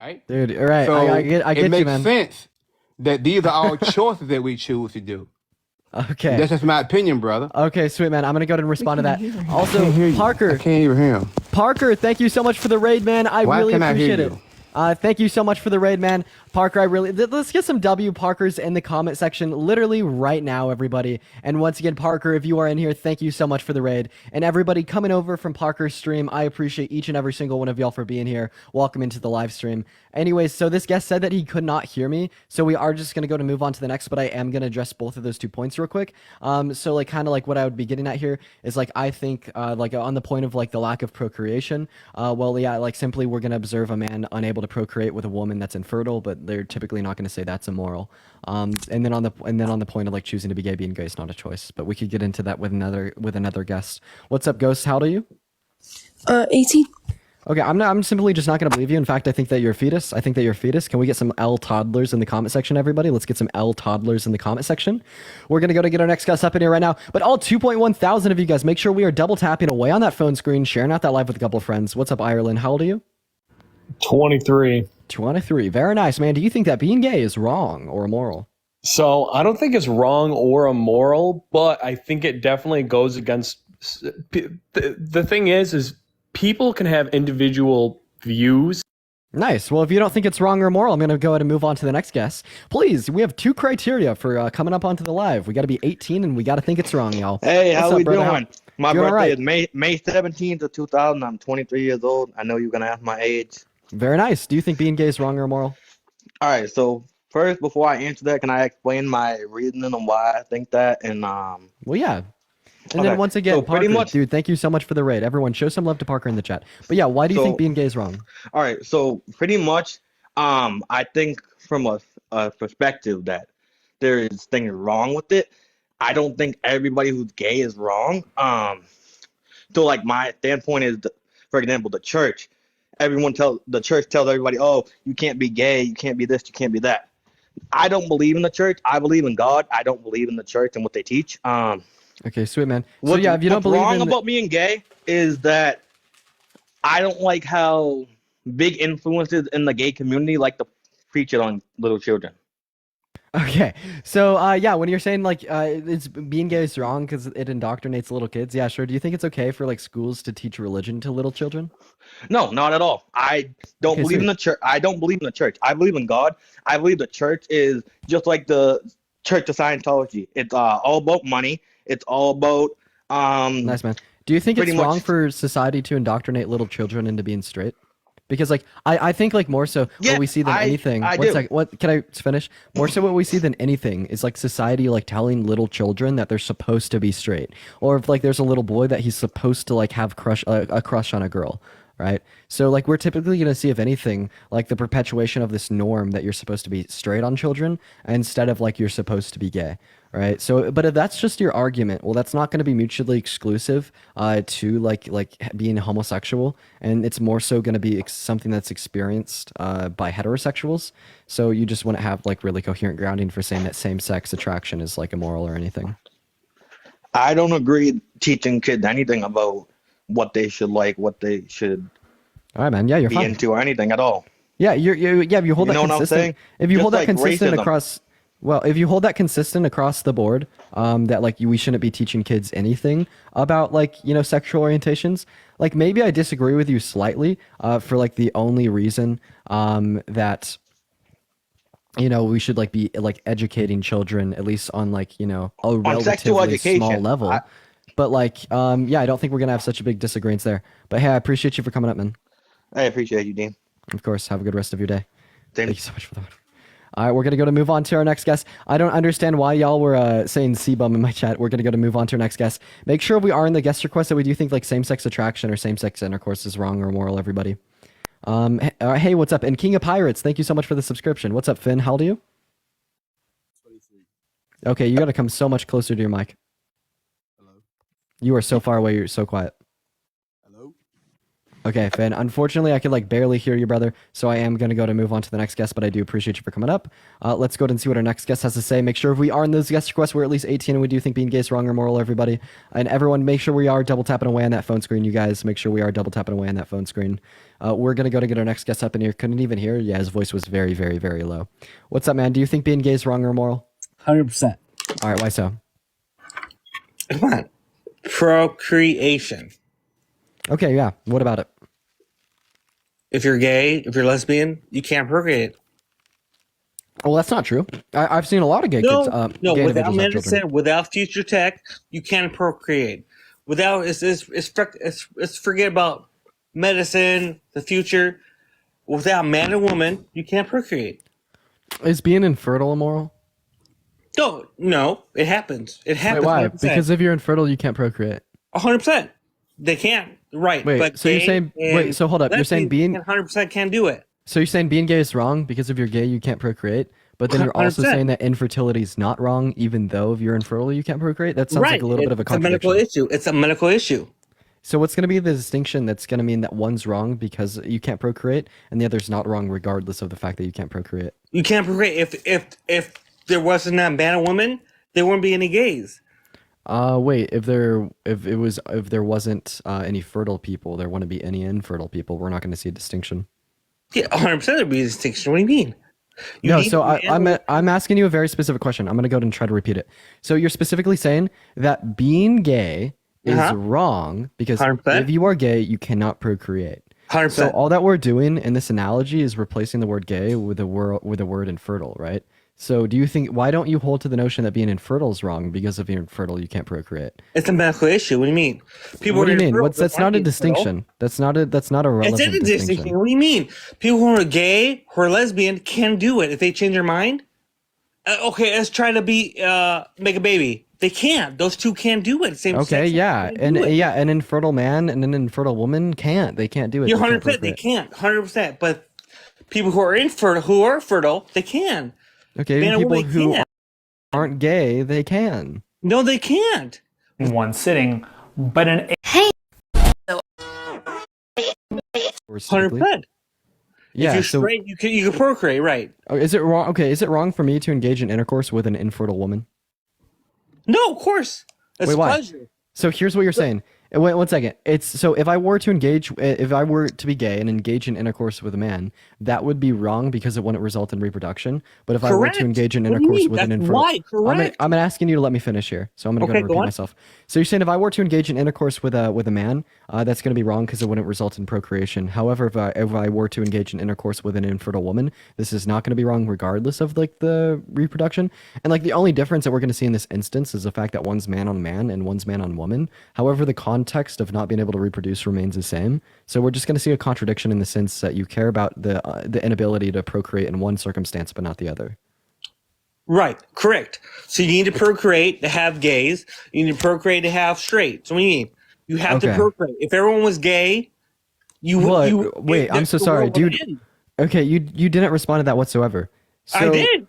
right? Dude, all right. So I get it you, makes man. sense that these are all choices that we choose to do. Okay. That's just my opinion, brother. Okay, sweet, man. I'm gonna go ahead and respond to that. I Also, can't hear you. I Parker, can't even hear him. Parker, thank you so much for the raid, man. I Why really can't I hear appreciate it. you? Thank you so much for the raid, man. Parker, I really... Let's get some W Parkers in the comment section literally right now, everybody. And once again, Parker, if you are in here, thank you so much for the raid. And everybody coming over from Parker's stream, I appreciate each and every single one of y'all for being here. Welcome into the live stream. Anyways, so this guest said that he could not hear me, so we are just going to go to move on to the next, but I am going to address both of those 2 points real quick. So like kind of like what I would be getting at here is like I think like on the point of like the lack of procreation, well yeah, like simply we're going to observe a man unable to procreate with a woman that's infertile, but they're typically not going to say that's immoral. And then on the point of like choosing to be gay, being gay is not a choice, but we could get into that with another guest. What's up, Ghost? How old are you? 18. Okay, I'm simply just not going to believe you. In fact, I think that you're a fetus. I think that you're a fetus. Can we get some L toddlers in the comment section, everybody? Let's get some L toddlers in the comment section. We're going to go to get our next guest up in here right now. But all 2.1 thousand of you guys, make sure we are double tapping away on that phone screen, sharing out that live with a couple of friends. What's up, Ireland? How old are you? 23. 23. Very nice, man. Do you think that being gay is wrong or immoral? So I don't think it's wrong or immoral, but I think it definitely goes against... The thing is people can have individual views. Nice. Well, if you don't think it's wrong or immoral, I'm going to go ahead and move on to the next guest. Please, we have 2 criteria for coming up onto the live. We got to be 18 and we got to think it's wrong, y'all. Hey, What's how up, we brother? doing? My Doing birthday right. is May 17th of 2000. I'm 23 years old. I know you're going to ask my age. Very nice. Do you think being gay is wrong or immoral? All right, so first, before I answer that, can I explain my reasoning on why I think that? And Well, yeah. And Okay, then once again, so pretty Parker, much- dude, thank you so much for the raid. Everyone, show some love to Parker in the chat. But yeah, why do you So- think being gay is wrong? all right, so pretty much, I think from a perspective that there is things wrong with it. I don't think everybody who's gay is wrong. So like my standpoint is, for example, the church. The church tells everybody, oh, you can't be gay, you can't be this, you can't be that. I don't believe in the church. I believe in God. I don't believe in the church and what they teach. Okay, sweet, man. So yeah, if you don't what's believe wrong in... about being gay is that I don't like how big influences in the gay community like to preach it on little children. Okay, so yeah, when you're saying like it's being gay is wrong because it indoctrinates little kids, yeah, sure. Do you think it's okay for like schools to teach religion to little children? No, not at all. I don't Okay, believe in sweet. the church. I don't believe in the church. I believe in God. I believe the church is just like the Church of Scientology. It's all about money. It's all about Nice, man. Do you think it's pretty wrong much- for society to indoctrinate little children into being straight? Because like I think like more so Yeah, what we see than anything. I One do. sec, what can I finish? More so what we see than anything is like society like telling little children that they're supposed to be straight, or if like there's a little boy that he's supposed to like have a crush on a girl, right? So like we're typically gonna see, if anything, like the perpetuation of this norm that you're supposed to be straight on children instead of like you're supposed to be gay. Right. So, but if that's just your argument, well, that's not going to be mutually exclusive to like being homosexual, and it's more so going to be something that's experienced by heterosexuals. So you just wouldn't have like really coherent grounding for saying that same-sex attraction is like immoral or anything. I don't agree teaching kids anything about what they should like, what they should All right, man. Yeah, you're be fine. into, or anything at all. Yeah, yeah. If you hold You that know what I'm consistent, saying? if you Just hold that like consistent racism. across, well, if you hold that consistent across the board, that like we shouldn't be teaching kids anything about like sexual orientations. Like maybe I disagree with you slightly. For like the only reason that we should like be like educating children at least on like a sexual relatively education. small level. But like yeah, I don't think we're gonna have such a big disagreements there. But hey, I appreciate you for coming up, man. I appreciate you, Dean. Of course. Have a good rest of your day. Same. Thank you so much for that. All right, we're going to move on to our next guest. I don't understand why y'all were saying C-bum in my chat. We're going to move on to our next guest. Make sure we are in the guest request that we do think like same-sex attraction or same-sex intercourse is wrong or immoral, everybody. Hey, what's up? And King of Pirates, thank you so much for the subscription. What's up, Finn? How old are you? 23. Okay, you got to come so much closer to your mic. Hello? You are so far away. You're so quiet. Hello? Okay, Finn. Unfortunately, I could like barely hear you, brother. So I am gonna go to move on to the next guest, but I do appreciate you for coming up. Let's go ahead and see what our next guest has to say. Make sure if we are in those guest requests, we're at least 18, and we do think being gay is wrong or moral. Everybody, and everyone, make sure we are double tapping away on that phone screen. You guys, make sure we are double tapping away on that phone screen. We're gonna go to get our next guest up in here. Couldn't even hear. Yeah, his voice was very, very, very low. What's up, man? Do you think being gay is wrong or moral? 100%. All right, why so? Come on. Procreation. Okay, yeah. What about it? If you're gay, if you're lesbian, you can't procreate. Well, that's not true. I've seen a lot of gay No, kids. no. Gay Without individuals have children. medicine, without future tech, you can't procreate. Without it's forget about medicine, the future. Without man and woman, you can't procreate. Is being infertile immoral? No, it happens. It Wait, happens. why? 100%. Because if you're infertile, you can't procreate. 100%. They can't. Right. Wait, but so you're saying? Wait, so hold up. You're saying being 100% can't do it. so you're saying being gay is wrong because if you're gay, you can't procreate. But then you're also 100%. saying that infertility is not wrong, even though if you're infertile, you can't procreate. That sounds like a little bit of a It's a medical contradiction. issue. It's a medical issue. So what's going to be the distinction that's going to mean that one's wrong because you can't procreate, and the other's not wrong regardless of the fact that you can't procreate? You can't procreate. If there wasn't a man and woman, there wouldn't be any gays. Wait. If there wasn't any fertile people, there wouldn't be any infertile people. We're not going to see a distinction. Yeah, 100% there'd be a distinction. What do you mean? You No, need so a man I'm asking you a very specific question. I'm going to go ahead and try to repeat it. So you're specifically saying that being gay is wrong because 100%. if you are gay, you cannot procreate. 100%. So all that we're doing in this analogy is replacing the word gay with the word infertile, right? So do you think why don't you hold to the notion that being infertile is wrong because if you're infertile, you can't procreate? It's a medical issue. What do you mean? People What do you who are mean? infertile That's not aren't a infertile. distinction. That's not a relevant It's a distinction. distinction. What do you mean? People who are gay, who are lesbian, can do it if they change their mind. Okay, let's try to make a baby. They can't. Those two can't do it. Same Okay, sex yeah, can't and do it. yeah, an infertile man and an infertile woman can't. They can't do it. You're They can't 100%. They procreate. can't. 100%. But people who are infertile, who are fertile, they can. Okay, Man and people woman who can't. aren't gay, they can. No, they can't. in one sitting, but an 100%. Yeah. If you're So, straight, you can procreate, right? is it wrong? Okay, is it wrong for me to engage in intercourse with an infertile woman? No, of course. It's Wait, why? pleasure. So here's what you're saying. Wait, one second. It's so if I were to be gay and engage in intercourse with a man, that would be wrong because it wouldn't result in reproduction. But if I were Correct. to engage in What do you intercourse mean? with an That's infertile, why, correct. I'm asking you to let me finish here. So I'm gonna go Okay, and go repeat on. myself. So you're saying if I were to engage in intercourse with a man, that's gonna be wrong because it wouldn't result in procreation. However, if I were to engage in intercourse with an infertile woman, this is not gonna be wrong regardless of like the reproduction. And like the only difference that we're gonna see in this instance is the fact that one's man on man and one's man on woman. However, the context of not being able to reproduce remains the same. So we're just going to see a contradiction in the sense that you care about the inability to procreate in one circumstance but not the other. Right, correct. So you need to procreate to have gays. You need to procreate to have straight. So what do you mean? You have to Okay. procreate. If everyone was gay, Wait, I'm so sorry, dude. Okay, you didn't respond to that whatsoever. So, I did.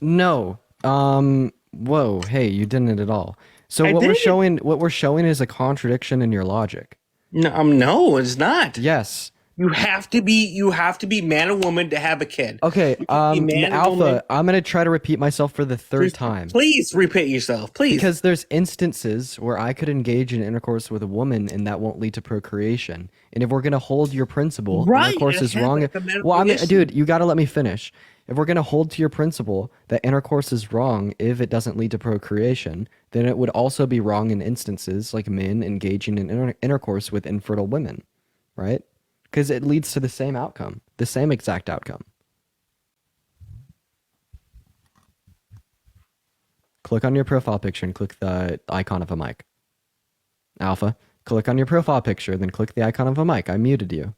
No. Whoa. Hey, you didn't at all. So I what did. we're showing is a contradiction in your logic. No, it's not. Yes. You have to be man and woman to have a kid. Okay. You can be man and Alpha. woman. I'm gonna try to repeat myself for the third time. Please repeat yourself, please. Because there's instances where I could engage in intercourse with a woman and that won't lead to procreation. And if we're gonna hold your principle, Right, intercourse it is has wrong. like a medical Well, I mean, issue. dude, you gotta let me finish. If we're gonna hold to your principle that intercourse is wrong if it doesn't lead to procreation, then it would also be wrong in instances like men engaging in intercourse with infertile women, right? Because it leads to the same outcome, the same exact outcome. Click on your profile picture and click the icon of a mic. Alpha, click on your profile picture, then click the icon of a mic. I muted you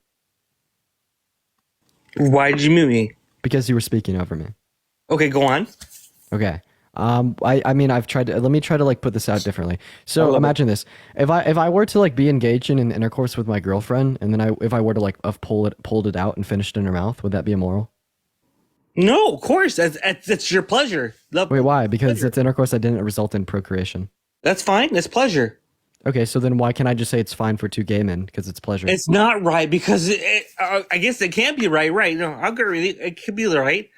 Why did you mute me? because you were speaking over me. Okay, go on. Okay. I mean, I've tried to, let me try to like put this out differently. So imagine this. If I were to like be engaged in an intercourse with my girlfriend and then if I were to like have pulled it out and finished it in her mouth, would that be immoral? No, of course. That's your pleasure. Wait, why? Because it's intercourse that didn't result in procreation. That's fine. That's pleasure. Okay, so then why can't I just say it's fine for two gay men because it's pleasure? It's not right because I guess it can't be right. Right? No, I agree with you. It could be right,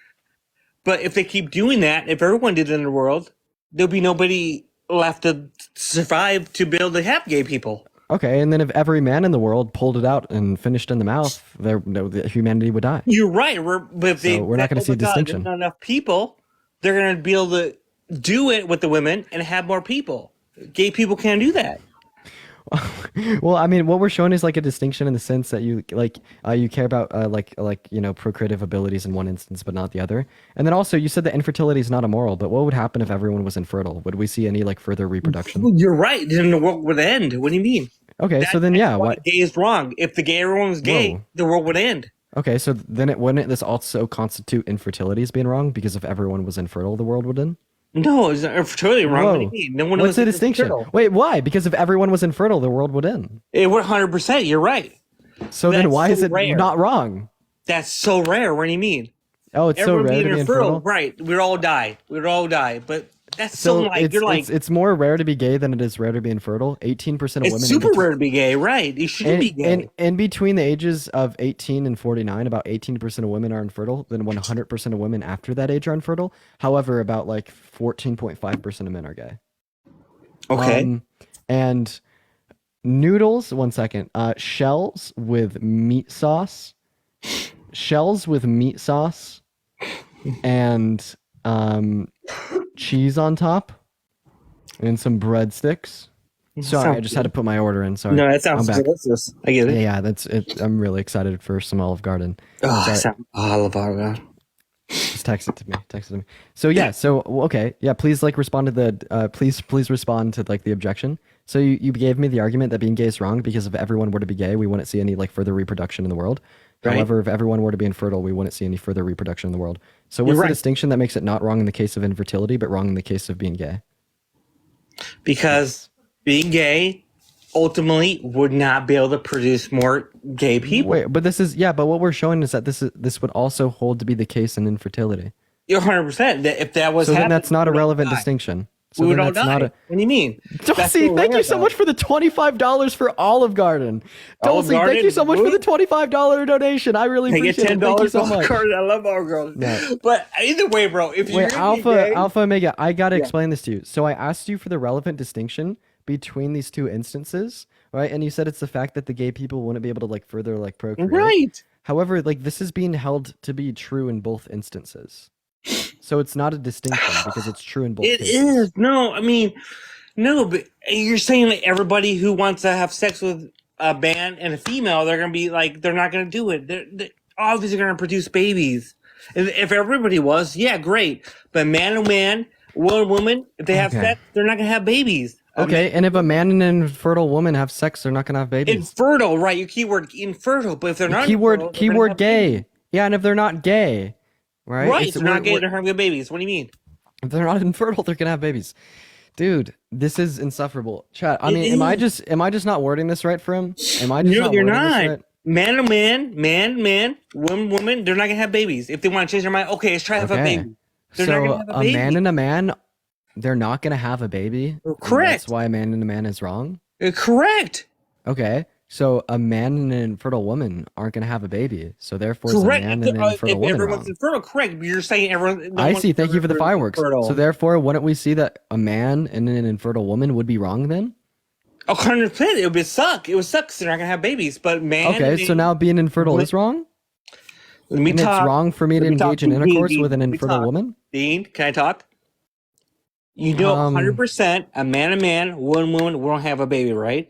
but if they keep doing that, if everyone did it in the world, there'll be nobody left to survive to be able to have gay people. Okay, and then if every man in the world pulled it out and finished in the mouth, humanity would die. You're right. But if So we're not gonna see a distinction. There's not enough people. They're going to be able to do it with the women and have more people. Gay people can't do that. Well, I mean, what we're showing is like a distinction in the sense that you you care about procreative abilities in one instance but not the other. And then also you said that infertility is not immoral, but what would happen if everyone was infertile? Would we see any like further reproduction? You're right. Then the world would end. What do you mean? Okay, so then yeah, why gay is wrong. If everyone was gay, Whoa. the world would end. Okay, so then wouldn't this also constitute infertility as being wrong because if everyone was infertile, the world would end? No, it's not totally wrong. Whoa. What do you mean? No one What's was the distinction? infertile. Wait, why? Because if everyone was infertile, the world would end. It would 100%. You're right. So then That's why so is it rare. not wrong? That's so rare. What do you mean? Oh, it's Everyone so rare being to be infertile. right? We'd all die. We'd all die. But that's So so like you're like it's more rare to be gay than it is rare to be infertile. 18% of women. it's super rare to be gay, right? You shouldn't be gay. And in between the ages of 18 and 49, about 18% of women are infertile. Then 100% of women after that age are infertile. However, about like 14.5% of men are gay. Okay. And noodles. 1 second. Shells with meat sauce. Shells with meat sauce. And cheese on top. And some breadsticks. Sorry, I just had to put my order in. Sorry. No, that sounds I'm back. delicious. I get it. Yeah, that's it. I'm really excited for some Olive Garden. Oh, I love Olive Garden. Just text it to me. Text it to me. So yeah. So okay. Yeah. Please like respond to the. Please respond to like the objection. So you gave me the argument that being gay is wrong because if everyone were to be gay, we wouldn't see any like further reproduction in the world. Right. However, if everyone were to be infertile, we wouldn't see any further reproduction in the world. So what's You're the right. distinction that makes it not wrong in the case of infertility, but wrong in the case of being gay? Because being gay ultimately would not be able to produce more gay people. Wait, but this is but what we're showing is that this would also hold to be the case in infertility. You're 100%. If that was So then happening, that's not a we would all relevant die. distinction. So We would then all that's die. not a. What do you mean? That's Dulcie, so thank rare, you so though. much for the $25 for Olive Garden. Olive Dulcie, thank you Garden, so much for the $25 donation. I really I get appreciate it. Thank you $10 so off much. card. I love Olive Garden. No. But either way, bro, if you're Wait, gonna be gay, Alpha Omega, I gotta explain this to you. So I asked you for the relevant distinction between these two instances, right? And you said it's the fact that the gay people wouldn't be able to like further like procreate. right? However, like this is being held to be true in both instances. So it's not a distinction because it's true in both It cases. is. No, I mean, no, but you're saying that everybody who wants to have sex with a man and a female, they're gonna be like, they're not gonna do it. They're obviously gonna produce babies. If everybody was, yeah, great. But man and man, woman and woman, if they have Okay. sex, they're not gonna have babies. Okay, and if a man and an infertile woman have sex, they're not gonna have babies. Infertile, right? Your keyword infertile, but if they're not Keyword infertile, they're gonna keyword have gay. babies. Yeah, and if they're not gay, right? Right, It's- they're not we're- gay, they're having babies. What do you mean? If they're not infertile, they're gonna have babies. Dude, this is insufferable. Chat. I It mean, am I is. just not wording this right for him? Am I just No, not you're wording this not. right? Man to man, man, woman, they're not gonna have babies. If they want to change their mind, okay, let's try to have a Okay. baby. They're not So gonna have a a baby. man and a man, they're not gonna have a baby. and Correct. That's why a man and a man is wrong. Correct. Okay. So a man and an infertile woman aren't gonna have a baby. So therefore, it's a Correct. man and an If infertile woman everyone's wrong. infertile, correct. But you're saying everyone. no I one's see. Thank you for the ever fireworks. infertile. So therefore, wouldn't we see that a man and an infertile woman would be wrong then? 100%. It would suck. It would suck 'cause they're not gonna have babies. But man. Okay. So now being infertile Let- is wrong. let me And talk. it's wrong for me to Let me talk engage in to intercourse Dean. with an Let me infertile talk. woman. Dean, can I talk? You know, 100%. A man, woman won't have a baby, right?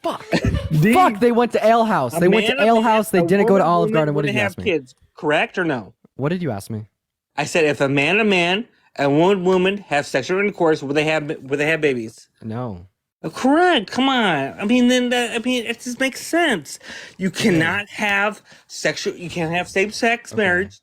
Fuck. Fuck. They went to Ale House. They went to Ale House. They didn't go to Olive Garden. What did you ask me? Kids, correct or no? What did you ask me? I said if a man and woman have sexual intercourse, will they have babies? No. Correct. Come on. I mean, it just makes sense. You cannot have sexual. You can't have same-sex marriage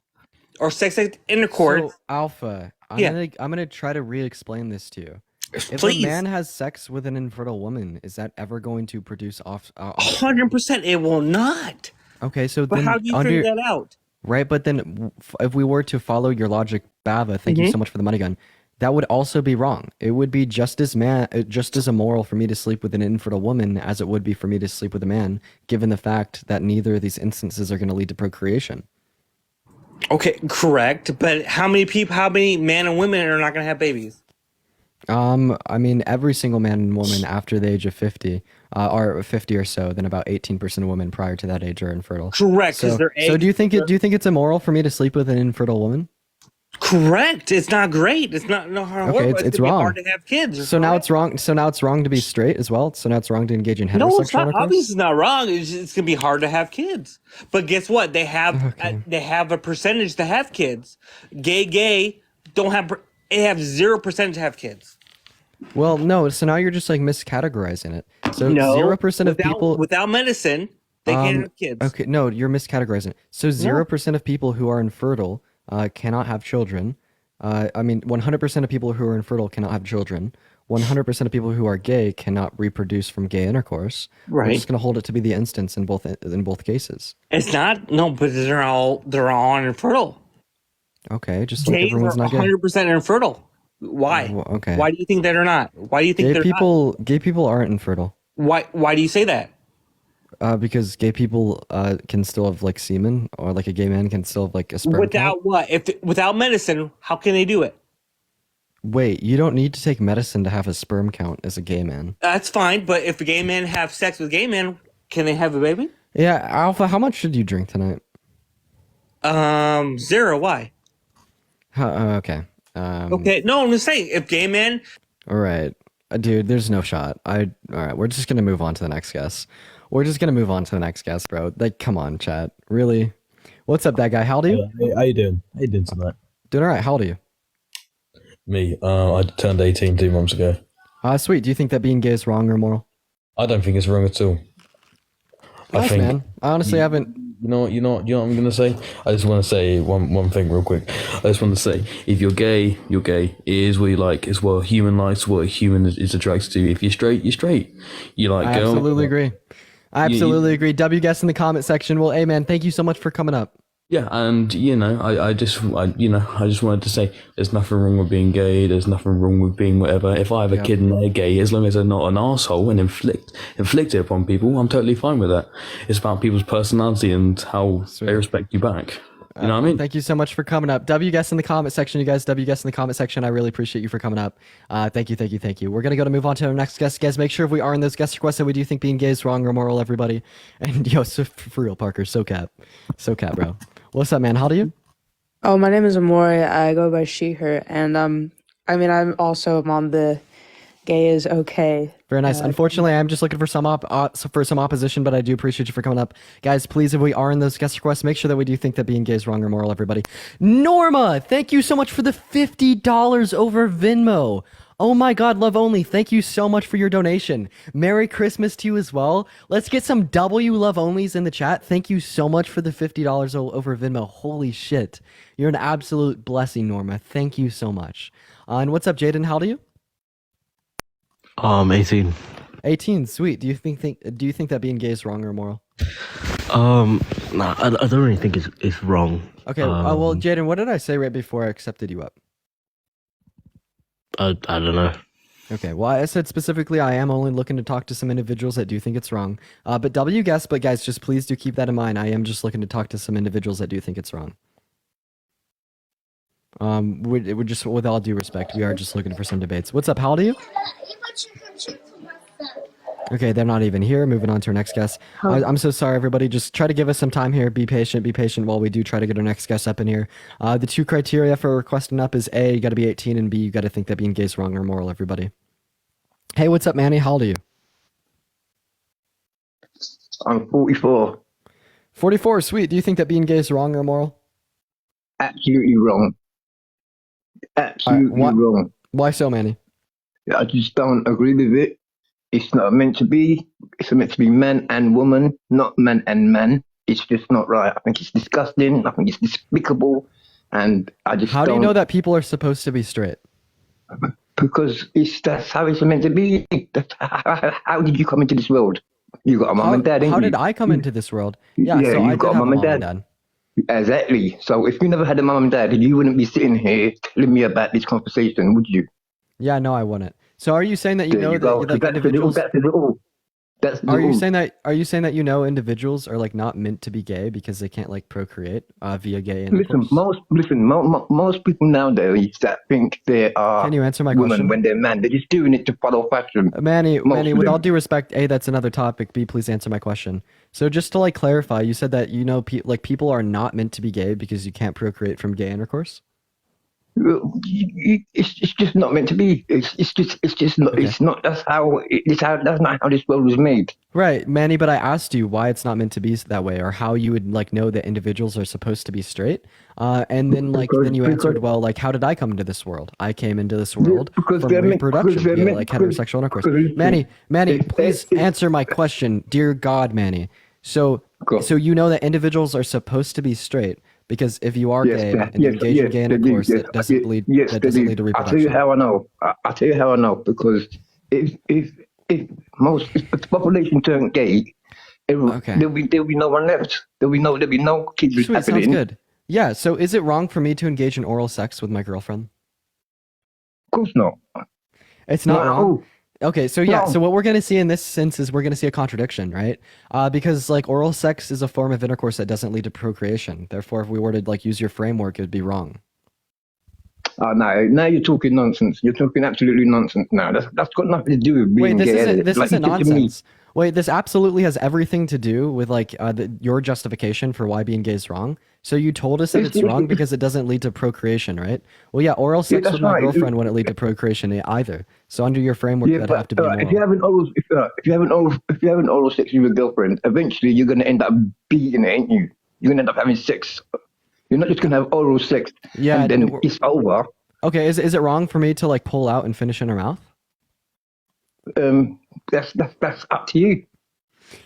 or sex intercourse. So, Alpha, I'm Yeah. gonna try to re-explain this to you. If Please. a man has sex with an infertile woman, is that ever going to produce off? 100%. It will not. Okay, so But then how do you figure that out? right? But then, if we were to follow your logic, Bava, thank you so much for the money gun. that would also be wrong. It would be just as immoral for me to sleep with an infertile woman as it would be for me to sleep with a man, given the fact that neither of these instances are going to lead to procreation. Okay, correct. But how many men and women are not going to have babies? I mean, every single man and woman after the age of 50, or 50 or so, then about 18% of women prior to that age are infertile. Correct. So do you think it's immoral for me to sleep with an infertile woman? Correct. It's not great. It's not hard. Okay, it's wrong. Hard to have kids. So now it's wrong. So now it's wrong to be straight as well. So now it's wrong to engage in heterosexual No, it's not. intercourse? Obviously, it's not wrong. It's gonna be hard to have kids. But guess what? They have a percentage to have kids. Gay don't have. They have 0% to have kids. Well, no. So now you're just like miscategorizing it. So No, 0% of people without medicine, they can't have kids. Okay, no, you're miscategorizing it. So 0% of people who are infertile cannot have children. I mean, 100% of people who are infertile cannot have children. 100% of people who are gay cannot reproduce from gay intercourse. Right. We're just going to hold it to be the instance in both cases. It's not. No, but they're all infertile. Okay, just like Gays everyone's are not gay. 100% infertile. Why? Well, okay. Why do you think they're not? Why do you think Gay they're people aren't infertile. not? Why do you say that? Because gay people can still have like semen, or like a gay man can still have like a sperm Without count. what? Without medicine, how can they do it? Wait, you don't need to take medicine to have a sperm count as a gay man. That's fine, but if gay men have sex with gay men, can they have a baby? Yeah, Alpha, how much should you drink tonight? 0. Why? Okay. Okay, no, I'm just saying, if gay men, All right. Dude, there's no shot. All right, we're just going to move on to the next guest. Bro. Like, come on, chat. Really? What's up, that guy? How old are you? Hey, how you doing? How you doing tonight? Doing all right. How old are you? Me, I turned 18 2 months ago. Sweet. Do you think that being gay is wrong or moral? I don't think it's wrong at all. Nice, man. I honestly haven't... You know what I'm gonna say? I just want to say one thing real quick. I just want to say, if you're gay, you're gay. It is what you like. It's what a human likes, what a human is attracted to. If you're straight, you're straight. You like I girls. absolutely agree. I absolutely agree. W guest in the comment section. Well, hey, man, thank you so much for coming up. Yeah, and I just wanted to say, there's nothing wrong with being gay. There's nothing wrong with being whatever. If I have a kid and they're gay, as long as they're not an asshole and inflict it upon people, I'm totally fine with that. It's about people's personality and how they respect you back. You know what I mean? Thank you so much for coming up. W guest in the comment section, you guys. W guest in the comment section. I really appreciate you for coming up. Thank you. We're gonna move on to our next guest. Guys, make sure if we are in those guest requests that we do think being gay is wrong or moral, everybody. And yo, so for real, Parker, so cap, bro. What's up, man? How old are you? Oh, my name is Amori. I go by she, her. And, I mean, I'm also on the gay is okay. Very nice. Unfortunately, I'm just looking for some opposition, but I do appreciate you for coming up. Guys, please, if we are in those guest requests, make sure that we do think that being gay is wrong or moral, everybody. Norma, thank you so much for the $50 over Venmo. Oh my God, Love Only, thank you so much for your donation. Merry Christmas to you as well. Let's get some W Love Onlys in the chat. Thank you so much for the $50 over Venmo. Holy shit. You're an absolute blessing, Norma. Thank you so much. And what's up, Jaden? How old are you? 18. 18, sweet. Do you think that being gay is wrong or moral? Nah, I don't really think it's wrong. Okay, well, Jaden, what did I say right before I accepted you up? I don't know. Okay, well, I said specifically I am only looking to talk to some individuals that do think it's wrong. But W guess, but guys, just please do keep that in mind. I am just looking to talk to some individuals that do think it's wrong. We're just, with all due respect, we are just looking for some debates. What's up? How old are you? Okay, they're not even here. Moving on to our next guest. I'm so sorry, everybody. Just try to give us some time here. Be patient while we do try to get our next guest up in here. The two criteria for requesting up is A, you got to be 18, and B, you got to think that being gay is wrong or moral, everybody. Hey, what's up, Manny? How old are you? I'm 44. 44, sweet. Do you think that being gay is wrong or moral? Absolutely wrong. Absolutely wrong. Why so, Manny? I just don't agree with it. It's not meant to be. It's meant to be man and woman, not man and man. It's just not right. I think it's disgusting. I think it's despicable. And I just How do you know that people are supposed to be straight? Because that's how it's meant to be. How did you come into this world? You got a mom and dad, didn't you? How did I come into this world? Yeah, so you I got did have a mom and dad. Exactly. So if you never had a mum and dad, you wouldn't be sitting here telling me about this conversation, would you? Yeah, no, I wouldn't. So are you saying that you There know you that go. you So like individuals? that's the all. That's the Are you all. saying that? Are you saying that you know individuals are like not meant to be gay because they can't like procreate via gay intercourse? Most people nowadays that think they Can are you answer my women question? when they're men, they're just doing it to follow fashion. Most Manny, of with all them. due respect, A, that's another topic. B, please answer my question. So just to like clarify, you said that you know people are not meant to be gay because you can't procreate from gay intercourse? It's just not meant to be. It's just not. Okay. It's not. That's not how this world was made. Right, Manny, but I asked you why it's not meant to be that way or how you would like know that individuals are supposed to be straight. And then then you answered, Because well, like how did I come into this world? I came into this world because from they're meant. reproduction via like Because heterosexual intercourse. listen, Manny, it's please answer my question. Dear God, Manny. So go. so you know that individuals are supposed to be straight because if you are Yes, gay and you engage in yes, gay they do. intercourse Yes, yes, that they doesn't do. lead to I'll tell you reproduction. how I know. I'll tell you how I know because if the population turned gay, Okay. there'll be no one left. There'll be no kids Sweet, sounds happening. Of good. Yeah, so is it wrong for me to engage in oral sex with my girlfriend? course not. It's not Not at wrong. all. Okay, so yeah, No. so what we're gonna see in this sense is we're gonna see a contradiction, right? Because like oral sex is a form of intercourse that doesn't lead to procreation. Therefore, if we were to like use your framework, it would be wrong. Now you're talking nonsense. You're talking absolutely nonsense. Now that's got nothing to do with Wait, being gay. Has it? this Like isn't you said to me, nonsense. Wait, this absolutely has everything to do with like your justification for why being gay is wrong. So you told us that it's wrong because it doesn't lead to procreation, right? Well, yeah, oral yeah, sex that's with my right. girlfriend wouldn't lead to procreation either. So under your framework, Yeah, that'd have but to be if you immoral. haven't oral, if you haven't oral sex with your girlfriend, eventually you're gonna end up beating it, ain't you? You're gonna end up having sex. You're not just gonna have oral sex Yeah. and then it's over. Okay. Is it wrong for me to like pull out and finish in her mouth? That's up to you.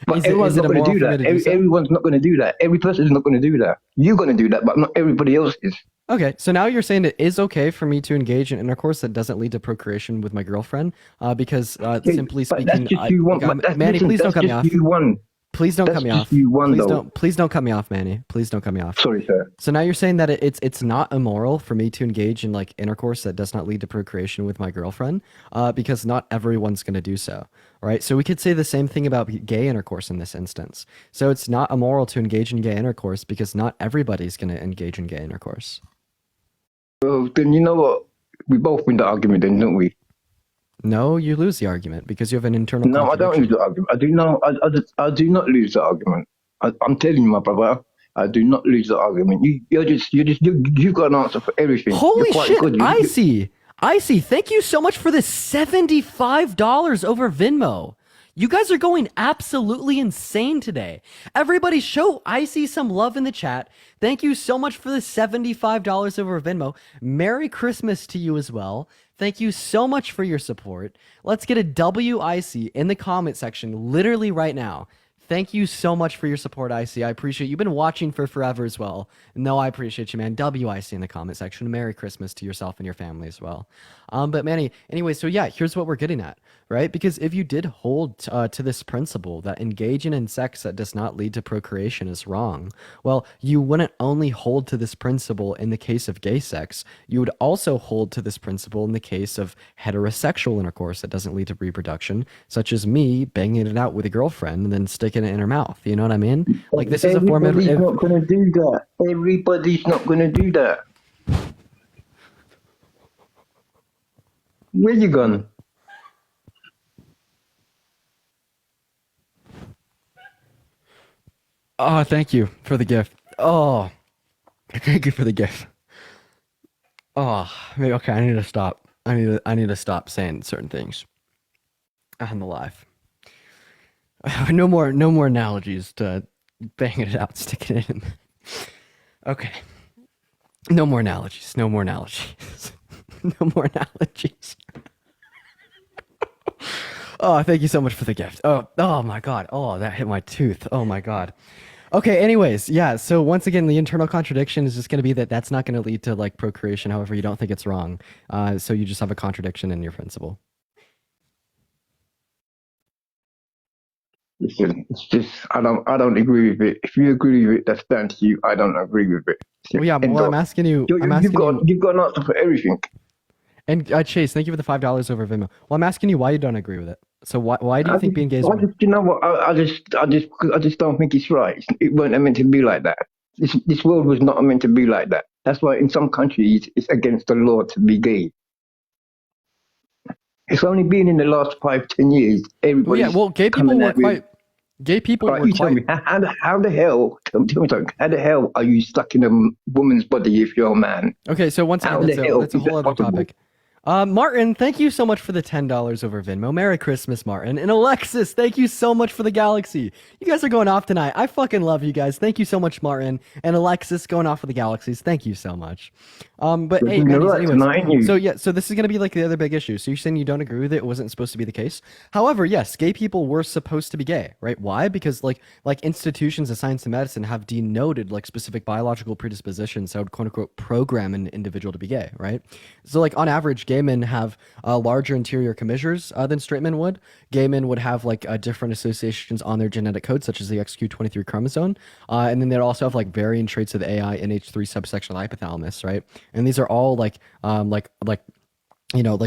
But Is everyone's it not going to immoral do for me that. to do so? Everyone's not going to do that. Every person's not going to do that. You're going to do that, but not everybody else is. Okay, so now you're saying it is okay for me to engage in intercourse that doesn't lead to procreation with my girlfriend, because simply But that's speaking, just you one. But that's, Manny, listen, please don't that's cut me just off. you one. Please don't That's cut me just off. you one, though. Please don't cut me off, Manny. Please don't cut me off. Sorry, sir. So now you're saying that it's not immoral for me to engage in like intercourse that does not lead to procreation with my girlfriend, because not everyone's going to do so, right? So we could say the same thing about gay intercourse in this instance. So it's not immoral to engage in gay intercourse because not everybody's going to engage in gay intercourse. Well, then you know what? We both win the argument, then, don't we? No, you lose the argument because you have an internal No, I don't contradiction. lose the argument. I do not lose the argument. I'm telling you, my brother. I do not lose the argument. You've got an answer for everything. Holy You're quite shit! good. I see. Thank you so much for this $75 over Venmo. You guys are going absolutely insane today. Everybody show Icy some love in the chat. Thank you so much for the $75 over Venmo. Merry Christmas to you as well. Thank you so much for your support. Let's get a WIC in the comment section literally right now. Thank you so much for your support, IC. I appreciate you've been watching for forever as well. No, I appreciate you, man. WIC in the comment section. Merry Christmas to yourself and your family as well. But Manny, anyway, so yeah, here's what we're getting at, right? Because if you did hold to this principle that engaging in sex that does not lead to procreation is wrong, well, you wouldn't only hold to this principle in the case of gay sex, you would also hold to this principle in the case of heterosexual intercourse that doesn't lead to reproduction, such as me banging it out with a girlfriend and then sticking it in her mouth. You know what I mean? Like this is a form of. Everybody's not going to do that. Everybody's not going to do that. Where you gone? Oh, thank you for the gift. Oh, thank you for the gift. Oh, maybe okay. I need to stop. I need to stop saying certain things on the live. No more analogies to banging it out, sticking it in. Okay. No more analogies. No more analogies. No more analogies. Oh, thank you so much for the gift. Oh my God. Oh, that hit my tooth. Oh my God. Okay, anyways, yeah, so once again, the internal contradiction is just going to be that that's not going to lead to like procreation. However, you don't think it's wrong. So you just have a contradiction in your principle. Listen, it's just I don't agree with it. If you agree with it, that's down to you. I don't agree with it. Well, yeah. End Well, I'm of. asking you. You- I'm you- You've asking got you. you've got an answer for everything. And Chase, thank you for the $5 over Venmo. Well, I'm asking you why you don't agree with it. So why do you think being gay is wrong? You know what? I just don't think it's right. It weren't meant to be like that. This world was not meant to be like that. That's why in some countries it's against the law to be gay. It's only been in the last 5-10 years. Well, Everybody's yeah. Well, gay people coming were out with. quite. Gay people Right, were you tell quite. me how the hell? Tell me something. How the hell are you stuck in a woman's body if you're a man? Okay, so once How again, the hell that's a is whole that other possible? topic. Martin, thank you so much for the $10 over Venmo. Merry Christmas, Martin. And Alexis, thank you so much for the galaxy. You guys are going off tonight. I fucking love you guys. Thank you so much, Martin. And Alexis going off for the galaxies. Thank you so much. But You're hey, doing all Manny's, right anyways. tonight, ain't you? So yeah, so this is gonna be like the other big issue. So you're saying you don't agree with it? It wasn't supposed to be the case. However, yes, gay people were supposed to be gay, right? Why? Because like institutions of science and medicine have denoted like specific biological predispositions that would quote unquote program an individual to be gay, right? So like on average, gay men have larger anterior commissures than straight men would. Gay men would have like different associations on their genetic code, such as the XQ23 chromosome, and then they'd also have like varying traits of the AI NH3 subsection of the hypothalamus, right? And these are all like like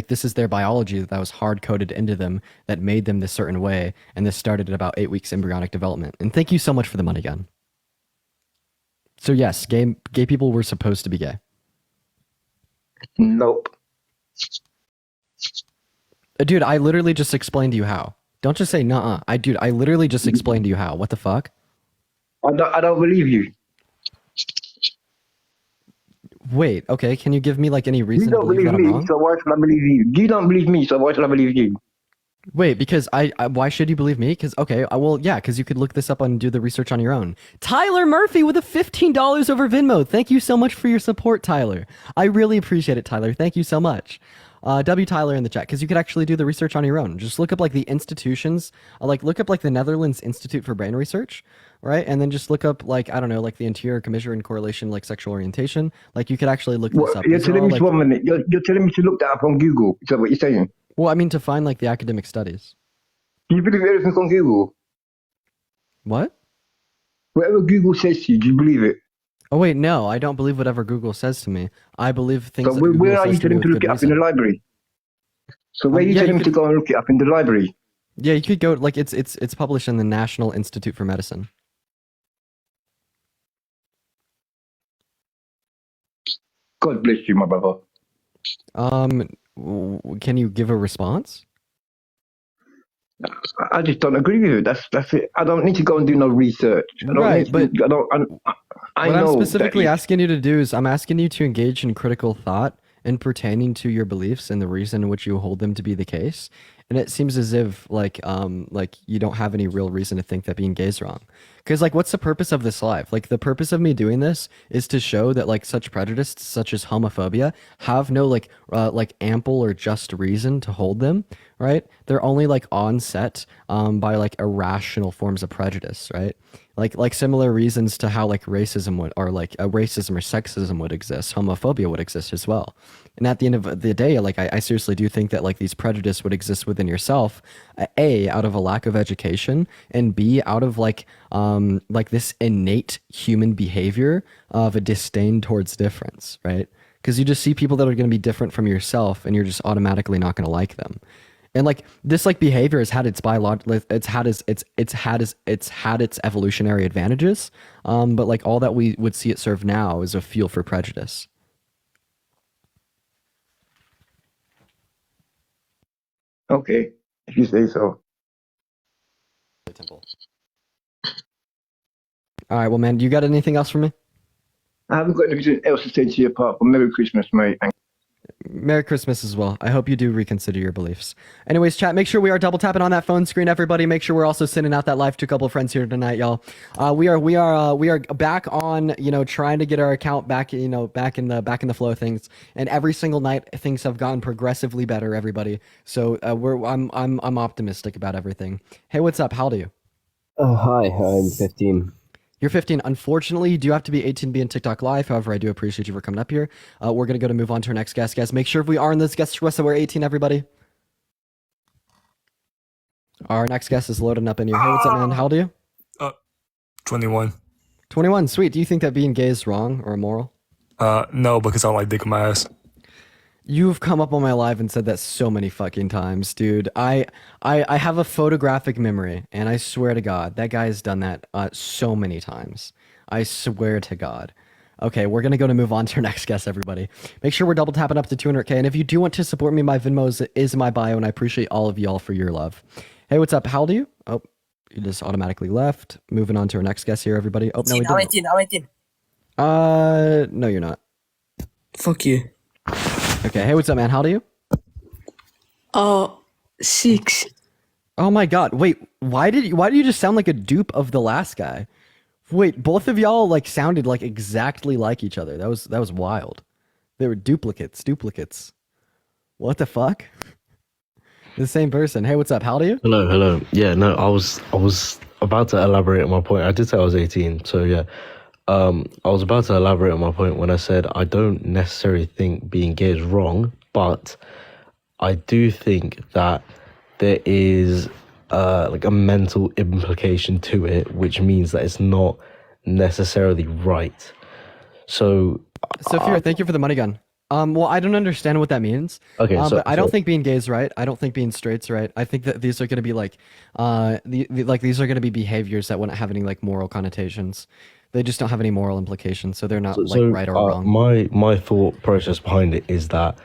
this is their biology that was hard coded into them that made them this certain way, and this started at about 8 weeks embryonic development. And thank you so much for the money gun. So yes, gay people were supposed to be gay. Nope. Dude, I literally just explained to you how. Don't just say nuh-uh. I literally just explained to you how. What the fuck? I don't believe you. Wait, okay, can you give me like any You reason to don't believe believe that I'm me, wrong? so why should I believe you? You don't believe me, so why should I believe you? Wait, because I why should you believe me? Because okay, well, yeah, because you could look this up and do the research on your own. Tyler Murphy with a $15 over Venmo. Thank you so much for your support, Tyler. I really appreciate it, Tyler. Thank you so much. W Tyler in the chat, because you could actually do the research on your own. Just look up like the institutions, like look up like the Netherlands Institute for Brain Research, right? And then just look up like I don't know, like the anterior commissure and correlation, like sexual orientation. Like you could actually look this up. You're These are telling all, me like, 1 minute. You're telling me to look that up on Google. Is that what you're saying? well, I mean to find like the academic studies. Do you believe everything on Google? What? Whatever Google says to you, do you believe it? Oh wait, no, I don't believe whatever Google says to me. I believe things So that where Google are you says to me telling me with to look good it up in reason. the library? So where are you yeah, you telling me to could- go and look it up in the library? Yeah, you could go like it's published in the National Institute for Medicine. God bless you, my brother. Can you give a response? I just don't agree with you. That's it. I don't need to go and do no research. I don't Right, need but to, I what know I'm specifically that asking you to do is I'm asking you to engage in critical thought and pertaining to your beliefs and the reason in which you hold them to be the case. And it seems as if like you don't have any real reason to think that being gay is wrong. Because like what's the purpose of this live? Like the purpose of me doing this is to show that like such prejudice such as homophobia have no like ample or just reason to hold them, right? They're only like onset by like irrational forms of prejudice, right? Like similar reasons to how like racism would or like racism or sexism would exist, homophobia would exist as well. And at the end of the day, like I seriously do think that like these prejudice would exist within yourself, A, out of a lack of education, and B, out of like this innate human behavior of a disdain towards difference, right? Because you just see people that are going to be different from yourself and you're just automatically not going to like them. And like this like behavior has had its its evolutionary advantages, but like all that we would see it serve now is a fuel for prejudice. okay, if you say so. All right, well, man, do you got anything else for me? I haven't got anything else to say to you apart from Merry Christmas, mate. Merry Christmas as well. I hope you do reconsider your beliefs. Anyways, chat, make sure we are double tapping on that phone screen, everybody. Make sure we're also sending out that live to a couple of friends here tonight, y'all. We are back on, trying to get our account back, back in the flow of things. And every single night things have gotten progressively better, everybody. So I'm optimistic about everything. Hey, what's up? How old are you? Hi, I'm 15. You're 15. Unfortunately, you do have to be 18 to be in TikTok Live. However, I do appreciate you for coming up here. We're going to move on to our next guest. Guys, make sure if we are in this guest request that we're 18, everybody. Our next guest is loading up in here. Hey, what's up, man? How old are you? 21. 21. Sweet. Do you think that being gay is wrong or immoral? No, because I don't like dick in my ass. You've come up on my live and said that so many fucking times, dude. I have a photographic memory, and I swear to God, that guy has done that so many times. I swear to God. Okay, we're gonna move on to our next guest, everybody. Make sure we're double tapping up to 200K, and if you do want to support me, my Venmo is in my bio, and I appreciate all of y'all for your love. Hey, what's up? How old are you? Oh, you just automatically left. Moving on to our next guest here, everybody. Oh, no, we didn't. I'm 18. No, you're not. Fuck you. Okay, hey, what's up, man? How old are you? 6. Oh my God! Wait, why did you just sound like a dupe of the last guy? Wait, both of y'all like sounded like exactly like each other. That was wild. They were duplicates. What the fuck? The same person. Hey, what's up? How old are you? Hello. Yeah, no, I was about to elaborate on my point. I did say I was 18, so yeah. I was about to elaborate on my point when I said I don't necessarily think being gay is wrong, but I do think that there is like a mental implication to it, which means that it's not necessarily right. So Sophia, thank you for the money gun. Well, I don't understand what that means. Okay, but I don't think being gay is right. I don't think being straight's right. I think that these are going to be like, these are going to be behaviors that wouldn't have any like moral connotations. They just don't have any moral implications, so they're not right or wrong. My thought process behind it is that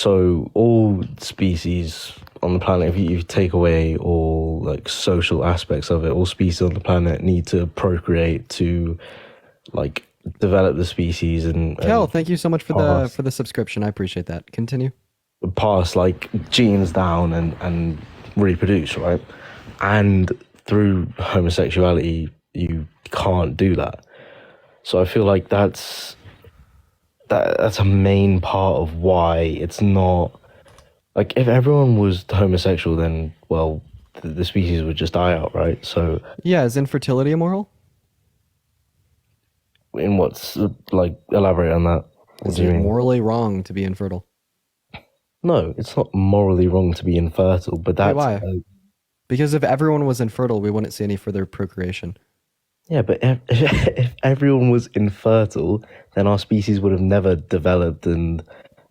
all species on the planet, if you take away all like social aspects of it, all species on the planet need to procreate to like develop the species and Kel, thank you so much for the subscription. I appreciate that. Continue. Pass like genes down and reproduce, right? And through homosexuality, you can't do that. So I feel like that's a main part of why it's not like if everyone was homosexual, then well, the species would just die out, right? So yeah, is infertility immoral? In what's like elaborate on that? What Is do you it mean? morally wrong to be infertile? No, it's not morally wrong to be infertile, but that's why? Because if everyone was infertile, we wouldn't see any further procreation. Yeah, but if everyone was infertile, then our species would have never developed and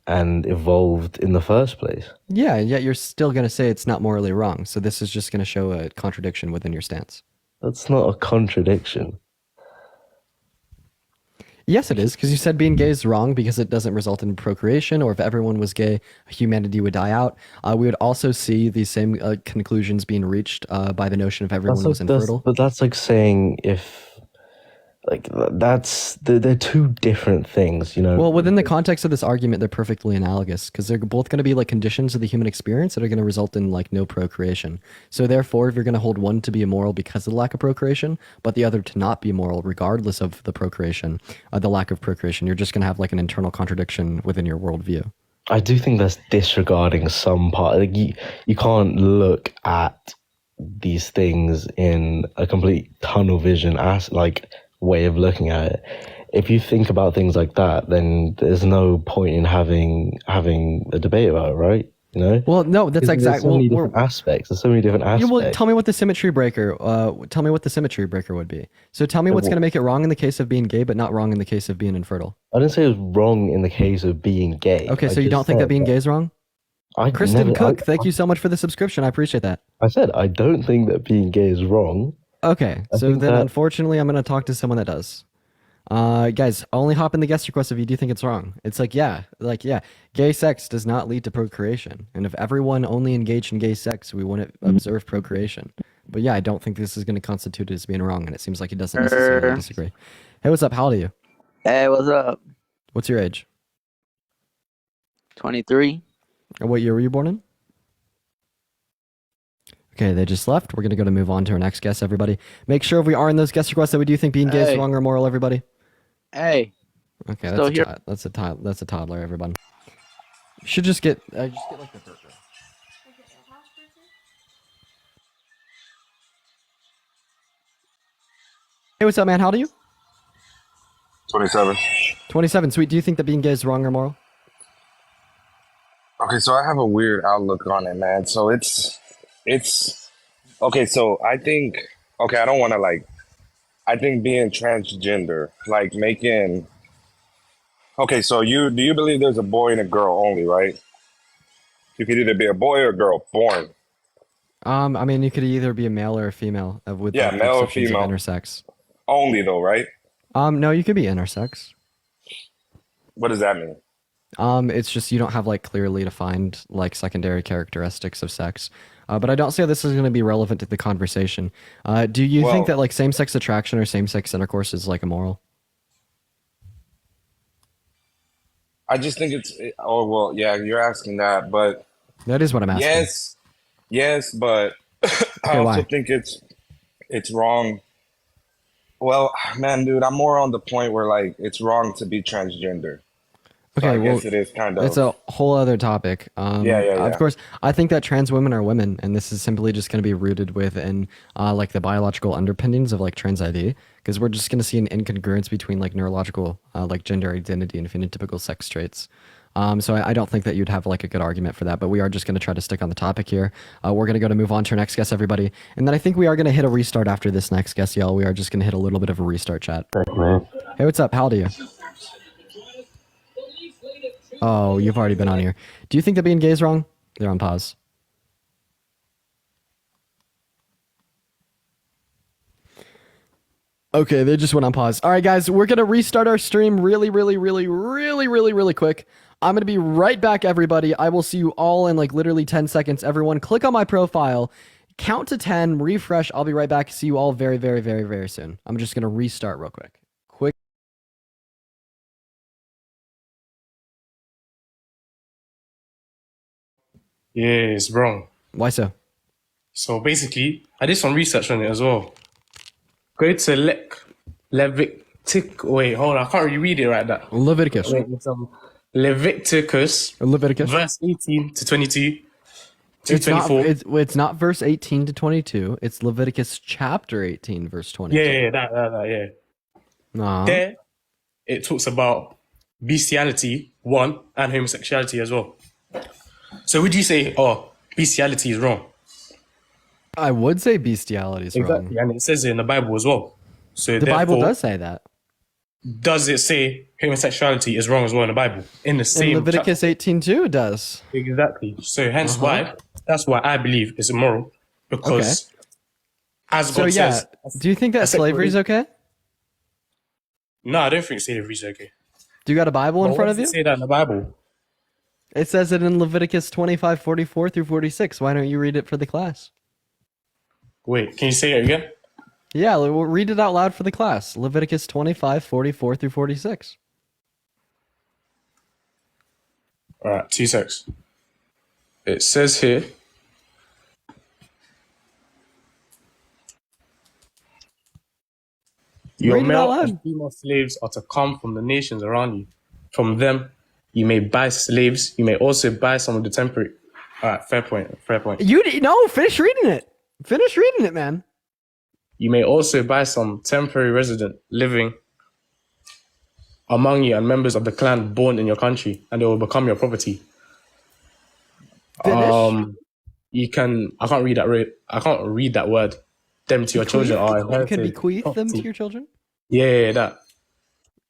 evolved in the first place. Yeah, and yet you're still going to say it's not morally wrong. So this is just going to show a contradiction within your stance. That's not a contradiction. Yes, it is, because you said being gay is wrong because it doesn't result in procreation, or if everyone was gay, humanity would die out. We would also see these same conclusions being reached by the notion of everyone was infertile. But that's like saying they're two different things, you know? Well, within the context of this argument, they're perfectly analogous because they're both going to be like conditions of the human experience that are going to result in like no procreation. So therefore, if you're going to hold one to be immoral because of the lack of procreation, but the other to not be moral regardless of the procreation, the lack of procreation, you're just going to have like an internal contradiction within your worldview. I do think that's disregarding some part. Like you can't look at these things in a complete tunnel vision way of looking at it. If you think about things like that, then there's no point in having a debate about it, right? You know? Well, no, that's exactly. There's so many different aspects. There's so many different aspects. Well, tell me what the symmetry breaker. Tell me what the symmetry breaker would be. So tell me what's going to make it wrong in the case of being gay, but not wrong in the case of being infertile. I didn't say it was wrong in the case of being gay. Okay, so you don't think that being gay is wrong? Kristen Cook, thank you so much for the subscription. I appreciate that. I said I don't think that being gay is wrong. Okay, so then unfortunately I'm going to talk to someone that does. Guys, only hop in the guest request if you do think it's wrong. It's like, yeah, gay sex does not lead to procreation. And if everyone only engaged in gay sex, we wouldn't observe procreation. But yeah, I don't think this is going to constitute as being wrong, and it seems like he doesn't necessarily disagree. Hey, what's up? How old are you? Hey, what's up? What's your age? 23. And what year were you born in? Okay, they just left. We're going to move on to our next guest, everybody. Make sure if we are in those guest requests that we do think being gay is wrong or moral, everybody. Hey. Okay, that's a toddler, everyone. You should just get like the burger. Hey, what's up, man? How old are you? 27. 27. Sweet. Do you think that being gay is wrong or moral? Okay, so I have a weird outlook on it, man. So it's Okay, so I think, okay, I don't want to like, I think being transgender, like making, okay, so do you believe there's a boy and a girl only, right? You could either be a boy or a girl born. I mean, you could either be a male or a female, with Yeah, like the male or exceptions of female intersex. only though, right? No, you could be intersex. What does that mean? It's just you don't have like clearly defined like secondary characteristics of sex. But I don't say this is going to be relevant to the conversation. Do you think Well, that like same-sex attraction or same-sex intercourse is like immoral? I just think oh, well, yeah, you're asking that, but That is what I'm asking. yes, yes, but I Okay, also why? think it's wrong. Well, man, dude, I'm more on the point where like it's wrong to be transgender. So Okay, I well, guess it is kind it's of, a whole other topic. yeah, yeah, Of yeah. course, I think that trans women are women, and this is simply just going to be rooted within like the biological underpinnings of like trans ID, because we're just going to see an incongruence between like neurological like gender identity and phenotypical sex traits. So I don't think that you'd have like a good argument for that, but we are just going to try to stick on the topic here. We're going to move on to our next guest, everybody, and then I think we are going to hit a restart after this next guest, y'all. We are just going to hit a little bit of a restart chat. Hey, what's up? How old are you? Oh, you've already been on here. Do you think that being gay is wrong? They're on pause. Okay, they just went on pause. All right, guys, we're going to restart our stream really quick. I'm going to be right back, everybody. I will see you all in like literally 10 seconds. Everyone, click on my profile, count to 10, refresh. I'll be right back. See you all very soon. I'm just going to restart real quick. Yeah, it's wrong. Why so? So basically, I did some research on it as well. Go to Levitic. Wait, hold on. I can't really read it right now. Leviticus. Wait, it's, Leviticus. Leviticus. Verse 18 to 22. It's not, 224. it's not verse 18 to 22. It's Leviticus chapter 18, verse 22. Yeah, that, yeah. Uh-huh. There, it talks about bestiality, one, and homosexuality as well. So would you say, oh, bestiality is wrong? I would say bestiality is wrong. Exactly, and it says it in the Bible as well. So The Bible therefore, does say that. does it say homosexuality is wrong as well in the Bible? In the In same Leviticus 18:2 it does. Exactly. So hence that's why I believe it's immoral, because as So God yeah, says, do you think that slavery is okay? No, I don't think slavery is okay. Do you got a Bible in But front where of does you? it say that in the Bible? It says it in Leviticus 25:44 through 46. Why don't you read it for the class? Wait, can you say it again? Yeah, we'll read it out loud for the class. Leviticus 25:44 through 46. All right, 2 secs. It says here. Your Read it out male loud. and female slaves are to come from the nations around you. From them, you may buy slaves. You may also buy some of the temporary. All right, fair point. Fair point. No, finish reading it. Finish reading it, man. You may also buy some temporary resident living among you and members of the clan born in your country, and they will become your property. Finish. You can. I can't read that. I can't read that word. Them to your children are You inherited. can bequeath them property. to your children. Yeah, that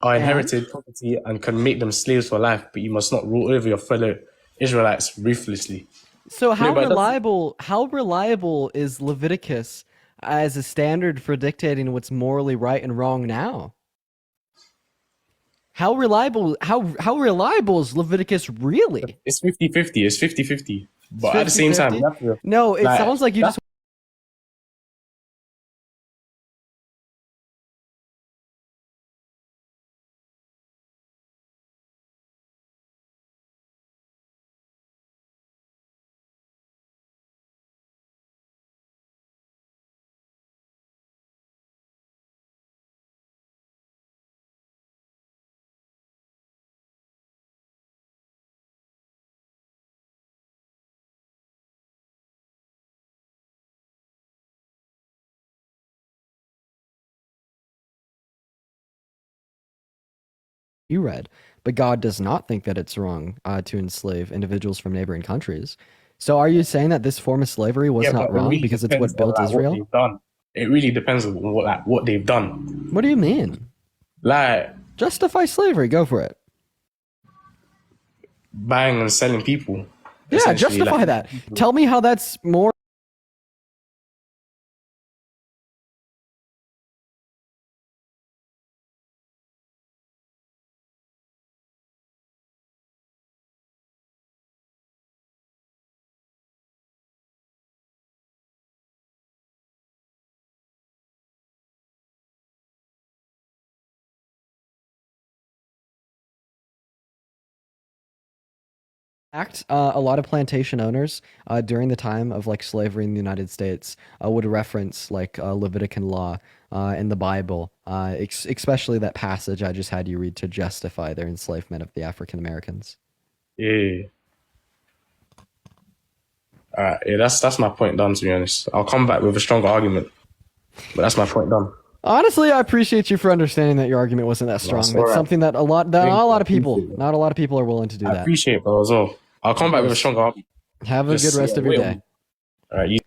are inherited property and can make them slaves for life, but you must not rule over your fellow Israelites ruthlessly. So how but reliable is Leviticus as a standard for dictating what's morally right and wrong now? How reliable is Leviticus really? It's 50-50. It's 50-50. But at the same time, you have to, no, it sounds like you just. You read, but God does not think that it's wrong to enslave individuals from neighboring countries. So are you saying that this form of slavery was Yeah, not but it wrong really because it's depends what on built like what Israel? they've done. It really depends on what they've done. What do you mean? Like Justify slavery. Go for it. buying and selling people. Yeah, essentially, justify like, that. Tell me how that's more. A lot of plantation owners during the time of like slavery in the United States would reference like Levitican law in the Bible, especially that passage I just had you read to justify their enslavement of the African Americans. yeah. All right, yeah, that's my point done. To be honest, I'll come back with a stronger argument, but that's my point done. Honestly, I appreciate you for understanding that your argument wasn't that strong. That's It's all right. something that not a lot of people are willing to do I that. appreciate it, bro, as well. I'll come back with a course. stronger argument. Have a good rest of your day. All right, you.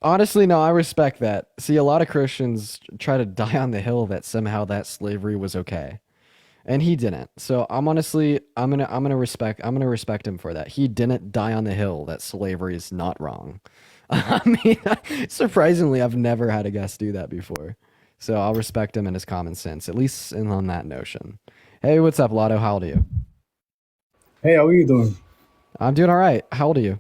Honestly, no, I respect that. See, a lot of Christians try to die on the hill that somehow that slavery was okay, and he didn't. So I'm gonna respect him for that. He didn't die on the hill that slavery is not wrong. I mean, surprisingly, I've never had a guest do that before. So I'll respect him and his common sense, at least on that notion. Hey, what's up, Lotto? How old are you? Hey, how are you doing? I'm doing all right. How old are you?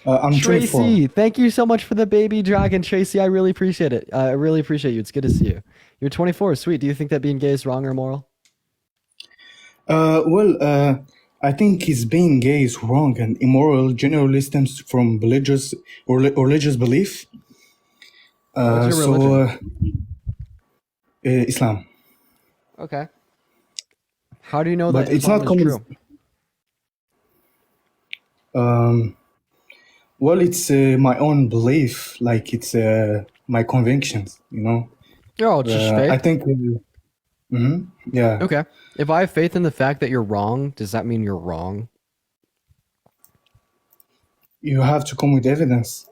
I'm Tracy. 24. Thank you so much for the baby dragon, Tracy. I really appreciate it. I really appreciate you. It's good to see you. You're 24. Sweet. Do you think that being gay is wrong or immoral? I think his being gay is wrong and immoral generally stems from religious belief. What's your religion? Islam. Okay. How do you know But that it's Islam not is common. true? Well, it's my own belief, like it's my convictions, you know. Oh, it's just faith? I think, yeah. Okay. If I have faith in the fact that you're wrong, does that mean you're wrong? You have to come with evidence.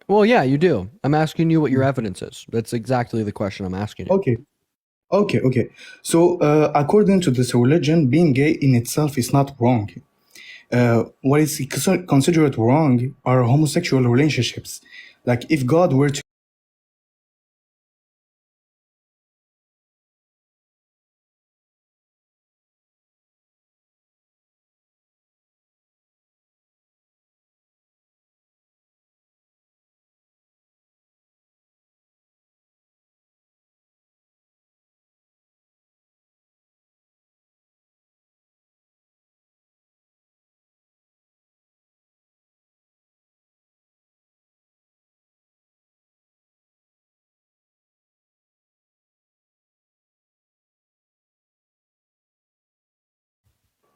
Well, yeah, you do. I'm asking you what your evidence is. That's exactly the question I'm asking you. Okay. So, according to this religion, being gay in itself is not wrong. What is considered wrong are homosexual relationships. Like if God were to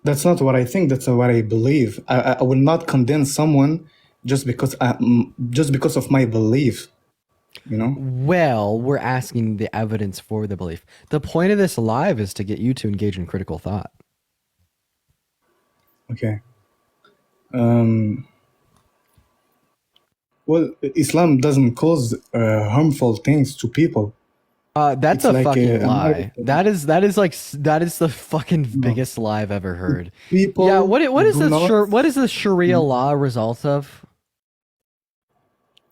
That's not what I think. That's what I believe. I will not condemn someone just because of my belief. You know. Well, we're asking the evidence for the belief. The point of this live is to get you to engage in critical thought. Okay. Well, Islam doesn't cause harmful things to people. That's It's a like, fucking lie. America. That is the fucking biggest lie I've ever heard. People Yeah, what is do not- what is the Sharia law a result of?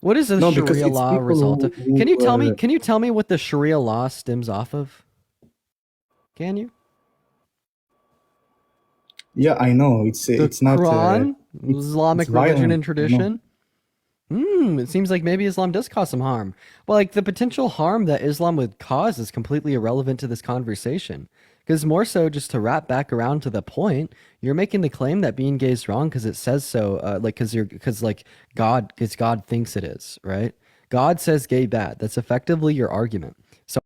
What is the No, because Sharia it's law a people result of? who, Can you tell me what the Sharia law stems off of? Can you? Yeah, I know. It's not Quran, it's Islamic violent, religion you and know. tradition. It seems like maybe Islam does cause some harm. Well, like the potential harm that Islam would cause is completely irrelevant to this conversation. Because more so, just to wrap back around to the point, you're making the claim that being gay is wrong because it says so. Because God thinks it is, right? God says gay bad. That's effectively your argument. So.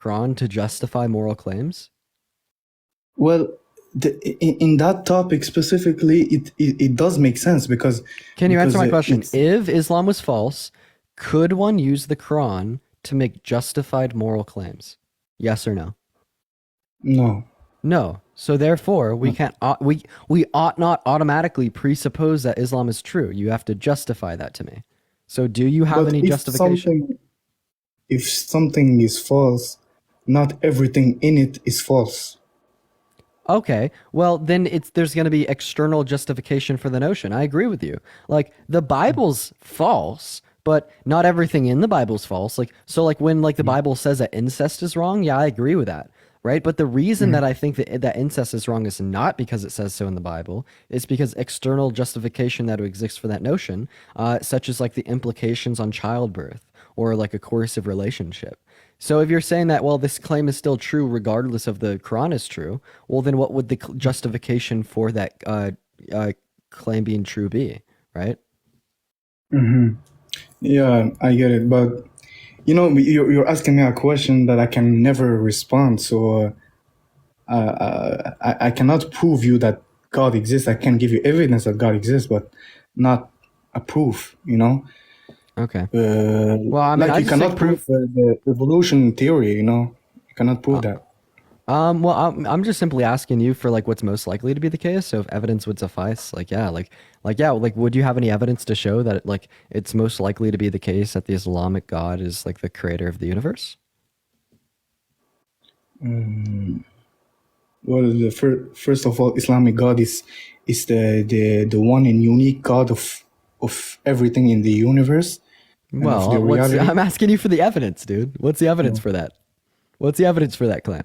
Quran to justify moral claims? Well, in that topic specifically, it does make sense because. Can you answer my because question? it's- If Islam was false, could one use the Quran to make justified moral claims? Yes or no? No. No. So therefore, we can't. We ought not automatically presuppose that Islam is true. You have to justify that to me. So, do you have But any justification? if something is false, not everything in it is false. Okay, well then there's going to be external justification for the notion. I agree with you. Like the Bible's false, but not everything in the Bible's false. Like when the Bible says that incest is wrong, yeah, I agree with that. Right? But the reason that I think that incest is wrong is not because it says so in the Bible. It's because external justification that exists for that notion, such as like the implications on childbirth or like a coercive relationship. So if you're saying that, well, this claim is still true regardless of the Quran is true, well, then what would the justification for that claim being true be, right? Yeah, I get it. But, you're asking me a question that I can never respond. So I cannot prove you that God exists. I can give you evidence that God exists, but not a proof, Okay. Well, I mean, like I you just cannot think prove the evolution theory, you cannot prove that. Well, I'm just simply asking you for like what's most likely to be the case. So if evidence would suffice, would you have any evidence to show that like it's most likely to be the case that the Islamic God is like the creator of the universe? Well, first of all, Islamic God is the one and unique God of everything in the universe and of the Well, reality. I'm asking you for the evidence, dude. What's the evidence for that? What's the evidence for that claim?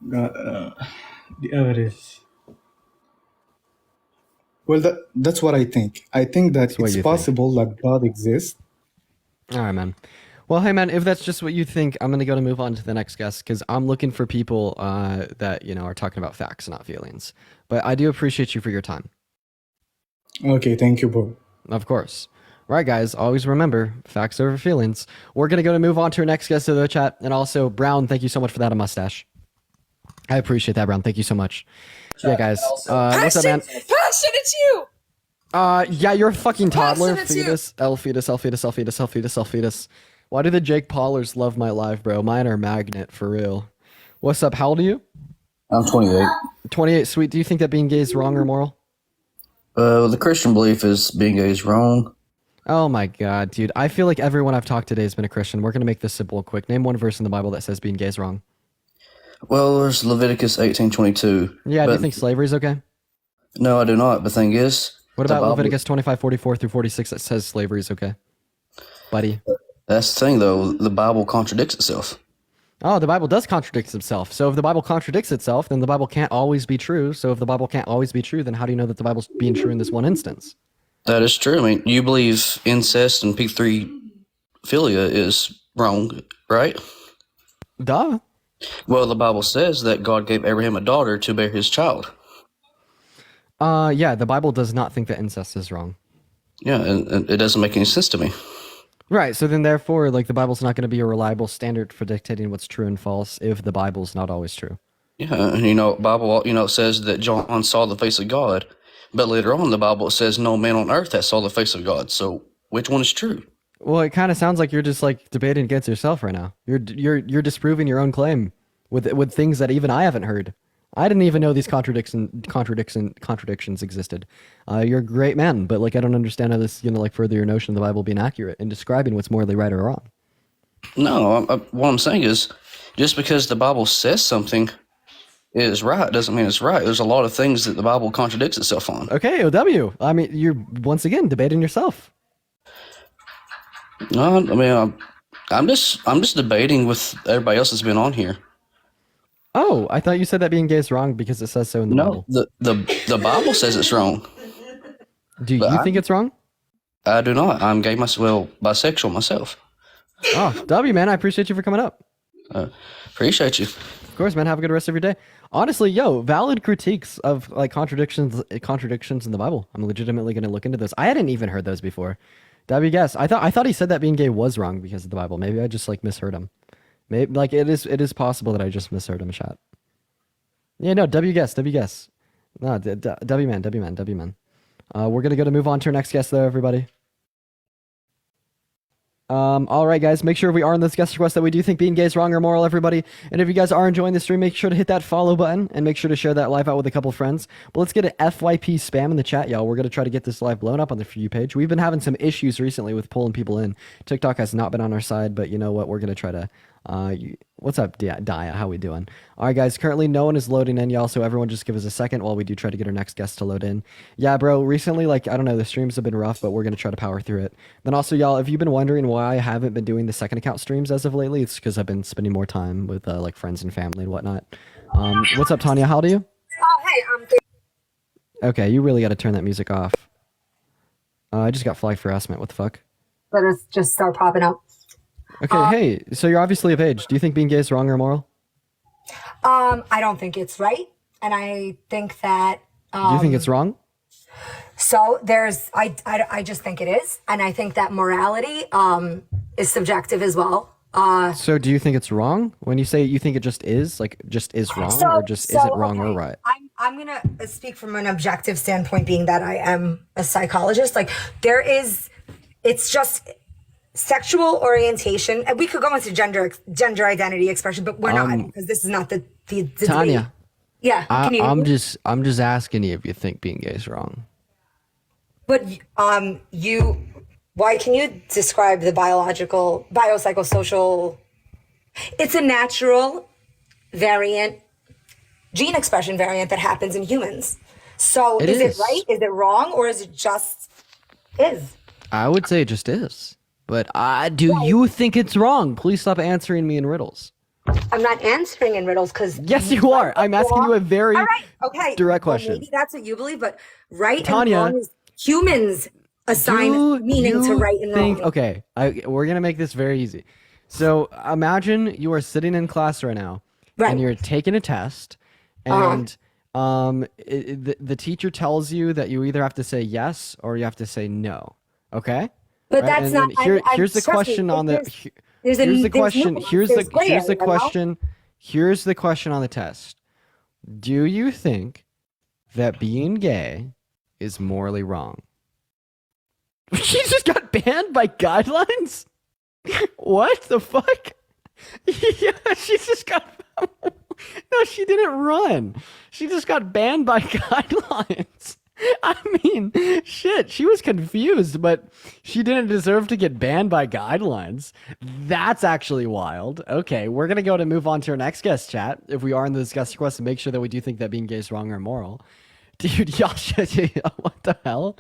The evidence. Well, that's what I think. I think that what it's you think. possible that God exists. All right, man. Well, hey, man, if that's just what you think, I'm going to move on to the next guest because I'm looking for people that, are talking about facts, not feelings. But I do appreciate you for your time. Okay, thank you, bro. Of course. All right, guys, always remember, facts over feelings. We're going to move on to our next guest of the chat. And also, Brown, thank you so much for that, a mustache. I appreciate that, Brown. Thank you so much. Yeah, guys. What's up, man? Passion, it's you. Yeah, you're a fucking toddler. Passion, it's you. Fetus. Why do the Jake Paulers love my live, bro? Mine are magnet, for real. What's up? How old are you? I'm 28. 28, sweet. Do you think that being gay is wrong or moral? The Christian belief is being gay is wrong. Oh my god, dude. I feel like everyone I've talked today has been a Christian. We're going to make this simple and quick. Name one verse in the Bible that says being gay is wrong. Well, there's Leviticus 18:22. Yeah, do you think slavery is okay? No, I do not. The thing is... What about Leviticus 25:44 through 46 that says slavery is okay? Buddy. That's the thing, though. The Bible contradicts itself. Oh, the Bible does contradict itself. So if the Bible contradicts itself, then the Bible can't always be true. So if the Bible can't always be true, then how do you know that the Bible's being true in this one instance? That is true. I mean, you believe incest and pedophilia is wrong, right? Duh. Well, the Bible says that God gave Abraham a daughter to bear his child. Yeah, the Bible does not think that incest is wrong. Yeah, and it doesn't make any sense to me. Right, so then therefore, like, the Bible's not going to be a reliable standard for dictating what's true and false if the Bible's not always true. Yeah, Bible, it says that John saw the face of God, but later on in the Bible it says no man on earth has saw the face of God. So which one is true? Well, it kind of sounds like you're just like debating against yourself right now. You're disproving your own claim with things that even I haven't heard. I didn't even know these contradictions existed. You're a great man, but like I don't understand how this further your notion of the Bible being accurate and describing what's morally right or wrong. No, what I'm saying is, just because the Bible says something is right doesn't mean it's right. There's a lot of things that the Bible contradicts itself on. Okay, OW. I mean, you're once again debating yourself. No, I mean, I'm just debating with everybody else that's been on here. Oh, I thought you said that being gay is wrong because it says so in the Bible. The Bible says it's wrong. Do you think it's wrong? I do not. I'm gay myself. Well, bisexual myself. Oh, W, man, I appreciate you for coming up. Appreciate you. Of course, man. Have a good rest of your day. Honestly, valid critiques of like contradictions in the Bible. I'm legitimately going to look into those. I hadn't even heard those before. W, guess. I thought he said that being gay was wrong because of the Bible. Maybe I just like misheard him. Maybe like it is possible that I just misheard him, chat. Yeah, no, W guess. No, W man. We're gonna move on to our next guest though, everybody. All right, guys, make sure we are in this guest request that we do think being gay is wrong or moral, everybody. And if you guys are enjoying the stream, make sure to hit that follow button and make sure to share that live out with a couple friends. But let's get an FYP spam in the chat, y'all. We're going to try to get this live blown up on the For You page. We've been having some issues recently with pulling people in. TikTok has not been on our side, but you know what? We're going to try to... what's up, Dia? How we doing? All right, guys, currently no one is loading in, y'all, so everyone just give us a second while we do try to get our next guest to load in. Yeah, bro, recently, like, I don't know, the streams have been rough, but we're going to try to power through it. Then also, y'all, if you've been wondering why I haven't been doing the second account streams as of lately, it's because I've been spending more time with, like, friends and family and whatnot. What's up, Tanya? How old are you? Oh, hey, Okay, you really got to turn that music off. I just got flagged for harassment. What the fuck? let us just start popping up. Okay, hey, so you're obviously of age. Do you think being gay is wrong or immoral? I don't think it's right, and I think that. Do you think it's wrong? So I just think it is, and I think that morality is subjective as well. So do you think it's wrong when you say you think it just is, like, just is wrong, or just is it wrong or right? I'm gonna speak from an objective standpoint, being that I am a psychologist. Like it's just sexual orientation, and we could go into gender identity expression, but we're not, because this is not the Tanya. debate. Yeah, can you hear I'm me? just asking you if you think being gay is wrong. But why can you describe the biopsychosocial? It's a natural variant, gene expression variant that happens in humans. So is it right? Is it wrong? Or is it just is? I would say it just is. But do you think it's wrong? Please stop answering me in riddles. I'm not answering in riddles because yes, you are. I'm asking you a very direct question. Maybe that's what you believe, but right Tanya, and wrong is humans assign meaning to right and wrong. Okay, we're gonna make this very easy. So imagine you are sitting in class right now, and you're taking a test, and the teacher tells you that you either have to say yes or you have to say no. Okay. But that's not. Here's the question on the. Here's the question. Here's the question. Here's the question on the test. Do you think that being gay is morally wrong? She just got banned by guidelines? What the fuck? Yeah, she just got... No, she didn't run. She just got banned by guidelines. I mean, shit, she was confused, but she didn't deserve to get banned by guidelines. That's actually wild. Okay, we're going to move on to our next guest, chat. If we are in this guest request, to make sure that we do think that being gay is wrong or immoral. Dude, y'all should... What the hell?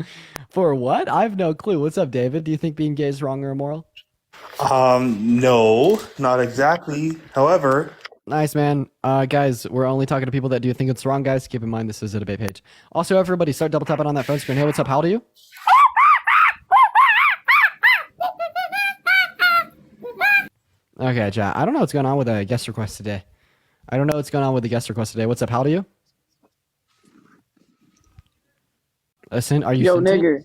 For what? I have no clue. What's up, David? Do you think being gay is wrong or immoral? No, not exactly. However... Nice, man. Guys, we're only talking to people that do think it's wrong, guys. Keep in mind, this is a debate page. Also, everybody, start double tapping on that phone screen. Hey, what's up? How old are you? Okay, chat. I don't know what's going on with the guest request today. What's up? How old are you? Listen, are you Yo, sentient? nigger.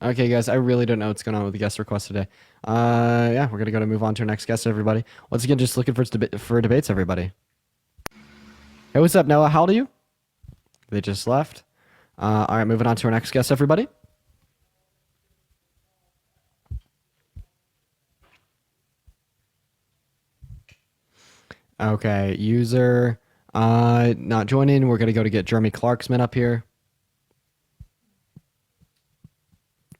Okay, guys, I really don't know what's going on with the guest request today. Yeah, we're gonna move on to our next guest, everybody. Once again, just looking for debates, everybody. Hey, what's up, Noah? How old are you? They just left. All right, moving on to our next guest, everybody. Okay, user not joining. We're gonna go to get Jeremy Clarksman up here.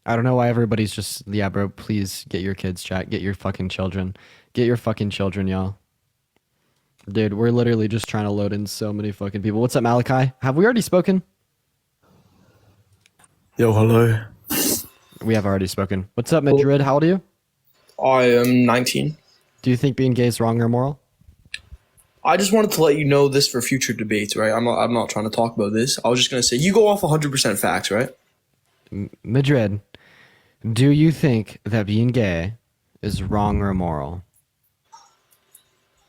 I don't know why everybody's just... Yeah, bro, please get your kids, chat. Get your fucking children. Get your fucking children, y'all. Dude, we're literally just trying to load in so many fucking people. What's up, Malachi? Have we already spoken? Yo, hello. We have already spoken. What's up, Madrid? How old are you? I am 19. Do you think being gay is wrong or immoral? I just wanted to let you know this for future debates, right? I'm not trying to talk about this. I was just going to say, you go off 100% facts, right? Madrid, do you think that being gay is wrong or immoral?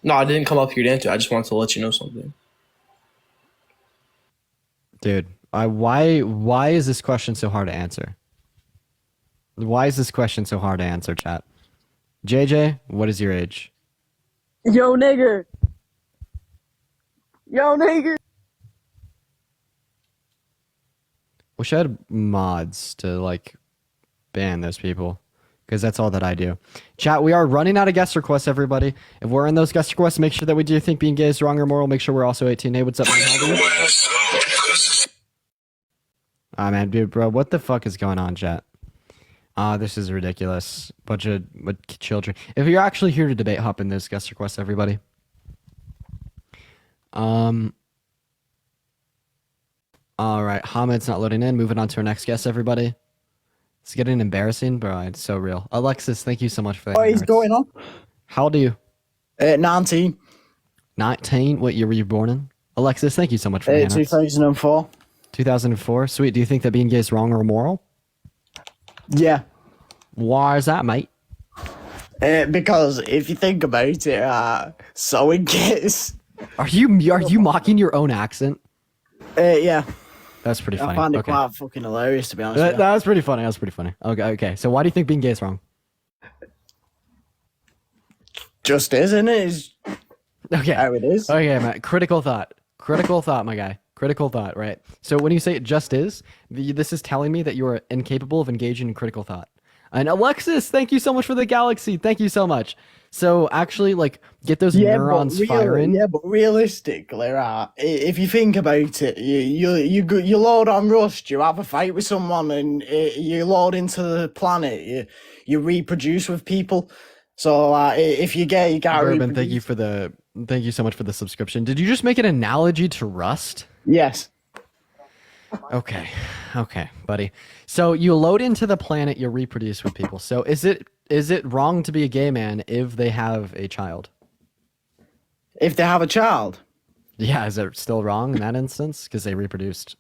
No, I didn't come up here to answer. I just wanted to let you know something. Dude, why is this question so hard to answer? Why is this question so hard to answer, chat? JJ, what is your age? Yo, nigger. Yo, nigger. Wish I had mods to, like, ban those people. because that's all that I do. Chat, we are running out of guest requests, everybody. If we're in those guest requests, make sure that we do think being gay is wrong or moral. Make sure we're also 18. Hey, what's up, man? How are you? Ah, man, dude, bro, what the fuck is going on, chat? This is ridiculous. Bunch of children. If you're actually here to debate, hop in those guest requests, everybody. All right, Hamid's not loading in. Moving on to our next guest, everybody. It's getting embarrassing, bro. It's so real. Alexis, thank you so much for that. What is going on? How old are you? 19. 19? What year were you born in? Alexis, thank you so much for the 2004. 2004. Sweet. Do you think that being gay is wrong or immoral? Yeah. Why is that, mate? Because if you think about it, sewing kits. Are you mocking your own accent? Yeah. That's pretty funny. I find it Okay. quite fucking hilarious, to be honest with you. That was pretty funny. That was pretty funny. Okay. So why do you think being gay is wrong? Just isn't it? It's Okay. how it is. Okay, Matt. Critical thought, my guy. Critical thought, right? So when you say it just is, this is telling me that you are incapable of engaging in critical thought. And Alexis, thank you so much for the galaxy. Thank you so much. So actually, like, get those neurons firing. Yeah, but realistically, right? If you think about it, you load on Rust, you have a fight with someone, and you load into the planet. You reproduce with people. So if you're gay, you can't Urban, reproduce. thank you so much for the subscription. Did you just make an analogy to Rust? Yes. Okay, buddy. So you load into the planet, you reproduce with people. So is it wrong to be a gay man if they have a child? If they have a child? Yeah, is it still wrong in that instance because they reproduced?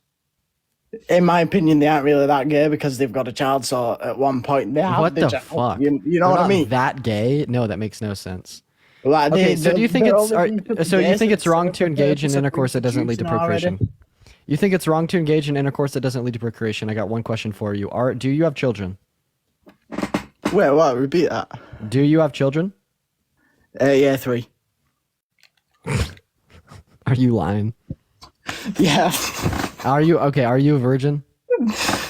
In my opinion, they aren't really that gay because they've got a child. So at one point, they have What the child. fuck? You know They're what I not mean? That gay? No, that makes no sense. Like, Okay, so do you think they're it's only being so you think gay it's wrong to for the engage in purpose of intercourse that doesn't lead to reproducing procreation? You think it's wrong to engage in intercourse that doesn't lead to procreation? I got one question for you. Do you have children? Wait, what? Repeat that. Do you have children? Yeah, 3. Are you lying? Yeah. Are you okay? Are you a virgin?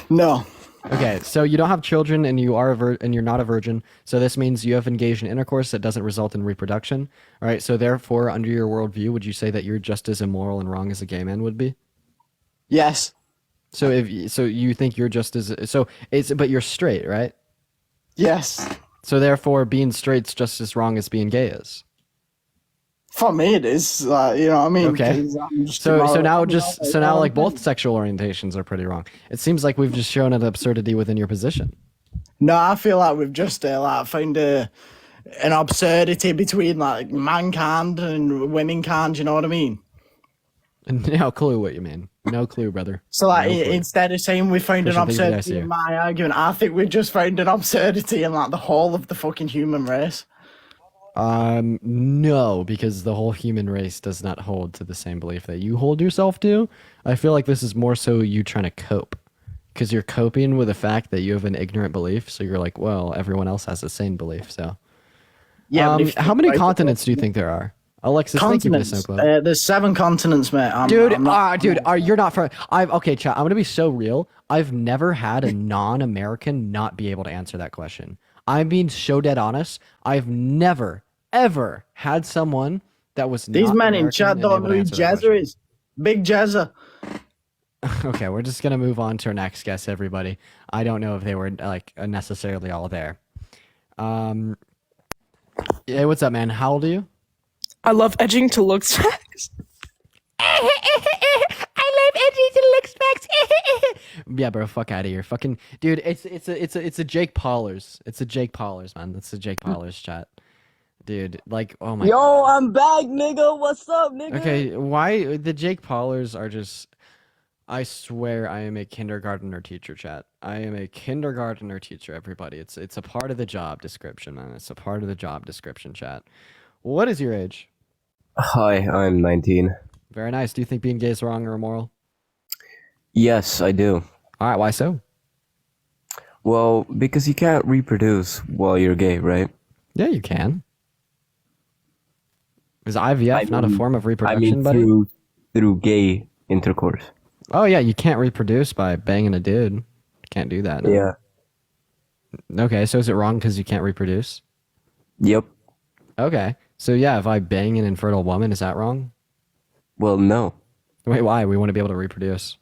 No. Okay, so you don't have children, and you are and you're not a virgin. So this means you have engaged in intercourse that doesn't result in reproduction. All right. So therefore, under your worldview, would you say that you're just as immoral and wrong as a gay man would be? Yes. So you think you're just as but you're straight, right? Yes. So therefore, being straight's just as wrong as being gay is. For me, it is. You know what I mean? Okay. 'Cause I'm just So immoral. now like both sexual orientations are pretty wrong. It seems like we've just shown an absurdity within your position. No, I feel like we've just found an absurdity between like mankind and womankind. You know what I mean? No clue what you mean. No clue, brother. So like No clue. instead of saying we found an Christian, thank you for the absurdity in ICU. my argument, I think we just found an absurdity in like the whole of the fucking human race. No, because the whole human race does not hold to the same belief that you hold yourself to. I feel like this is more so you trying to cope. Because you're coping with the fact that you have an ignorant belief, so you're like, well, everyone else has the same belief, so. Yeah, but if how you many break it continents do you think there are? Alexis, thank you for the Continents. SoundCloud. There's 7 continents, mate. Dude, I'm not- you're not from. Okay, chat. I'm gonna be so real. I've never had a non-American not be able to answer that question. I'm being so dead honest. I've never, ever had someone that was These not men in American chat and don't able know to who answer that Jezza is. Big Jezza. Okay, we're just gonna move on to our next guest, everybody. I don't know if they were like necessarily all there. Hey, what's up, man? How old are you? I love edging to look facts. I love edging to look specs. Yeah, bro, fuck out of here, fucking dude. It's a Jake Paulers. It's a Jake Paulers, man. That's a Jake Paulers chat, dude. Like, oh my. Yo, I'm back, nigga. What's up, nigga? Okay, why the Jake Paulers are just. I swear I am a kindergartner teacher, chat. I am a kindergartner teacher, everybody. It's a part of the job description, man. It's a part of the job description, chat. What is your age? Hi, I'm 19. Very nice. Do you think being gay is wrong or immoral? Yes, I do. All right, why so? Well, because you can't reproduce while you're gay, right? Yeah, you can. Is IVF not a form of reproduction, buddy? through gay intercourse. Oh yeah, you can't reproduce by banging a dude. You can't do that. No. Yeah. Okay, so is it wrong because you can't reproduce? Yep. Okay, so yeah, if I bang an infertile woman, is that wrong? Well, no. Wait, why? We want to be able to reproduce.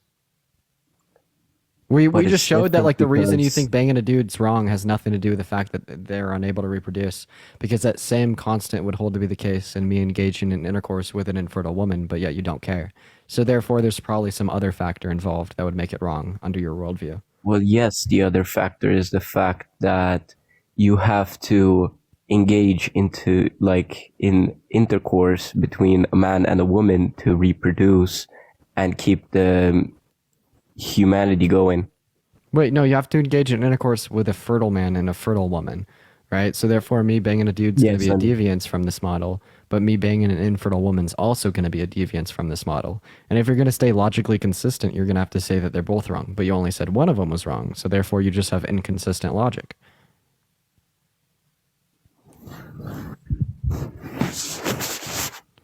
We But just it's showed that different like the reason you because think banging a dude's wrong has nothing to do with the fact that they're unable to reproduce, because that same constant would hold to be the case in me engaging in intercourse with an infertile woman, but yet you don't care. So therefore, there's probably some other factor involved that would make it wrong under your worldview. Well, yes, the other factor is the fact that you have to engage into in intercourse between a man and a woman to reproduce and keep the humanity going. Wait, no, you have to engage in intercourse with a fertile man and a fertile woman, right? So therefore, me banging a dude's going to Yes, be a and deviance from this model, but me banging an infertile woman's also going to be a deviance from this model. And if you're going to stay logically consistent, you're going to have to say that they're both wrong, but you only said one of them was wrong. So therefore, you just have inconsistent logic.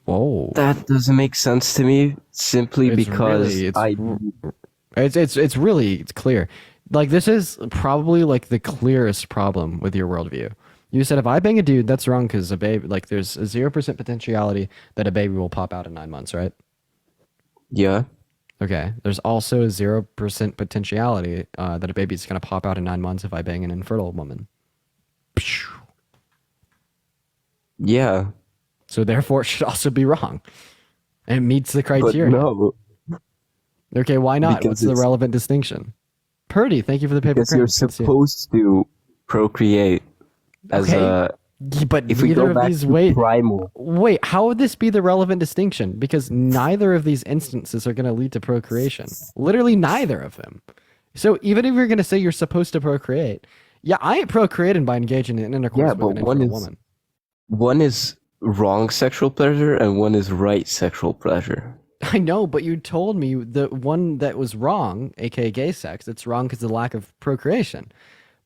Whoa. that doesn't make sense to me simply It's because really, I it's really it's clear. Like this is probably like the clearest problem with your worldview. You said if I bang a dude, that's wrong because a baby, like there's a 0% potentiality that a baby will pop out in 9 months, right? yeah. Okay. There's also a 0% potentiality that a baby's gonna pop out in 9 months if I bang an infertile woman. Yeah. So therefore, it should also be wrong. And it meets the But criteria. no, Okay, why not? because What's the it's relevant distinction? Purdy, thank you for the paper because you're crane. Good to see you. supposed to procreate as Okay, a but if we neither go of back these. to Wait, primal. wait. How would this be the relevant distinction? Because neither of these instances are going to lead to procreation. Literally, neither of them. So even if you're going to say you're supposed to procreate, yeah, I ain't procreating by engaging in intercourse Yeah, with but an infertile woman. one is wrong sexual pleasure and one is right sexual pleasure. I know, but you told me the one that was wrong, aka gay sex, it's wrong because of the lack of procreation.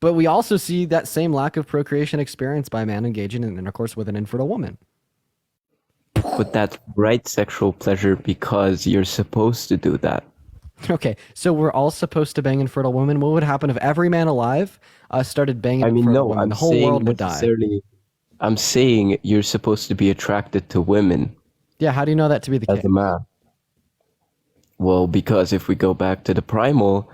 But we also see that same lack of procreation experienced by a man engaging in intercourse with an infertile woman. But that's right sexual pleasure because you're supposed to do that. Okay, so we're all supposed to bang infertile women. What would happen if every man alive started banging I mean, infertile no, women? I'm The whole saying world would die. necessarily. I'm saying you're supposed to be attracted to women Yeah, how do you know that to be the as case? a man. Well, because if we go back to the primal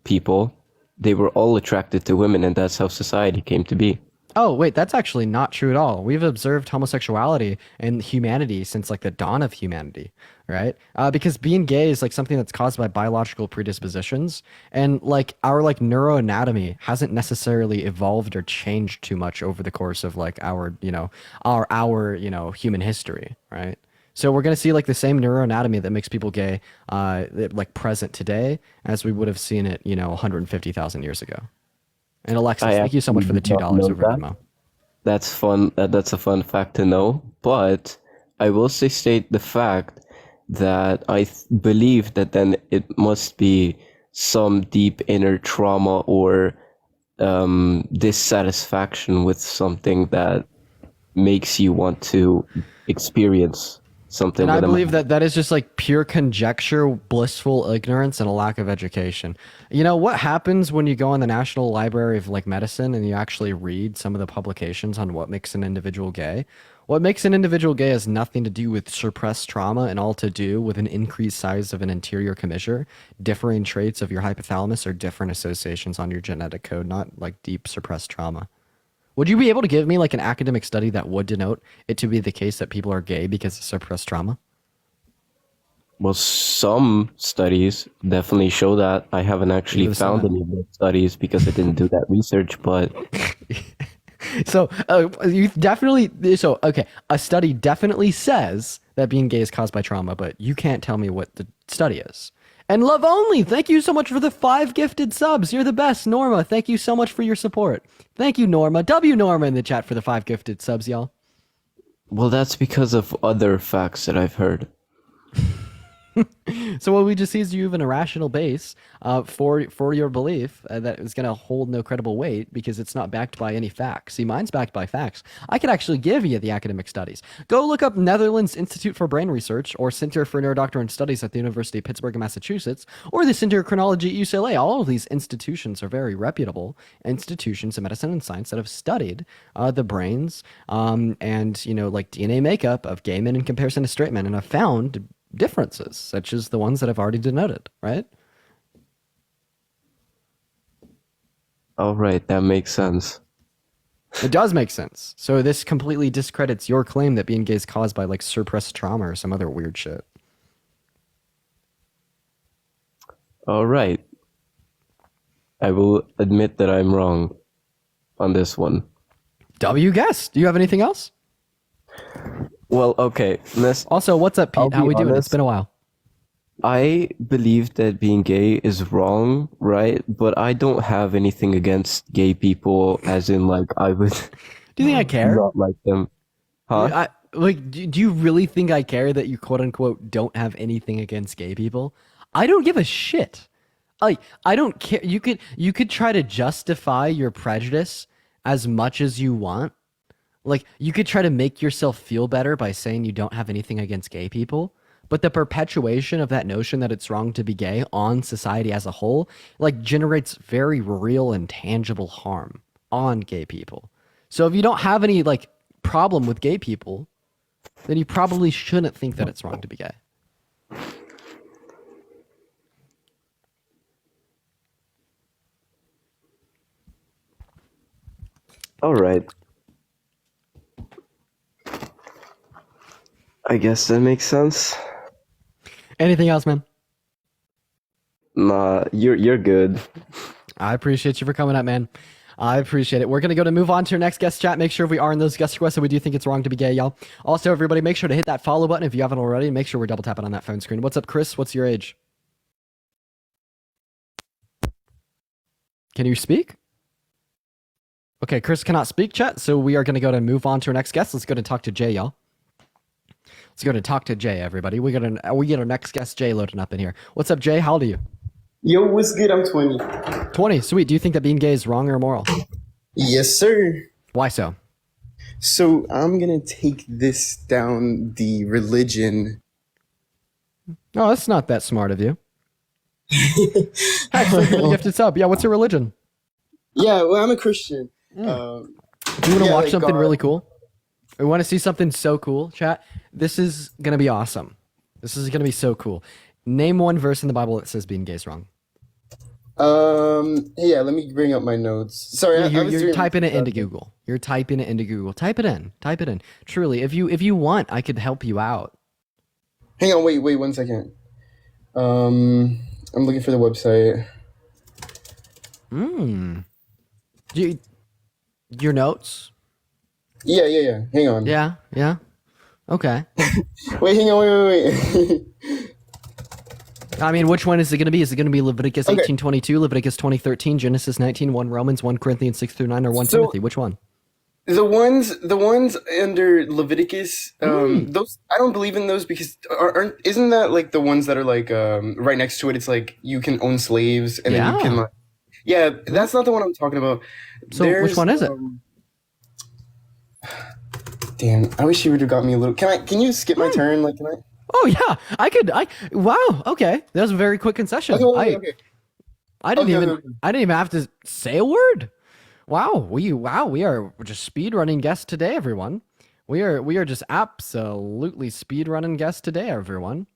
people, they were all attracted to women, and that's how society came to be. Oh, wait, that's actually not true at all. We've observed homosexuality in humanity since like the dawn of humanity, right? Because being gay is like something that's caused by biological predispositions, and like our like neuroanatomy hasn't necessarily evolved or changed too much over the course of like our human history, right? So we're gonna see like the same neuroanatomy that makes people gay, like present today as we would have seen it, 150,000 years ago. And Alexis, I thank you so much for the actually did not $2 know over at that. Venmo. That's fun. That's a fun fact to know. But I will state the fact that I believe that then it must be some deep inner trauma or dissatisfaction with something that makes you want to experience something. And I with a believe man. that is just like pure conjecture, blissful ignorance, and a lack of education. You know what happens when you go on the National Library of like Medicine and you actually read some of the publications on what makes an individual gay? What makes an individual gay has nothing to do with suppressed trauma and all to do with an increased size of an anterior commissure, differing traits of your hypothalamus, or different associations on your genetic code, not like deep suppressed trauma. Would you be able to give me like an academic study that would denote it to be the case that people are gay because of suppressed trauma? Well, some studies definitely show that. I haven't actually Even found some. any of those studies because I didn't do that research, but So you definitely okay. A study definitely says that being gay is caused by trauma, but you can't tell me what the study is. And Love Only, thank you so much for the 5 gifted subs. You're the best, Norma. Thank you so much for your support. Thank you, Norma. W Norma in the chat for the 5 gifted subs, y'all. well, that's because of other facts that I've heard. So what we just see is you have an irrational base for your belief that is going to hold no credible weight because it's not backed by any facts. See, mine's backed by facts. I could actually give you the academic studies. Go look up Netherlands Institute for Brain Research or Center for Neurodoctrine Studies at the University of Pittsburgh, Massachusetts, or the Center of Chronology at UCLA. All of these institutions are very reputable institutions of medicine and science that have studied the brains and, you know, like DNA makeup of gay men in comparison to straight men and have found differences, such as the ones that I've already denoted, right? All right, that makes sense. It does make sense. So this completely discredits your claim that being gay is caused by like suppressed trauma or some other weird shit. All right. I will admit that I'm wrong on this one. W guess. Do you have anything else? Well, okay. Also, what's up, I'll Pete? How be we doing? It's honest. been a while. I believe that being gay is wrong, right? But I don't have anything against gay people, as in, like, I would Do you think I care? not like them. Huh? Do you really think I care that you quote unquote don't have anything against gay people? I don't give a shit. Like, I don't care. You could try to justify your prejudice as much as you want. Like, you could try to make yourself feel better by saying you don't have anything against gay people, but the perpetuation of that notion that it's wrong to be gay on society as a whole, like, generates very real and tangible harm on gay people. So if you don't have any, like, problem with gay people, then you probably shouldn't think that it's wrong to be gay. All right. I guess that makes sense. Anything else, man? Nah, you're good. I appreciate you for coming up, man. I appreciate it. We're going to move on to our next guest chat. Make sure if we are in those guest requests that we do think it's wrong to be gay, y'all. Also, everybody, make sure to hit that follow button if you haven't already. Make sure we're double tapping on that phone screen. What's up, Chris? What's your age? Can you speak? Okay, Chris cannot speak, chat, so we are going to move on to our next guest. Let's go to talk to Jay, y'all. Let's go to talk to Jay, everybody. We get our next guest, Jay, loading up in here. What's up, Jay? How old are you? Yo, what's good? I'm 20. 20, sweet. Do you think that being gay is wrong or immoral? Yes, sir. Why so? So I'm gonna take this down the religion. No, that's not that smart of you. Actually, you gifted sub. Yeah, what's your religion? Yeah, well, I'm a Christian. Do you want to watch something really cool? We want to see something so cool, chat. This is going to be awesome. This is going to be so cool. Name one verse in the Bible that says being gay is wrong. Yeah, let me bring up my notes. Sorry, You're typing it into Google. You're typing it into Google. Type it in. Type it in. Truly, if you want, I could help you out. Hang on, wait 1 second. I'm looking for the website. Your notes? Yeah. Hang on. Yeah. Okay. Wait, hang on, wait. I mean, which one is it going to be? Is it going to be Leviticus 18:22, Leviticus 20:13, Genesis 19:1, Romans 1 Corinthians 6-9, or 1 Timothy? Which one? The ones under Leviticus, those I don't believe in those because isn't that like the ones that are like right next to it? It's like you can own slaves and then you can like, yeah, that's not the one I'm talking about. So which one is it? Damn, I wish you would have got me a little. Can you skip my turn? Like, can I? Oh yeah, I could. Wow. Okay, that was a very quick concession. Okay. I didn't even have to say a word. Wow, we are just speed running guests today, everyone. We are just absolutely speed running guests today, everyone.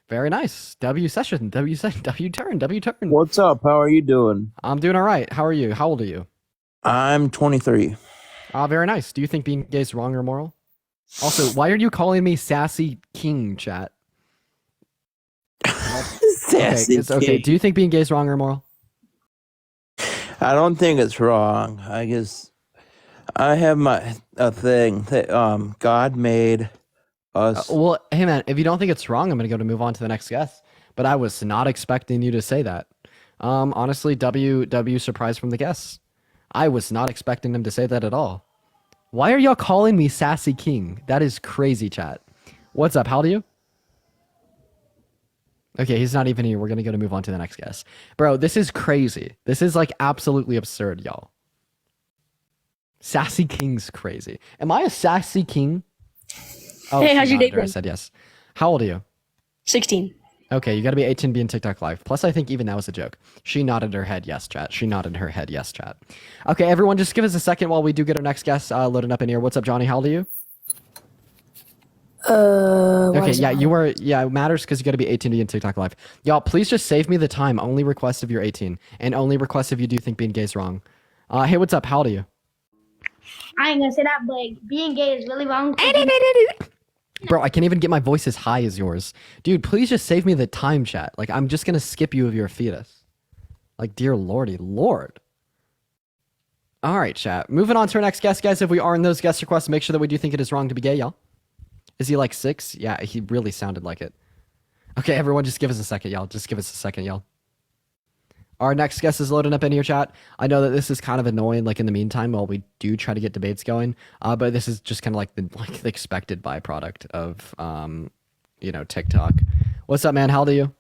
Very nice. W session, W turn. What's up? How are you doing? I'm doing all right. How are you? How old are you? I'm 23. Very nice. Do you think being gay is wrong or moral? Also, why are you calling me Sassy King, chat? Sassy it's okay. King. Do you think being gay is wrong or moral? I don't think it's wrong. I guess I have a thing that God made us. Well, hey man, if you don't think it's wrong, I'm gonna move on to the next guest. But I was not expecting you to say that. Honestly, W surprise from the guests. I was not expecting them to say that at all. Why are y'all calling me Sassy King? That is crazy, chat. What's up? How old are you? Okay, he's not even here. We're gonna move on to the next guest. Bro, this is crazy. This is like absolutely absurd, y'all. Sassy King's crazy. Am I a sassy king? Oh, Hey, she how's your nodded day or I going? said yes. How old are you? 16. Okay, you gotta be 18 being TikTok live. Plus, I think even that was a joke. She nodded her head yes, chat. She nodded her head yes, chat. Okay, everyone, just give us a second while we do get our next guest loaded up in here. What's up, Johnny? How old are you? Okay, yeah, you were, yeah, it matters because you got to be 18 to be in TikTok live. Y'all, please just save me the time. Only request if you're 18, and only request if you do think being gay is wrong. Hey, what's up? How old are you? I ain't gonna say that, but like, being gay is really wrong. Bro, I can't even get my voice as high as yours. Dude, please just save me the time, chat. Like, I'm just gonna skip you if you're a fetus. Like, dear lordy lord. All right, chat. Moving on to our next guest, guys. If we are in those guest requests, make sure that we do think it is wrong to be gay, y'all. Is he like 6? Yeah, he really sounded like it. Okay, everyone, just give us a second, y'all. Just give us a second, y'all. Our next guest is loading up in your chat. I know that this is kind of annoying, like in the meantime, while we do try to get debates going. But this is just kind of like the expected byproduct of, TikTok. What's up, man? How old are you?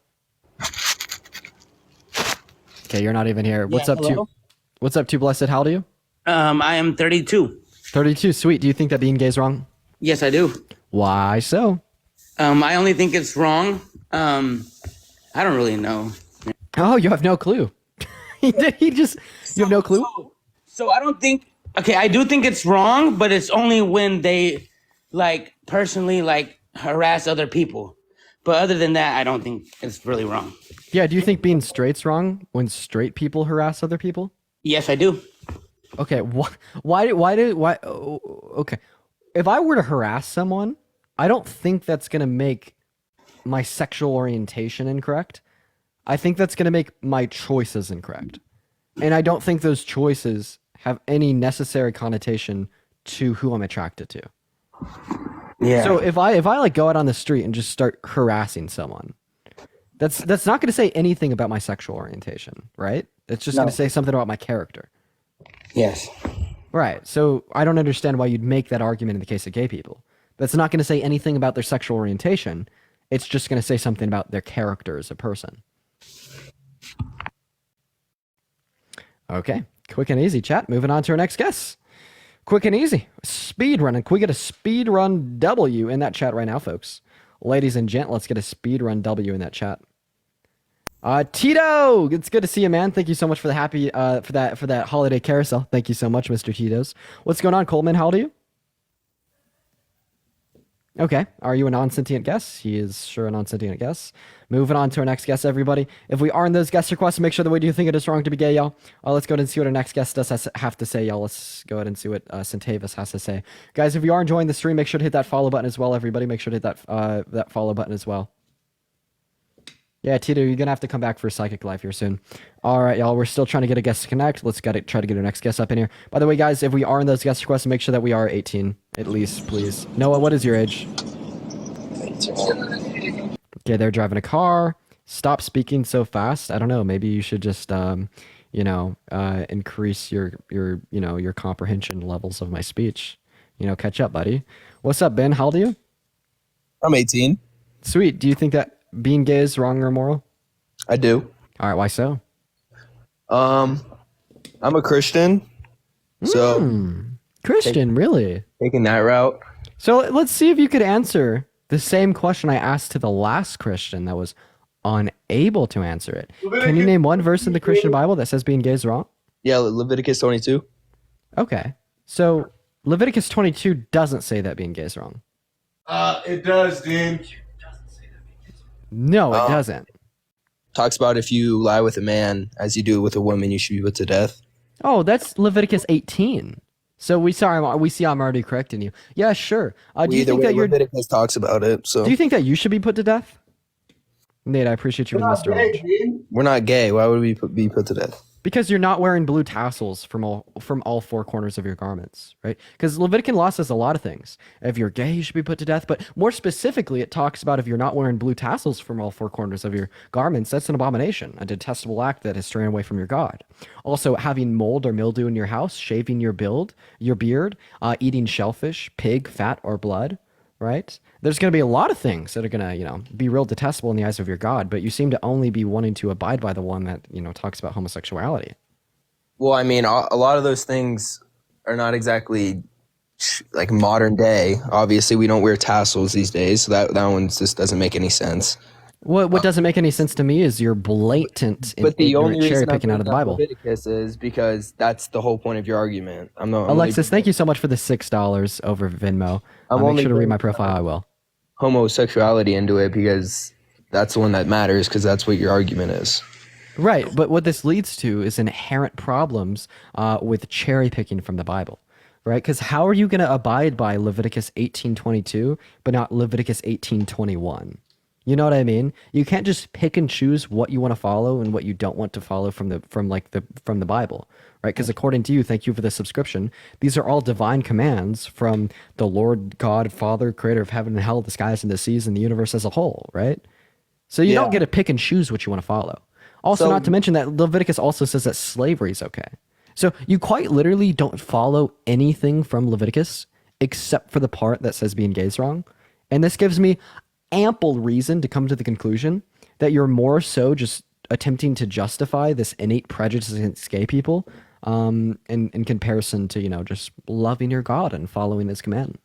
Okay, you're not even here. What's up, hello? What's up, Too Blessed? How old are you? I am 32. 32. Sweet. Do you think that being gay is wrong? Yes, I do. Why so? I only think it's wrong. I don't really know. Oh, you have no clue. You have no clue? So I don't think, okay, I do think it's wrong, but it's only when they like personally like harass other people. But other than that, I don't think it's really wrong. Yeah, do you think being straight's wrong when straight people harass other people? Yes, I do. Okay, okay. If I were to harass someone, I don't think that's going to make my sexual orientation incorrect. I think that's going to make my choices incorrect. And I don't think those choices have any necessary connotation to who I'm attracted to. Yeah. So if I like go out on the street and just start harassing someone, that's not going to say anything about my sexual orientation, right? It's just going to say something about my character. Yes. Right. So I don't understand why you'd make that argument in the case of gay people. That's not going to say anything about their sexual orientation. It's just going to say something about their character as a person. Okay. Quick and easy, chat. Moving on to our next guest. Quick and easy. Speed running. Can we get a speed run W in that chat right now, folks? Ladies and gent, let's get a speed run W in that chat. Tito, it's good to see you, man. Thank you so much for the happy for that holiday carousel. Thank you so much, Mr. Tito's. What's going on, Coleman? How old are you? Okay. Are you a non-sentient guest? He is sure a non-sentient guest. Moving on to our next guest, everybody. If we are in those guest requests, make sure that we do think it is wrong to be gay, y'all. Let's go ahead and see what our next guest does have to say, y'all. Let's go ahead and see what Centavis has to say. Guys, if you are enjoying the stream, make sure to hit that follow button as well, everybody. Make sure to hit that follow button as well. Yeah, Tito, you're going to have to come back for Psychic Life here soon. All right, y'all. We're still trying to get a guest to connect. Let's try to get our next guest up in here. By the way, guys, if we are in those guest requests, make sure that we are 18, at least, please. Noah, what is your age? Okay, they're driving a car. Stop speaking so fast. I don't know. Maybe you should just, increase your comprehension levels of my speech. Catch up, buddy. What's up, Ben? How old are you? I'm 18. Sweet. Do you think that being gay is wrong or immoral? I do. All right. Why so? I'm a Christian. So Christian, really? Taking that route. So let's see if you could answer the same question I asked to the last Christian that was unable to answer it. Can you name one verse in the Christian Bible that says being gay is wrong? Yeah, Leviticus 22. Okay. So Leviticus 22 doesn't say that being gay is wrong. It does, Dean. No, it doesn't. Talks about if you lie with a man as you do with a woman, you should be put to death. Oh, that's Leviticus 18. So we see I'm already correcting you. Yeah, sure. Do you think that Leviticus talks about it? So do you think that you should be put to death? Nate, I appreciate you with Mr. Orange. We're not gay. Why would we be put to death? Because you're not wearing blue tassels from all four corners of your garments, right? Because Levitican law says a lot of things. If you're gay, you should be put to death. But more specifically, it talks about if you're not wearing blue tassels from all four corners of your garments, that's an abomination, a detestable act that is straying away from your God. Also, having mold or mildew in your house, shaving your beard, eating shellfish, pig, fat, or blood, right? There's going to be a lot of things that are going to, be real detestable in the eyes of your God, but you seem to only be wanting to abide by the one that, talks about homosexuality. Well, I mean, a lot of those things are not exactly like modern day. Obviously, we don't wear tassels these days, so that one just doesn't make any sense. What doesn't make any sense to me is your blatant and But the only ignorant cherry reason I'm picking out of the bringing up Bible. Leviticus is because that's the whole point of your argument. I'm Alexis, thank you so much for the $6 over Venmo. I'll make sure to read my profile. I will. Homosexuality into it because that's the one that matters because that's what your argument is. Right, but what this leads to is inherent problems with cherry picking from the Bible, right? Because how are you going to abide by Leviticus 18:22 but not Leviticus 18:21? You know what I mean? You can't just pick and choose what you want to follow and what you don't want to follow from the Bible, right? Because according to you, thank you for the subscription, these are all divine commands from the Lord God, Father, creator of heaven and hell, the skies and the seas and the universe as a whole, right? So you don't get to pick and choose what you want to follow. Also, not to mention that Leviticus also says that slavery is okay. So you quite literally don't follow anything from Leviticus except for the part that says being gay is wrong. And this gives me ample reason to come to the conclusion that you're more so just attempting to justify this innate prejudice against gay people in comparison to, just loving your God and following his command.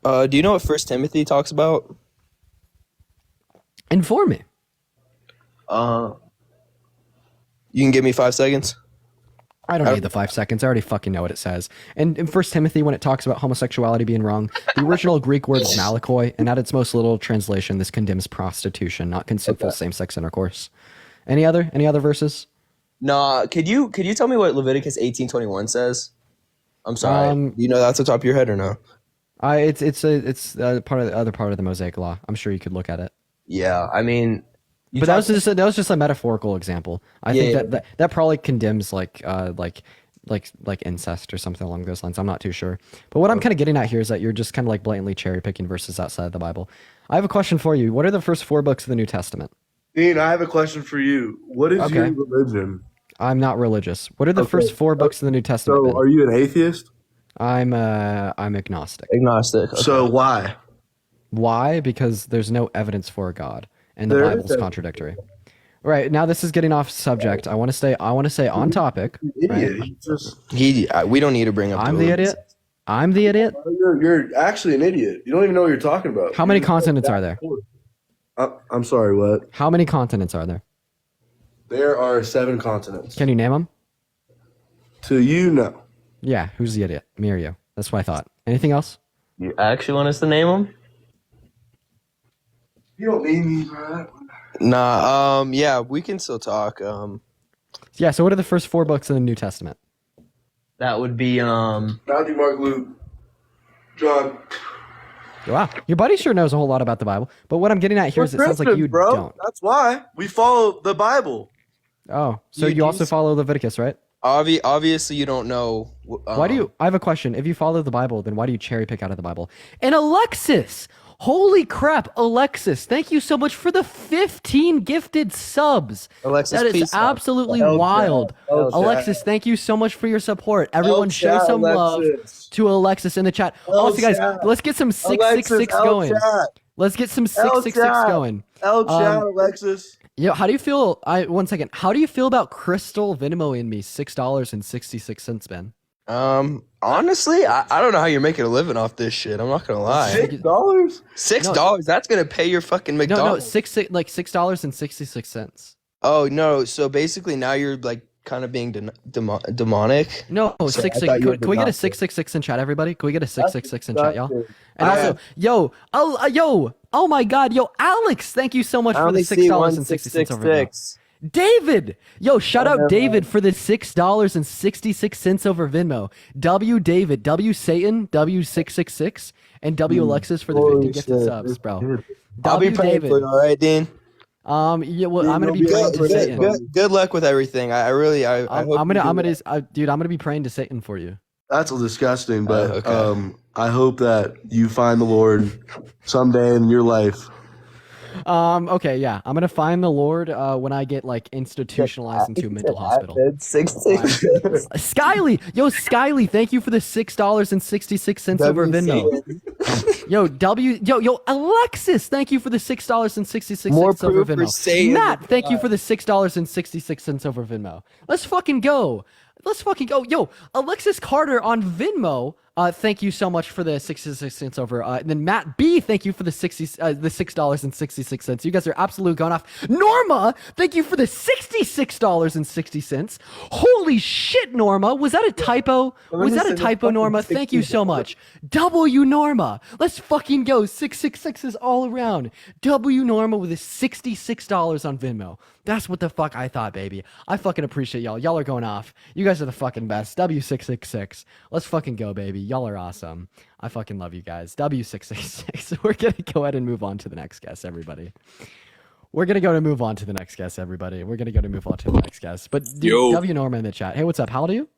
Do you know what 1 Timothy talks about? Inform me. You can give me 5 seconds? I don't need the 5 seconds. I already fucking know what it says. And in 1 Timothy, when it talks about homosexuality being wrong, the original Greek word is malakoi, and at its most literal translation, this condemns prostitution, not consentful same-sex intercourse. Any other verses? Nah. Could you tell me what Leviticus 18:21 says? I'm sorry. You know that's the top of your head or no? It's part of the other part of the Mosaic Law. I'm sure you could look at it. Yeah, I mean. But that was just a metaphorical example. I think that probably condemns like incest or something along those lines. I'm not too sure. But what I'm kind of getting at here is that you're just kind of like blatantly cherry picking verses outside of the Bible. I have a question for you. What are the first 4 books of the New Testament? Dean, I have a question for you. What is your religion? I'm not religious. What are the first 4 books of the New Testament? So, are you an atheist? I'm agnostic. Agnostic. Okay. So why? Why? Because there's no evidence for a God. And the Bible's contradictory. Right, now this is getting off subject. I want to stay on topic. Idiot. Right? We don't need to bring up. I'm the idiot. You're actually an idiot. You don't even know what you're talking about. How many continents are there? I'm sorry, what? How many continents are there? There are 7 continents. Can you name them? To you, no. Yeah, who's the idiot? Me or you? That's what I thought. Anything else? You actually want us to name them? You don't need me for that. Nah, yeah, we can still talk. Yeah, so what are the first 4 books in the New Testament? That would be Matthew, Mark, Luke, John. Wow, your buddy sure knows a whole lot about the Bible. But what I'm getting at here is it sounds like you don't. That's why we follow the Bible. Oh, so you also follow Leviticus, right? Obviously, you don't know. Why do you? I have a question. If you follow the Bible, then why do you cherry pick out of the Bible? And Alexis, holy crap, Alexis! Thank you so much for the 15 gifted subs. Alexis, that is absolutely wild. Alexis, thank you so much for your support. Everyone, show some love to Alexis in the chat. Also, guys, let's get some 666 going. Let's get some 666 going. Alexis. Yeah, how do you feel? 1 second. How do you feel about Crystal Venmoing me $6.66, Ben? Honestly, I don't know how you're making a living off this shit. I'm not gonna lie. $6? $6? That's gonna pay your fucking McDonald's. No, $6.66. Oh no! So basically, now you're like kind of being demonic. No, So 666. Can we get a 666 in chat, everybody? Can we get a 666 in chat, y'all? And also, oh my God, Alex, thank you so much for the $6.60 over Venmo. David, shout out David for the $6.66 over Venmo. W David, W Satan, W666, and W Alexis for the 50 gifted subs, bro. I'll be praying for you, all right, Dean. I'm gonna be praying to Satan. Good luck with everything. I hope I'm gonna be praying to Satan for you. That's disgusting, but I hope that you find the Lord someday in your life. Okay, yeah. I'm gonna find the Lord when I get like institutionalized into a mental hospital. Skyly, yo, Skyly, thank you for the $6.66 over Venmo. Yo, Alexis, thank you for the $6.66 over Venmo. Matt, thank you for the $6.66 over Venmo. Let's fucking go. Yo, Alexis Carter on Venmo. Thank you so much for the 66 cents over. And then Matt B, thank you for the $6.66. You guys are absolutely going off. Norma, thank you for the $66.60. Holy shit, Norma. Was that a typo? Was that a typo, Norma? Thank you so much. W Norma. Let's fucking go. 666s all around. W Norma with a $66 on Venmo. That's what the fuck I thought, baby. I fucking appreciate y'all. Y'all are going off. You guys are the fucking best. W666. Let's fucking go, baby. Y'all are awesome. I fucking love you guys. W666. We're going to go ahead and move on to the next guest, everybody. We're going to move on to the next guest. But W Norma in the chat. Hey, what's up? How old are you?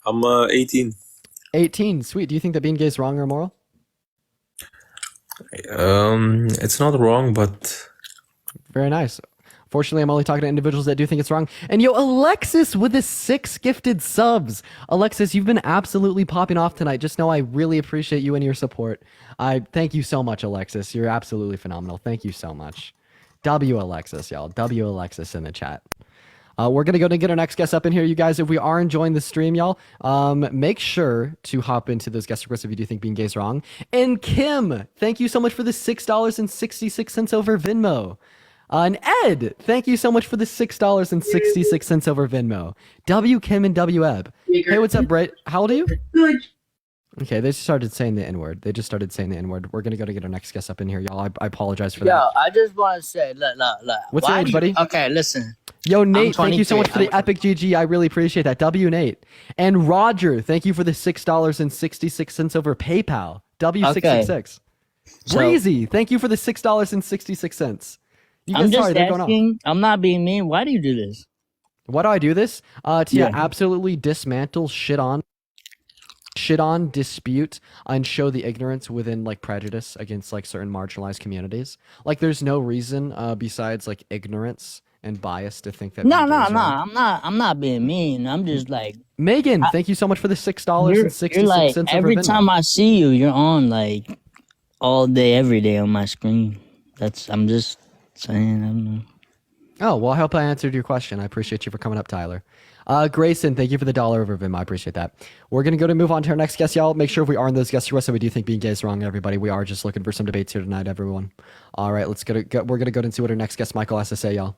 I'm 18. 18. Sweet. Do you think that being gay is wrong or immoral? It's not wrong, but... Very nice. Fortunately, I'm only talking to individuals that do think it's wrong. And yo, Alexis with the 6 gifted subs. Alexis, you've been absolutely popping off tonight. Just know I really appreciate you and your support. I thank you so much, Alexis. You're absolutely phenomenal. Thank you so much. W Alexis, y'all. W Alexis in the chat. We're going to go and get our next guest up in here, you guys. If we are enjoying the stream, y'all, make sure to hop into those guest requests if you do think being gay is wrong. And Kim, thank you so much for the $6.66 over Venmo. And Ed, thank you so much for the $6.66 over Venmo. W Kim and W Eb. Hey, what's up, Bright? How old are you? Good. Okay, they just started saying the N-word. We're gonna go to get our next guest up in here, y'all. I apologize for that. Yo, I just want to say, look. What's your age, buddy? Okay, listen. Yo, Nate, thank you so much for the epic GG. I really appreciate that. W Nate. And Roger, thank you for the $6.66 over PayPal. W666. Breezy, thank you for the $6.66. I'm just asking. I'm not being mean. Why do you do this? Why do I do this? To absolutely dismantle, shit on, dispute, and show the ignorance within like prejudice against like certain marginalized communities. Like, there's no reason besides like ignorance and bias to think that. No. I'm not being mean. I'm just like Megan. Thank you so much for the $6.66. Like, every time I see you, you're on like all day, every day on my screen. I'm just saying. I don't know. Oh, well, I hope I answered your question. I appreciate you for coming up, Tyler. Grayson, thank you for the $1 over Vim. I appreciate that. We're going to move on to our next guest, y'all. Make sure if we are in those guest requests that we do think being gay is wrong, everybody. We are just looking for some debates here tonight, everyone. All right, we're going to go and see what our next guest, Michael, has to say, y'all.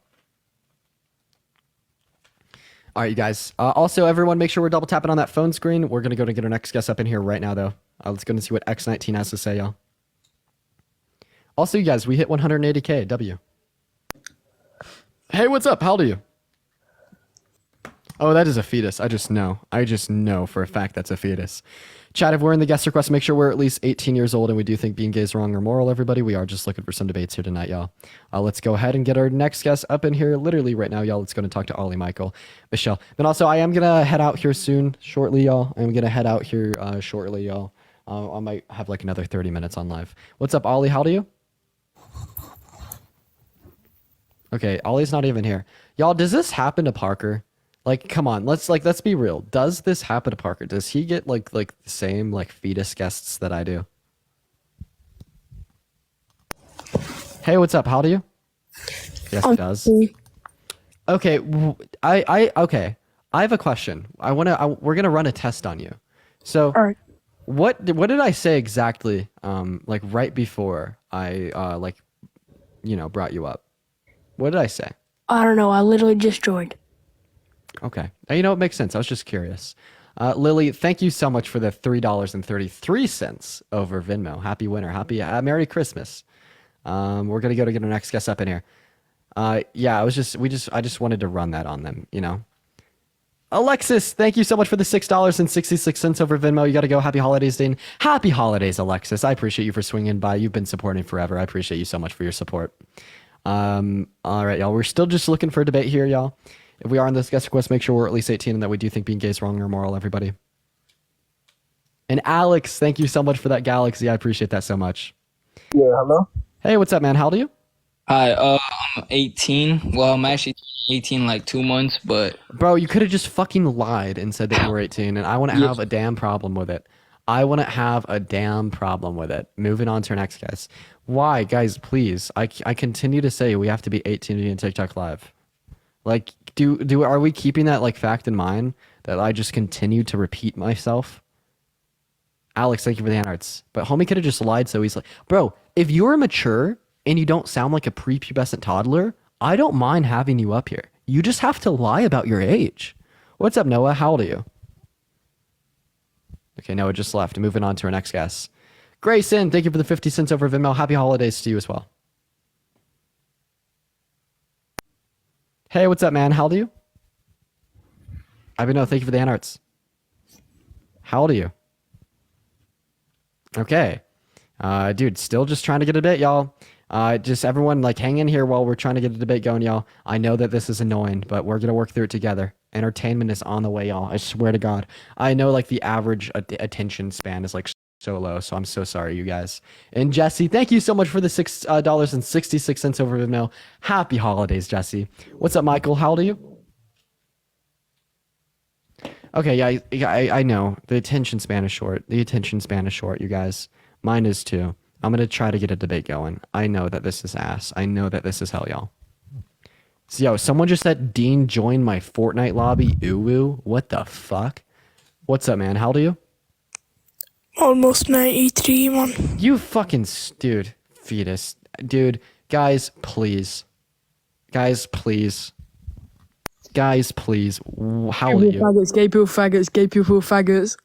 All right, you guys. Also, everyone, make sure we're double tapping on that phone screen. We're going to go and get our next guest up in here right now, though. Let's go and see what X19 has to say, y'all. Also, you guys, we hit 180K. W. Hey, what's up? How old are you? Oh, that is a fetus. I just know for a fact that's a fetus. Chat, if we're in the guest request, make sure we're at least 18 years old and we do think being gay is wrong or moral, everybody. We are just looking for some debates here tonight, y'all. Let's go ahead and get our next guest up in here literally right now, y'all. Let's go and talk to Ollie, Michael, Michelle. Then also, I am going to head out here shortly, y'all. I might have like another 30 minutes on live. What's up, Ollie? How old are you? Okay, Ollie's not even here. Y'all, does this happen to Parker? Like, come on, let's be real. Does this happen to Parker? Does he get like the same like fetus guests that I do? Hey, what's up? How old are you? Yes, he does. Okay, okay. I have a question. We're gonna run a test on you. So, what did I say exactly? Like right before I brought you up. What did I say? I don't know. I literally just joined. Okay. It makes sense. I was just curious. Lily, thank you so much for the $3.33 over Venmo. Happy winter. Happy Merry Christmas. We're gonna go to get our next guest up in here. I just wanted to run that on them, Alexis, thank you so much for the $6.66 over Venmo. You got to go. Happy holidays, Dean. Happy holidays, Alexis. I appreciate you for swinging by. You've been supporting forever. I appreciate you so much for your support. All right, y'all. We're still just looking for a debate here, y'all. If we are on this guest request, make sure we're at least 18 and that we do think being gay is wrong or moral, everybody. And Alex, thank you so much for that Galaxy. I appreciate that so much. Yeah, hello? Hey, what's up, man? How old are you? Hi, I'm 18. Well, I'm actually 18 like 2 months, but Bro, you could have just fucking lied and said that you were 18, and I wouldn't have a damn problem with it. I wouldn't have a damn problem with it. Moving on to our next guest. Why, guys? Please, I continue to say we have to be 18 to be in TikTok Live. Like, are we keeping that like fact in mind that I just continue to repeat myself? Alex, thank you for the hand arts. But homie could have just lied so easily. Bro, if you're mature and you don't sound like a prepubescent toddler, I don't mind having you up here. You just have to lie about your age. What's up, Noah? How old are you? Okay, Noah just left. Moving on to our next guest. Grayson, thank you for the 50 cents over Venmo. Happy holidays to you as well. Hey, what's up, man? How old are you? Abino, thank you for the hand arts. How old are you? Okay. Dude, still just trying to get a bit, y'all. Just everyone like hang in here while we're trying to get a debate going, y'all. I know that this is annoying, but we're gonna work through it together. Entertainment is on the way, y'all. I swear to God. I know like the average attention span is like so low, so I'm so sorry, you guys. And Jesse, thank you so much for the $6.66 over Venmo. Happy holidays, Jesse. What's up, Michael? How old are you? Okay, yeah, I know the attention span is short. The attention span is short, you guys. Mine is too. I'm going to try to get a debate going. I know that this is ass. I know that this is hell, y'all. So, yo, someone just said Dean joined my Fortnite lobby. Ooh, what the fuck? What's up, man? How old are you? Almost 93, man. You fucking... Dude, fetus. Dude, guys, please. Guys, please. Guys, please. How old are you? Faggots, gay people faggots, gay people faggots.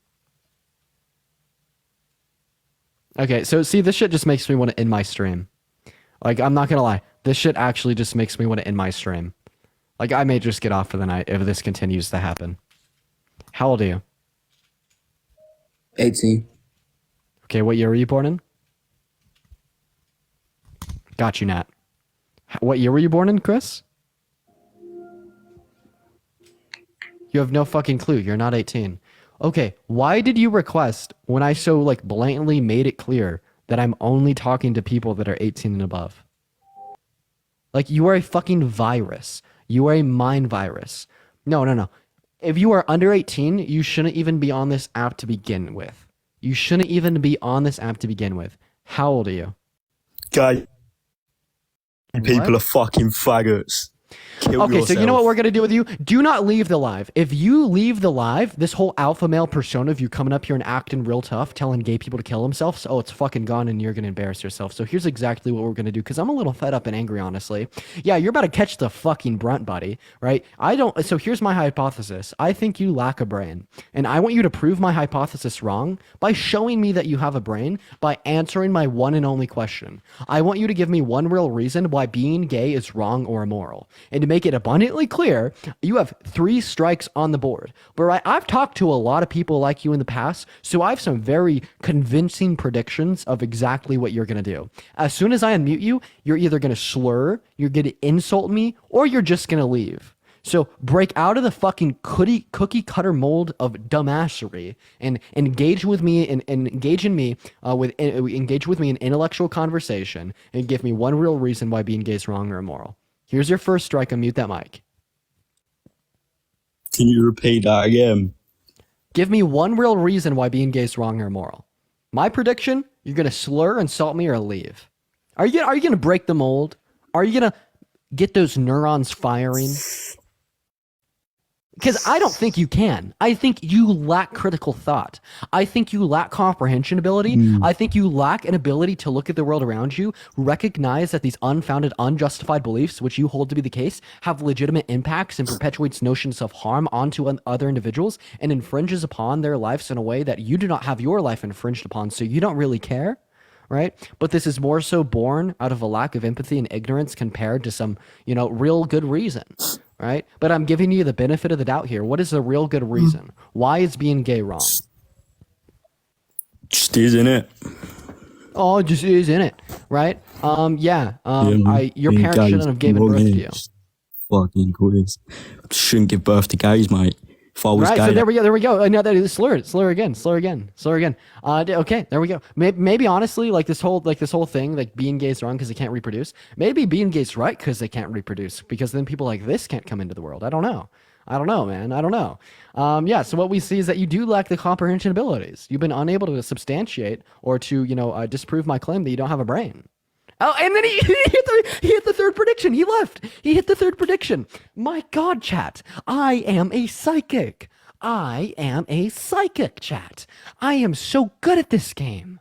Okay, so see, this shit just makes me want to end my stream. Like, I'm not gonna lie. This shit actually just makes me want to end my stream. Like, I may just get off for the night if this continues to happen. How old are you? 18. Okay, what year were you born in? Got you, Nat. What year were you born in, Chris? You have no fucking clue. You're not 18. Okay, why did you request when I so like blatantly made it clear that I'm only talking to people that are 18 and above? Like, you are a fucking virus. You are a mind virus. No. If you are under 18, you shouldn't even be on this app to begin with. You shouldn't even be on this app to begin with. How old are you? Guy, people are fucking faggots. Okay, so you know what we're going to do with you? Do not leave the live. If you leave the live, this whole alpha male persona of you coming up here and acting real tough, telling gay people to kill themselves, oh, it's fucking gone and you're going to embarrass yourself. So here's exactly what we're going to do, because I'm a little fed up and angry, honestly. Yeah, you're about to catch the fucking brunt, buddy, right? So here's my hypothesis. I think you lack a brain, and I want you to prove my hypothesis wrong by showing me that you have a brain by answering my one and only question. I want you to give me one real reason why being gay is wrong or immoral. And to make it abundantly clear, you have 3 strikes on the board. But I've talked to a lot of people like you in the past, so I have some very convincing predictions of exactly what you're going to do. As soon as I unmute you, you're either going to slur, you're going to insult me, or you're just going to leave. So break out of the fucking cookie cutter mold of dumbassery and engage with me and engage with me in intellectual conversation and give me one real reason why being gay is wrong or immoral. Here's your first strike. Unmute that mic. Can you repeat that again? Give me one real reason why being gay is wrong or immoral. My prediction, you're going to slur, insult me, or leave. Are you going to break the mold? Are you going to get those neurons firing? Because I don't think you can. I think you lack critical thought. I think you lack comprehension ability. I think you lack an ability to look at the world around you, recognize that these unfounded, unjustified beliefs, which you hold to be the case, have legitimate impacts and perpetuates notions of harm onto other individuals and infringes upon their lives in a way that you do not have your life infringed upon, so you don't really care. Right? But this is more so born out of a lack of empathy and ignorance compared to some, real good reason. Right? But I'm giving you the benefit of the doubt here. What is the real good reason? Why is being gay wrong? Just isn't it? Oh, it just is, isn't it? Right? Your parents shouldn't have given birth to you. Fucking quiz. Shouldn't give birth to gays, mate. False Right, so guide. there we go. No, that is slur again. Okay, there we go. Maybe honestly, like this whole thing, like being gay is wrong because they can't reproduce. Maybe being gay is right because they can't reproduce, because then people like this can't come into the world. I don't know, man. I don't know. Yeah. So what we see is that you do lack the comprehension abilities. You've been unable to substantiate or to disprove my claim that you don't have a brain. Oh, and then he hit the third prediction. He left. He hit the third prediction. My God, chat. I am a psychic. Chat. I am so good at this game.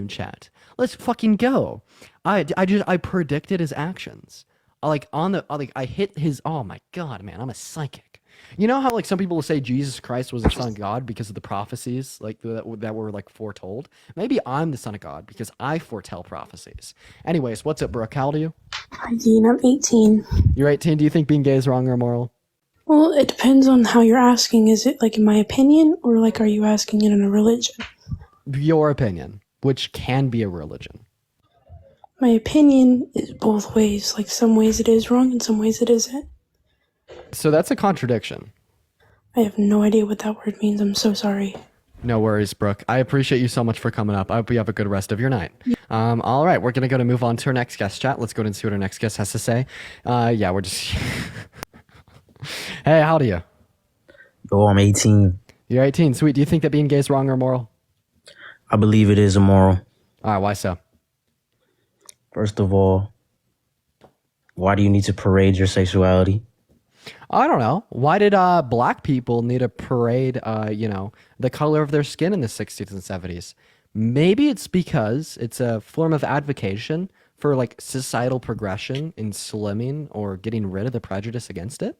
Chat. Let's fucking go. I predicted his actions. I hit his. Oh my God, man. I'm a psychic. You know how like some people will say Jesus Christ was the son of God because of the prophecies like that were like foretold? Maybe I'm the son of God because I foretell prophecies. Anyways, what's up, Brooke? How old are you? Hi, Dean. I'm 18. You're 18. Do you think being gay is wrong or immoral? Well, it depends on how you're asking. Is it like in my opinion, or like are you asking it in a religion? Your opinion, which can be a religion. My opinion is both ways. Like some ways it is wrong and some ways it isn't. So that's a contradiction. I have no idea what that word means. I'm so sorry. No worries, Brooke. I appreciate you so much for coming up. I hope you have a good rest of your night. All right, we're going to move on to our next guest chat. Let's go and see what our next guest has to say. Yeah, we're just... Hey, how old are you? Oh, I'm 18. You're 18. Sweet. Do you think that being gay is wrong or immoral? I believe it is immoral. All right, why so? First of all, why do you need to parade your sexuality? I don't know. Why did black people need to parade, the color of their skin in the 60s and 70s? Maybe it's because it's a form of advocacy for like societal progression in slimming or getting rid of the prejudice against it.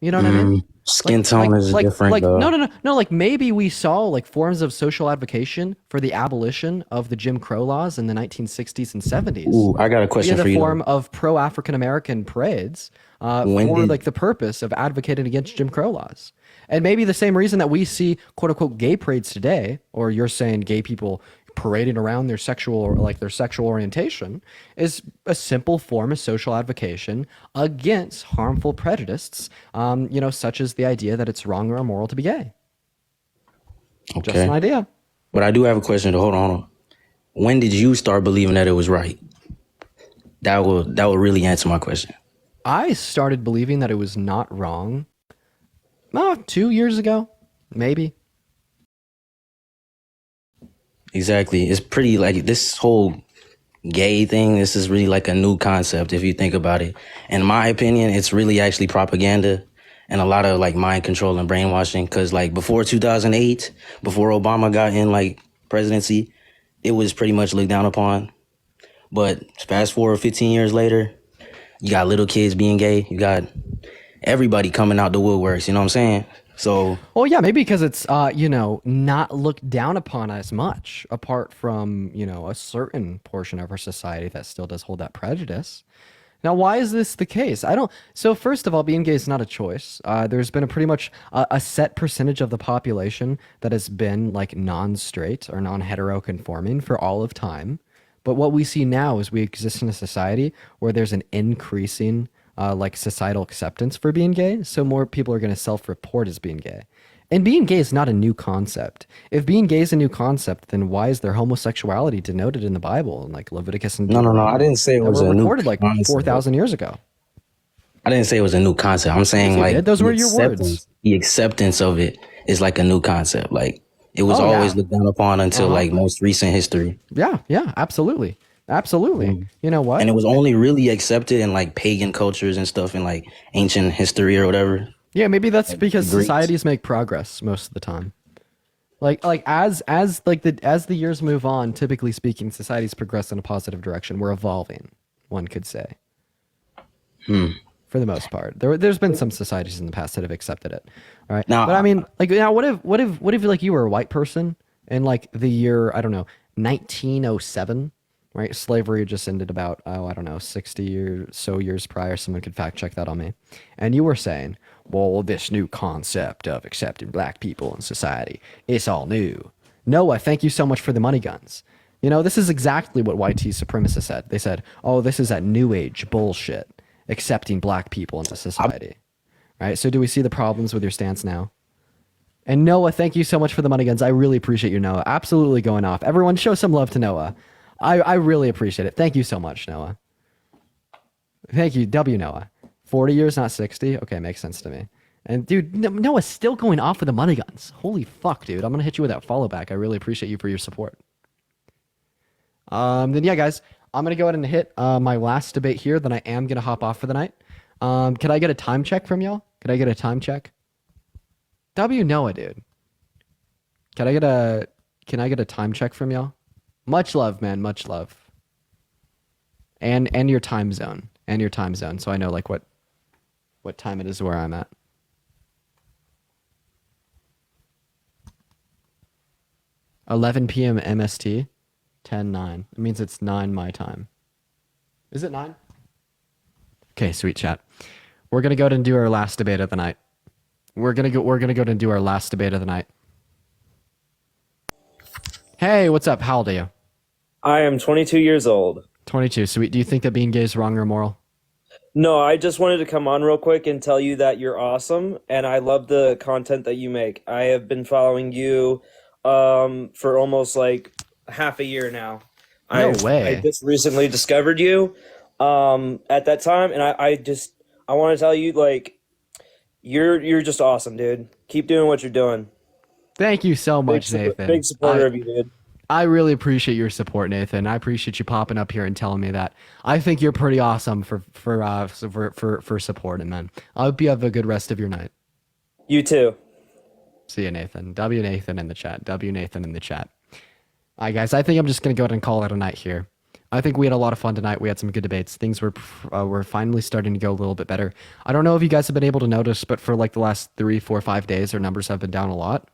You know what I mean? Skin tone is different, though. No. Like maybe we saw like forms of social advocacy for the abolition of the Jim Crow laws in the 1960s and 70s. Ooh, I got a question for you. In the form of pro-African American parades for like the purpose of advocating against Jim Crow laws. And maybe the same reason that we see quote unquote gay parades today, or you're saying gay people parading around their sexual orientation, is a simple form of social advocacy against harmful prejudices, such as the idea that it's wrong or immoral to be gay. Okay. Just an idea. But I do have a question. Hold on. When did you start believing that it was right? That will really answer my question. I started believing that it was not wrong 2 years ago, maybe. Exactly. It's pretty like this whole gay thing. This is really like a new concept if you think about it. In my opinion, it's really actually propaganda and a lot of like mind control and brainwashing. Cause like before 2008, before Obama got in like presidency, it was pretty much looked down upon. But fast forward 15 years later, you got little kids being gay. You got everybody coming out the woodworks. You know what I'm saying? So, well, yeah, maybe because it's, not looked down upon as much, apart from, a certain portion of our society that still does hold that prejudice. Now, why is this the case? So first of all, being gay is not a choice. There's been a pretty much a set percentage of the population that has been like non-straight or non-hetero conforming for all of time. But what we see now is we exist in a society where there's an increasing societal acceptance for being gay, so more people are going to self-report as being gay. And being gay is not a new concept. If being gay is a new concept, then why is there homosexuality denoted in the Bible, in like Leviticus and No. I didn't say it was a new recorded like 4,000 years ago. I didn't say it was a new concept. I'm saying like those were your words. The acceptance of it is like a new concept. Like it was always looked down upon until like most recent history. Yeah, absolutely. You know what? And it was only really accepted in like pagan cultures and stuff in like ancient history or whatever. Yeah, maybe that's because societies make progress most of the time. As the years move on, typically speaking, societies progress in a positive direction. We're evolving, one could say. For the most part, there's been some societies in the past that have accepted it. All right, but I mean, what if like you were a white person in like the year 1907? Right, slavery just ended about 60 or so years prior. Someone could fact check that on me. And you were saying, well, this new concept of accepting black people in society, it's all new. Noah, thank you so much for the money guns. This is exactly what YT supremacists said. They said, oh, this is that new age bullshit, accepting black people into society. right? So do we see the problems with your stance now? And Noah, thank you so much for the money guns. I really appreciate you, Noah. Absolutely going off. Everyone show some love to Noah. I really appreciate it. Thank you so much, Noah. Thank you, Noah. 40 years, not 60? Okay, makes sense to me. And dude, Noah's still going off with the money guns. Holy fuck, dude. I'm going to hit you with that follow back. I really appreciate you for your support. Then yeah, guys, I'm going to go ahead and hit my last debate here. Then I am going to hop off for the night. Can I get a time check from y'all? Could I get a time check? Noah, dude. Can I get a time check from y'all? Much love, man. Much love. And your time zone. And your time zone. So I know like what time it is where I'm at. $11 p.m. MST. 10:09. It means it's 9 my time. Is it 9? Okay, sweet chat. We're gonna go ahead and do our last debate of the night. We're gonna go ahead and do our last debate of the night. Hey, what's up? How old are you? I am 22 years old. 22. Sweet. Do you think that being gay is wrong or immoral? No, I just wanted to come on real quick and tell you that you're awesome, and I love the content that you make. I have been following you for almost like half a year now. No way. I just recently discovered you at that time, and I want to tell you, like, you're just awesome, dude. Keep doing what you're doing. Thank you so much, Nathan. Big supporter of you, dude. I really appreciate your support, Nathan. I appreciate you popping up here and telling me that. I think you're pretty awesome for supporting, man. I hope you have a good rest of your night. You too. See you, Nathan. W Nathan in the chat. W Nathan in the chat. All right, guys. I think I'm just gonna go ahead and call it a night here. I think we had a lot of fun tonight. We had some good debates. Things were finally starting to go a little bit better. I don't know if you guys have been able to notice, but for like the last 3, 4, 5 days, our numbers have been down a lot.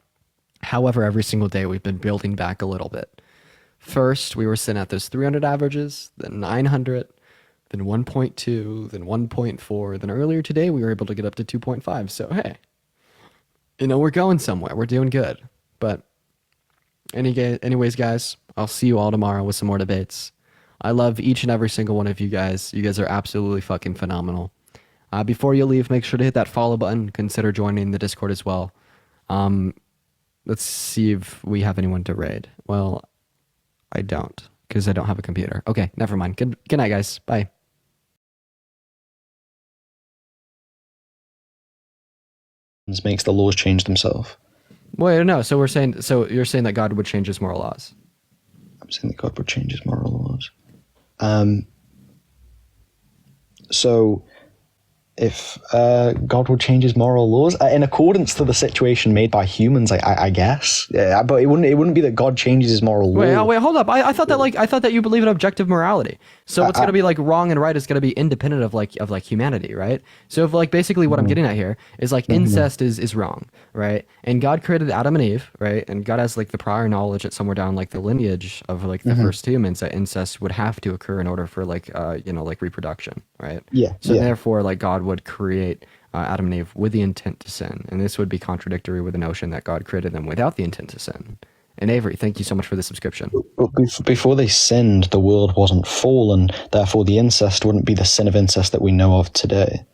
However, every single day we've been building back a little bit. First, we were sitting at those 300 averages, then 900, then 1.2, then 1.4. Then earlier today, we were able to get up to 2.5. So, hey, we're going somewhere. We're doing good. But anyways, guys, I'll see you all tomorrow with some more debates. I love each and every single one of you guys. You guys are absolutely fucking phenomenal. Before you leave, make sure to hit that follow button. Consider joining the Discord as well. Let's see if we have anyone to raid. Well, I don't, because I don't have a computer. Okay, never mind. Good night, guys. Bye. Makes the laws change themselves. Wait, no. So you're saying that God would change his moral laws? I'm saying that God would change his moral laws. So if God would change his moral laws in accordance to the situation made by humans, I guess. Yeah, but it wouldn't be that God changes his moral laws. Wait, hold up. I thought that you believe in objective morality. So what's gonna be like wrong and right is gonna be independent of like humanity, right? So if like basically what I'm getting at here is like incest is wrong, right? And God created Adam and Eve, right? And God has like the prior knowledge that somewhere down like the lineage of like the first humans that incest would have to occur in order for like like reproduction, right? Yeah. So therefore like God would create Adam and Eve with the intent to sin, and this would be contradictory with the notion that God created them without the intent to sin. And Avery, thank you so much for the subscription. But before they sinned, the world wasn't fallen. Therefore, the incest wouldn't be the sin of incest that we know of today.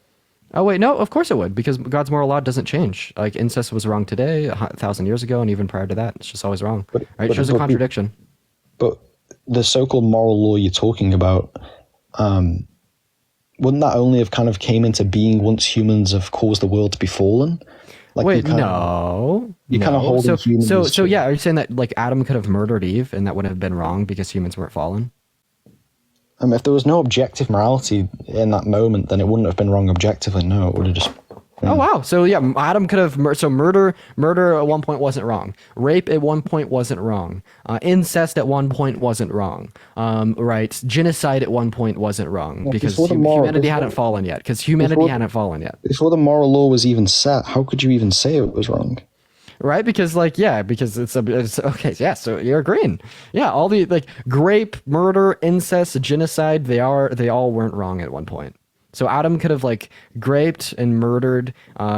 Oh wait, no, of course it would, because God's moral law doesn't change. Like incest was wrong today, 1,000 years ago, and even prior to that, it's just always wrong. Right? It shows a contradiction. But the so-called moral law you're talking about, wouldn't that only have kind of came into being once humans have caused the world to be fallen? Like wait, no. You kind of hold humans. So yeah, are you saying that like Adam could have murdered Eve and that would have been wrong because humans weren't fallen? If there was no objective morality in that moment, then it wouldn't have been wrong objectively. No, it would have just. Oh wow! So yeah, Adam could have murder at one point wasn't wrong. Rape at one point wasn't wrong. Incest at one point wasn't wrong. Right? Genocide at one point wasn't wrong because humanity hadn't fallen yet. Before the moral law was even set, how could you even say it was wrong? Right? Because because it's okay. Yeah. So you're agreeing. Yeah. All the like rape, murder, incest, genocide. They all weren't wrong at one point. So Adam could have like raped and murdered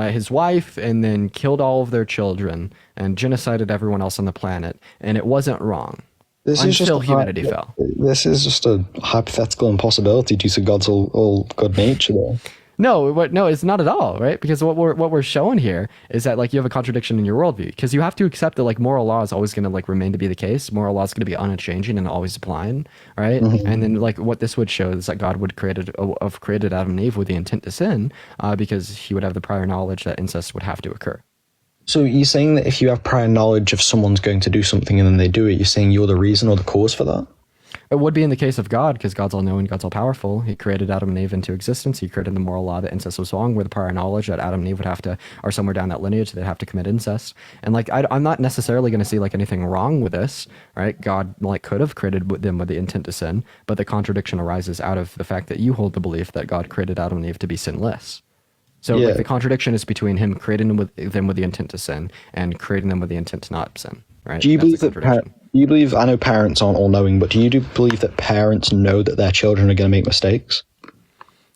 his wife and then killed all of their children and genocided everyone else on the planet, and it wasn't wrong until humanity fell. This is just a hypothetical impossibility due to God's all good nature, though. No, no, it's not at all, right? Because what we're showing here is that like you have a contradiction in your worldview, because you have to accept that like moral law is always going to like remain to be the case. Moral law is going to be unchanging and always applying, right? And then like what this would show is that God would created Adam and Eve with the intent to sin, because he would have the prior knowledge that incest would have to occur. So you're saying that if you have prior knowledge of someone's going to do something and then they do it, you're saying you're the reason or the cause for that? It would be in the case of God, because God's all-knowing, God's all-powerful. He created Adam and Eve into existence. He created the moral law that incest was wrong, with prior knowledge that Adam and Eve would have to, or somewhere down that lineage, they'd have to commit incest. And like, I'm not necessarily going to see like anything wrong with this, right? God like could have created them with the intent to sin, but the contradiction arises out of the fact that you hold the belief that God created Adam and Eve to be sinless. So like the contradiction is between him creating them with the intent to sin and creating them with the intent to not sin, right? Do you believe I know parents aren't all knowing, but do you believe that parents know that their children are going to make mistakes?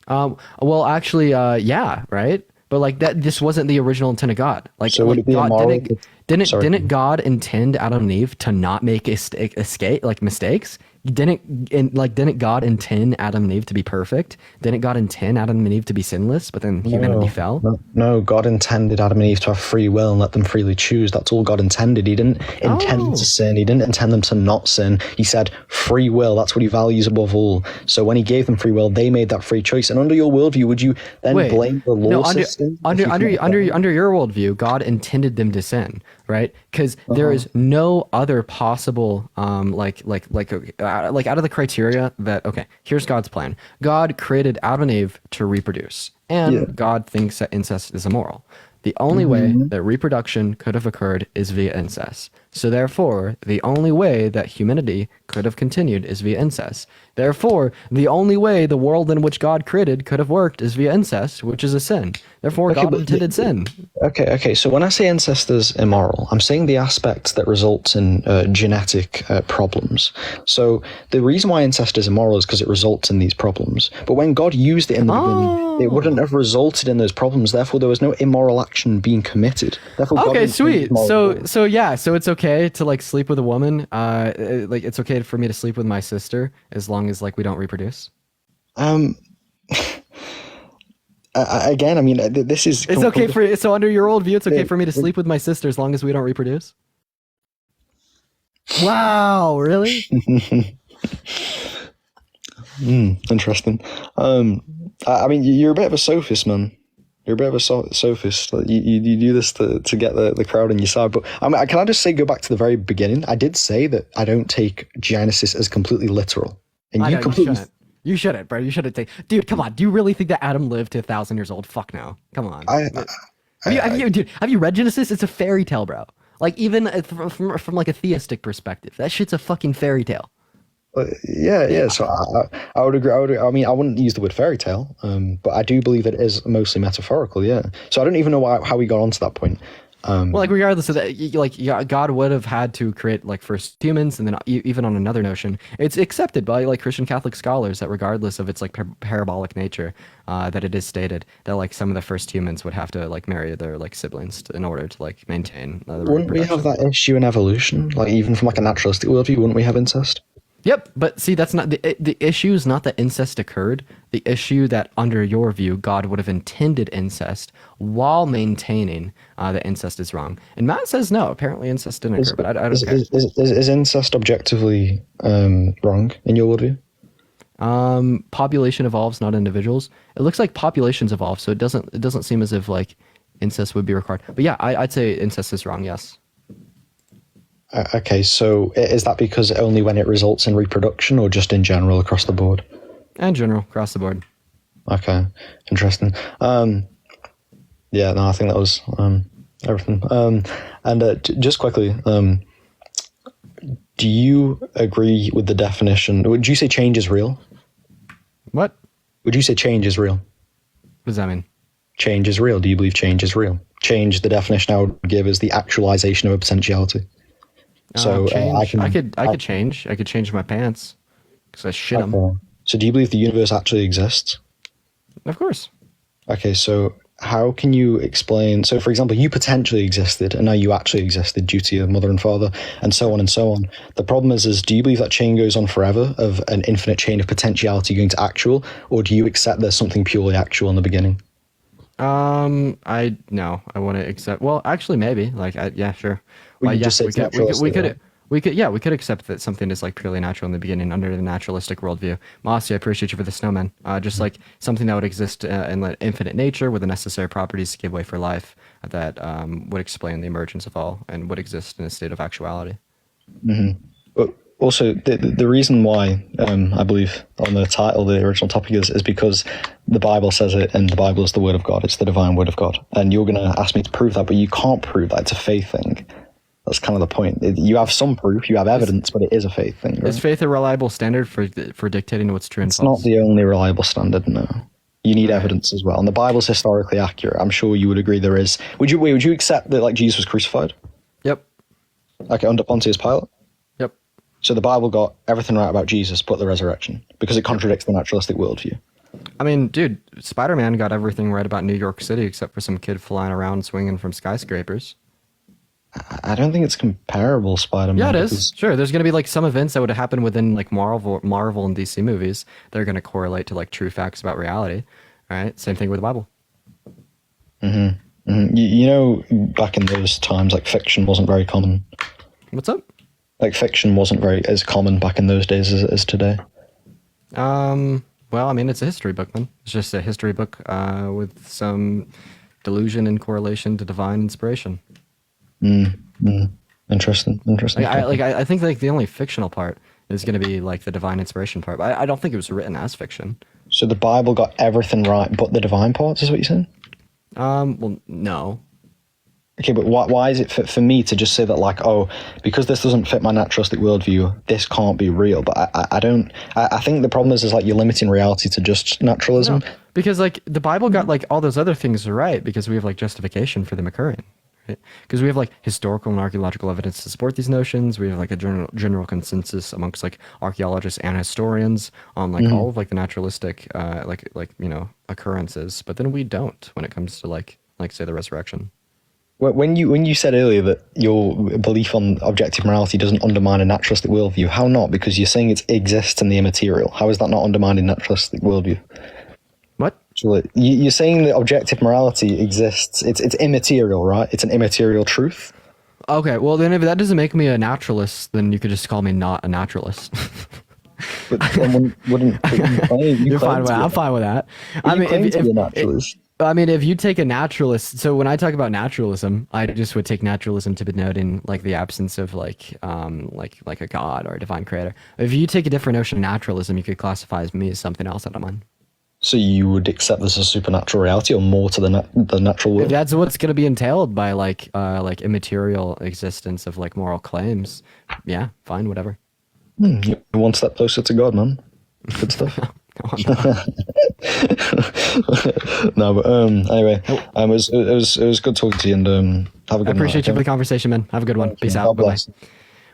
Well, actually, yeah, right? But like that, this wasn't the original intent of God. Like, so would it be God, immoral? didn't God intend Adam and Eve to not make mistakes? Didn't God intend Adam and Eve to be perfect? Didn't God intend Adam and Eve to be sinless? But then humanity fell. No, God intended Adam and Eve to have free will and let them freely choose. That's all God intended. He didn't intend to sin. He didn't intend them to not sin. He said free will. That's what he values above all. So when he gave them free will, they made that free choice. And under your worldview, would you then blame the law system? Under your worldview, God intended them to sin, right? Because there is no other possible out of the criteria that, okay, here's God's plan. God created Adam and Eve to reproduce, and God thinks that incest is immoral. The only way that reproduction could have occurred is via incest. So therefore, the only way that humanity could have continued is via incest. Therefore, the only way the world in which God created could have worked is via incest, which is a sin. Therefore, God intended sin. Okay. So when I say incest is immoral, I'm saying the aspect that results in genetic problems. So the reason why incest is immoral is because it results in these problems. But when God used it in the beginning, it wouldn't have resulted in those problems. Therefore, there was no immoral action being committed. Therefore, okay, sweet. So it's okay to like sleep with a woman. Like it's okay for me to sleep with my sister as long as like we don't reproduce. Again, I mean, this is. It's okay for so under your old view, it's okay for me to sleep with my sister as long as we don't reproduce. Wow, really? Interesting. I mean, you're a bit of a sophist, man. You're a bit of a sophist. You do this to get the crowd on your side. But can I just go back to the very beginning? I did say that I don't take Genesis as completely literal. And you completely. You shouldn't, bro. You shouldn't take. Dude, come on. Do you really think that Adam lived to 1,000 years old? Fuck no. Come on. Have you read Genesis? It's a fairy tale, bro. Like even from like a theistic perspective, that shit's a fucking fairy tale. Yeah. So I would agree. I mean, I wouldn't use the word fairy tale, but I do believe it is mostly metaphorical. Yeah. So I don't even know how we got onto that point. Well, like regardless of that, God would have had to create like first humans, and then even on another notion, it's accepted by like Christian Catholic scholars that regardless of its like parabolic nature, that it is stated that like some of the first humans would have to like marry their like siblings in order to like maintain. Wouldn't we have that issue in evolution? Like even from like a naturalistic worldview, wouldn't we have incest? Yep, but see, that's not the issue. Is not that incest occurred. The issue that, under your view, God would have intended incest while maintaining that incest is wrong. And Matt says no. Apparently, incest didn't occur. But I don't care. Is incest objectively wrong in your worldview? Population evolves, not individuals. It looks like populations evolve, so it doesn't seem as if like incest would be required. But yeah, I'd say incest is wrong. Yes. Okay, so is that because only when it results in reproduction or just in general across the board? In general, across the board. Okay, interesting. Yeah, no, I think that was everything. And just quickly, do you agree with the definition? Would you say change is real? What? Would you say change is real? What does that mean? Change is real. Do you believe change is real? Change, the definition I would give is the actualization of a potentiality. So I could change. I could change my pants because I shit them. So do you believe the universe actually exists? Of course. Okay, so how can you explain? So, for example, you potentially existed, and now you actually existed due to your mother and father, and so on and so on. The problem is do you believe that chain goes on forever, of an infinite chain of potentiality going to actual, or do you accept there's something purely actual in the beginning? I want to accept. Well, actually, maybe. Like, yeah, sure. Well, you just said we could accept that something is like purely natural in the beginning under the naturalistic worldview. Mossy, I appreciate you for the snowman. Just like something that would exist in infinite nature with the necessary properties to give way for life that would explain the emergence of all and would exist in a state of actuality. Mm-hmm. But also, the reason why I believe on the title, the original topic is because the Bible says it, and the Bible is the Word of God. It's the divine Word of God. And you're going to ask me to prove that, but you can't prove that. It's a faith thing. That's kind of the point. You have some proof, you have evidence, but it is a faith thing. Right? Is faith a reliable standard for dictating what's true and false? It's not the only reliable standard, no. You need evidence as well. And the Bible's historically accurate. I'm sure you would agree there is. Would you accept that like Jesus was crucified? Yep. Okay, under Pontius Pilate? Yep. So the Bible got everything right about Jesus but the resurrection because it contradicts the naturalistic worldview. I mean, dude, Spider-Man got everything right about New York City except for some kid flying around swinging from skyscrapers. I don't think it's comparable, Spider-Man. Yeah, it is. Sure, there's going to be like some events that would happen within like Marvel and DC movies that are going to correlate to like true facts about reality. All right, same thing with the Bible. Mm-hmm. Mm-hmm. You know, back in those times, like fiction wasn't very common. What's up? Like fiction wasn't very as common back in those days as it is today. Well, I mean, it's a history book, man. It's just a history book with some delusion and correlation to divine inspiration. Interesting. I think like the only fictional part is going to be like the divine inspiration part. But I don't think it was written as fiction. So the Bible got everything right, but the divine parts is what you're saying? Well, no. Okay, but why is it for me to just say that like, oh, because this doesn't fit my naturalistic worldview, this can't be real? But I think the problem is like you're limiting reality to just naturalism. No, because like the Bible got like all those other things right because we have like justification for them occurring. Because we have like historical and archaeological evidence to support these notions. We have like a general consensus amongst like archaeologists and historians on like all of like the naturalistic occurrences. But then we don't when it comes to like say the resurrection. When you said earlier that your belief on objective morality doesn't undermine a naturalistic worldview, how not? Because you're saying it exists in the immaterial. How is that not undermining naturalistic worldview? What? So you're saying that objective morality exists. It's immaterial, right? It's an immaterial truth. Okay, well then if that doesn't make me a naturalist, then you could just call me not a naturalist. But then You're fine with that. I'm fine with that. I mean, if you take a naturalist, so when I talk about naturalism, I just would take naturalism to be denoting like the absence of like a god or a divine creator. If you take a different notion of naturalism, you could classify me as something else that I'm on. So you would accept this as supernatural reality, or more to the natural world? If that's what's going to be entailed by like immaterial existence of like moral claims. Yeah, fine, whatever. You're one step closer to God, man. Good stuff. No, but anyway, it was good talking to you, and have a good night. I appreciate you for the conversation, man. Have a good one. Peace out. Bye.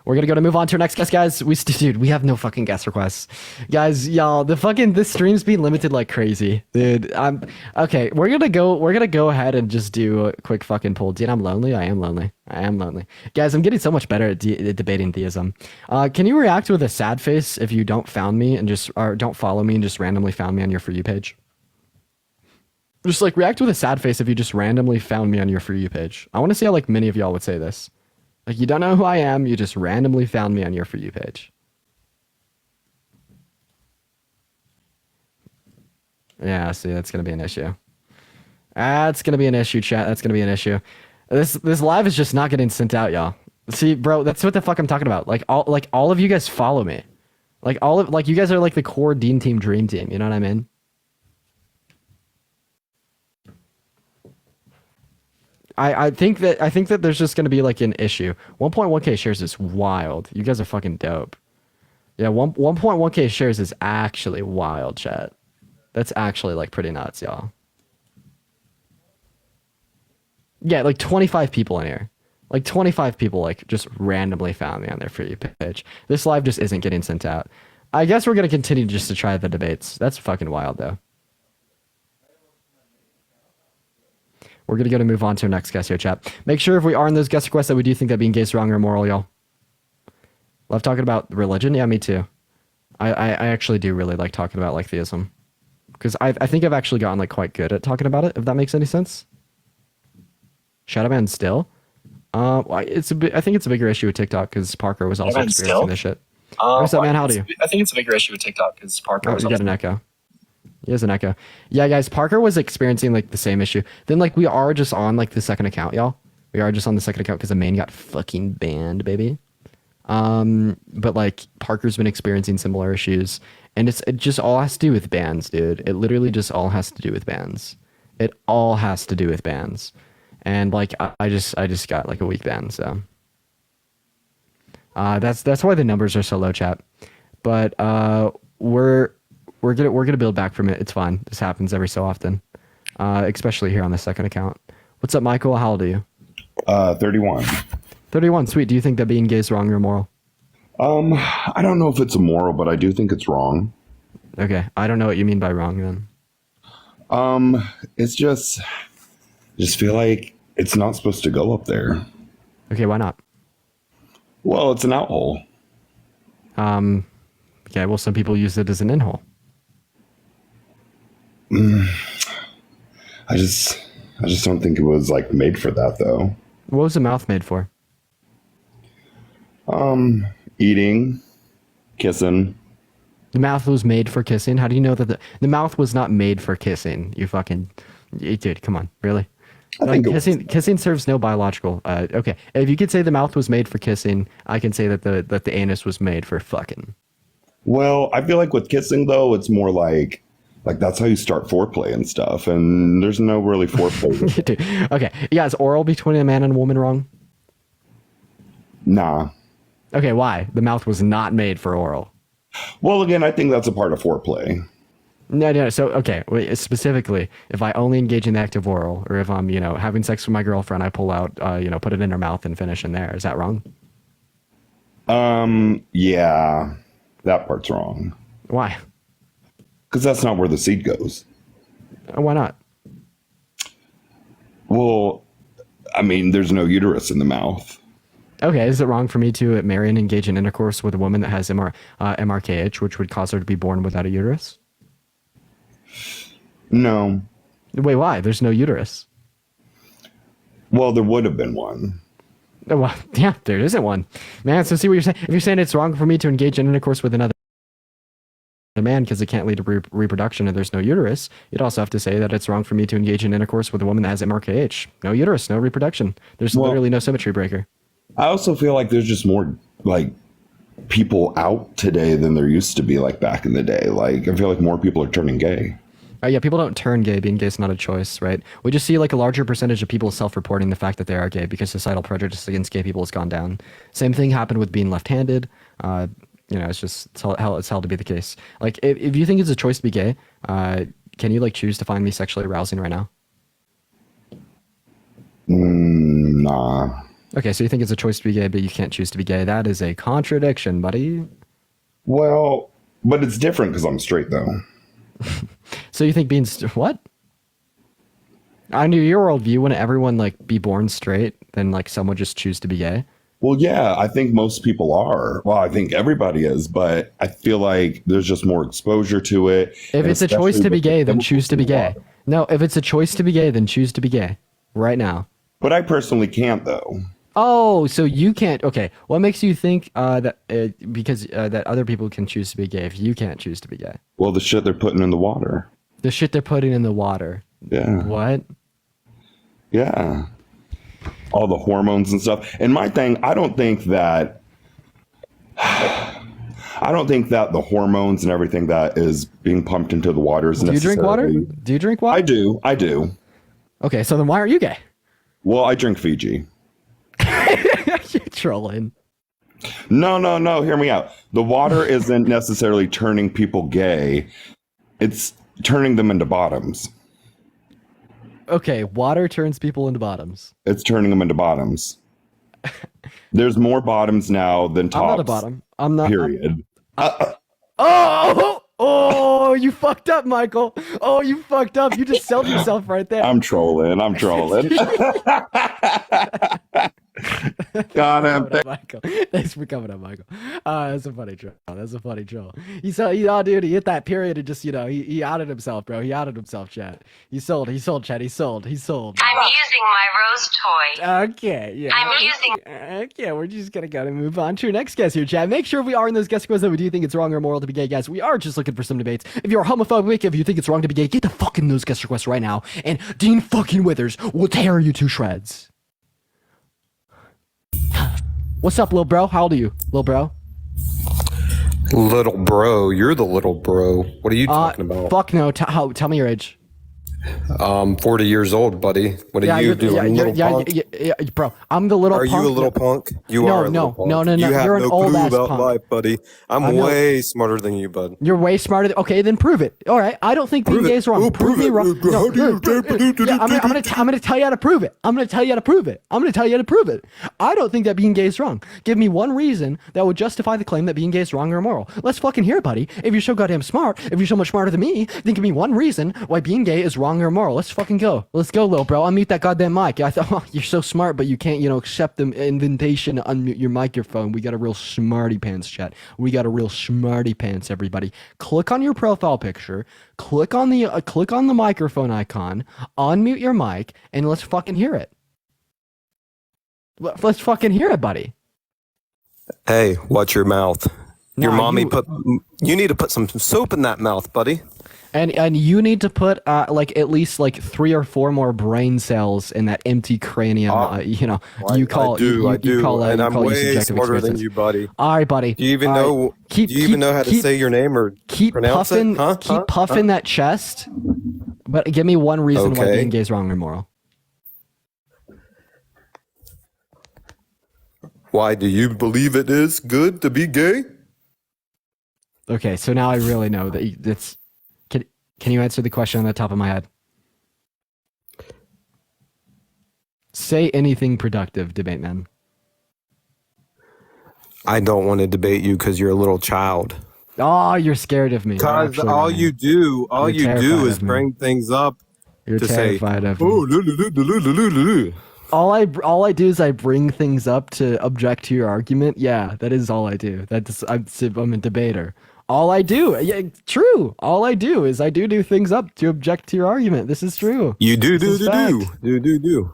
We're gonna move on to our next guest, guys. We have no fucking guest requests, guys. Y'all, this stream's being limited like crazy, dude. Okay. We're gonna go ahead and just do a quick fucking poll. Dude, I'm lonely. I am lonely, guys. I'm getting so much better at debating theism. Can you react with a sad face if you don't found me or don't follow me and just randomly found me on your For You page? Just like react with a sad face if you just randomly found me on your For You page. I want to see how like many of y'all would say this. Like, you don't know who I am, you just randomly found me on your For You page. Yeah, see, that's going to be an issue. That's going to be an issue, chat. That's going to be an issue. This live is just not getting sent out, y'all. See, bro, that's what the fuck I'm talking about. Like all of you guys follow me. Like you guys are like the core Dean Team Dream Team, you know what I mean? I think that there's just gonna be like an issue. 1.1k shares is wild. You guys are fucking dope. Yeah, 1.1k shares is actually wild, chat. That's actually like pretty nuts, y'all. Yeah, like 25 people in here. Like 25 people like just randomly found me on their For You page. This live just isn't getting sent out. I guess we're gonna continue just to try the debates. That's fucking wild though. We're gonna move on to our next guest here, chat. Make sure if we are in those guest requests that we do think that being gay is wrong or immoral, y'all. Love talking about religion. Yeah, me too. I actually do really like talking about like theism, because I think I've actually gotten like quite good at talking about it. If that makes any sense. Shadowman still. I think it's a bigger issue with TikTok because Parker was also experiencing this shit. What's up, man? How do you? I think it's a bigger issue with TikTok because Parker. Oh, you got an echo. He has an echo. Yeah, guys, Parker was experiencing like the same issue. Then like we are just on like the second account, y'all. We are just on the second account because the main got fucking banned, baby. But like Parker's been experiencing similar issues, and it just all has to do with bans, dude. It literally just all has to do with bans. It all has to do with bans. And like I just got like a week ban, so that's why the numbers are so low, chat. But we're gonna build back from it. It's fine. This happens every so often, especially here on the second account. What's up, Michael? How old are you? 31. 31. Sweet. Do you think that being gay is wrong or immoral? I don't know if it's immoral, but I do think it's wrong. Okay, I don't know what you mean by wrong then. It's just feel like it's not supposed to go up there. Okay, why not? Well, it's an out hole. Okay, well, some people use it as an in hole. I just don't think it was like made for that though. What was the mouth made for? Eating, kissing. The mouth was made for kissing? How do you know that the mouth was not made for kissing? You fucking dude, come on, really? Like, kissing serves no biological. Okay, if you could say the mouth was made for kissing, I can say that the anus was made for fucking. Well, I feel like with kissing though, it's more like that's how you start foreplay and stuff, and there's no really foreplay. Dude, okay, yeah, is oral between a man and a woman wrong? Nah. Okay, why? The mouth was not made for oral. Well, again, I think that's a part of foreplay. No. So, okay, specifically, if I only engage in the act of oral, or if I'm, having sex with my girlfriend, I pull out, put it in her mouth and finish in there. Is that wrong? Yeah, that part's wrong. Why? Because that's not where the seed goes. Why not? Well, I mean, there's no uterus in the mouth. Okay, is it wrong for me to marry and engage in intercourse with a woman that has MRKH, which would cause her to be born without a uterus? No. Wait, why? There's no uterus. Well, there would have been one. Well, yeah, there isn't one. Man, so see what you're saying. If you're saying it's wrong for me to engage in intercourse with another man because it can't lead to reproduction and there's no uterus, you'd also have to say that it's wrong for me to engage in intercourse with a woman that has MRKH. No uterus, no reproduction. There's literally no symmetry breaker. I also feel like there's just more like people out today than there used to be like back in the day. Like I feel like more people are turning gay. Yeah, people don't turn gay. Being gay is not a choice, right? We just see like a larger percentage of people self-reporting the fact that they are gay because societal prejudice against gay people has gone down. Same thing happened with being left-handed. It's held to be the case. Like if you think it's a choice to be gay, can you like choose to find me sexually arousing right now? Nah. Okay, so you think it's a choice to be gay, but you can't choose to be gay. That is a contradiction, buddy. Well, but it's different because I'm straight, though. So you think being... what? Under your worldview, wouldn't everyone like be born straight, then like some would just choose to be gay? Well, yeah, I think most people are. Well, I think everybody is, but I feel like there's just more exposure to it. If it's a choice to be gay, then choose to be gay. No, if it's a choice to be gay, then choose to be gay. Right now. But I personally can't, though. Oh, so you can't. Okay, what makes you think that that other people can choose to be gay if you can't choose to be gay? Well, the shit they're putting in the water. The shit they're putting in the water. Yeah. What? Yeah. All the hormones and stuff. And my thing, I don't think that the hormones and everything that is being pumped into the water is necessarily... Do you drink water? Do you drink water? I do. Okay, so then why aren't you gay? Well, I drink Fiji. You're trolling. No. Hear me out. The water isn't necessarily turning people gay. It's turning them into bottoms. Okay, water turns people into bottoms. It's turning them into bottoms. There's more bottoms now than tops. I'm not a bottom. I'm not. Period. Oh! Oh, you fucked up, Michael. Oh, you fucked up. You just sold yourself right there. I'm trolling. Got him. Coming up, Michael. Thanks for coming up, Michael. That's a funny troll. That's a funny troll. Dude, he hit that period and just, he outed himself, bro. He outed himself, chat. He sold, chat. He sold. I'm using my rose toy. Okay, yeah. I'm using. Okay, we're just gonna move on to our next guest here, chat. Make sure we are in those guest quiz that we do think it's wrong or moral to be gay, guys. We are just looking for some debates. If you're homophobic, if you think it's wrong to be gay, get the fuck in those guest requests right now, and Dean fucking Withers will tear you to shreds. What's up, little bro? How old are you, little bro? Little bro, you're the little bro. What are you talking about? Fuck no. Tell me your age. 40 years old, buddy. What are you doing, little punk? Bro, I'm the little punk. Are you a little punk? You are a little punk. No. You have You're no an old clue ass about punk. life, buddy. I'm way smarter than you, bud. You're way smarter. Okay, then prove it. All right. I don't think being gay is wrong. Prove me wrong. No, I'm gonna tell you how to prove it. I'm gonna tell you how to prove it. I don't think that being gay is wrong. Give me one reason that would justify the claim that being gay is wrong or immoral. Let's fucking hear it, buddy. If you're so goddamn smart, if you're so much smarter than me, then give me one reason why being gay is wrong or immoral. Let's fucking go. Let's go, little bro. Unmute that goddamn mic. I thought, you're so smart, but you can't, accept the invitation to unmute your microphone. We got a real smarty pants, chat. We got a real smarty pants, everybody. Click on your profile picture. Click on the microphone icon. Unmute your mic, and let's fucking hear it. Let's fucking hear it, buddy. Hey, watch your mouth. Your Nah, mommy you need to put some soap in that mouth, buddy. And you need to put at least 3 or 4 more brain cells in that empty cranium. I do, and I'm way smarter than you, buddy. All right, buddy. Do you even know? Do you even know how to say your name or pronounce it? Huh? Keep puffing that chest. But give me one reason why being gay is wrong or moral. Why do you believe it is good to be gay? Okay, so now I really know that it's. Can you answer the question on the top of my head? Say anything productive, debate man. I don't want to debate you because you're a little child. Oh, you're scared of me. Because all you do is bring things up You're to terrified say, of me. All I do is I bring things up to object to your argument. Yeah, that is all I do. I'm a debater. All I do, true. All I do is I do things up to object to your argument. This is true. You do.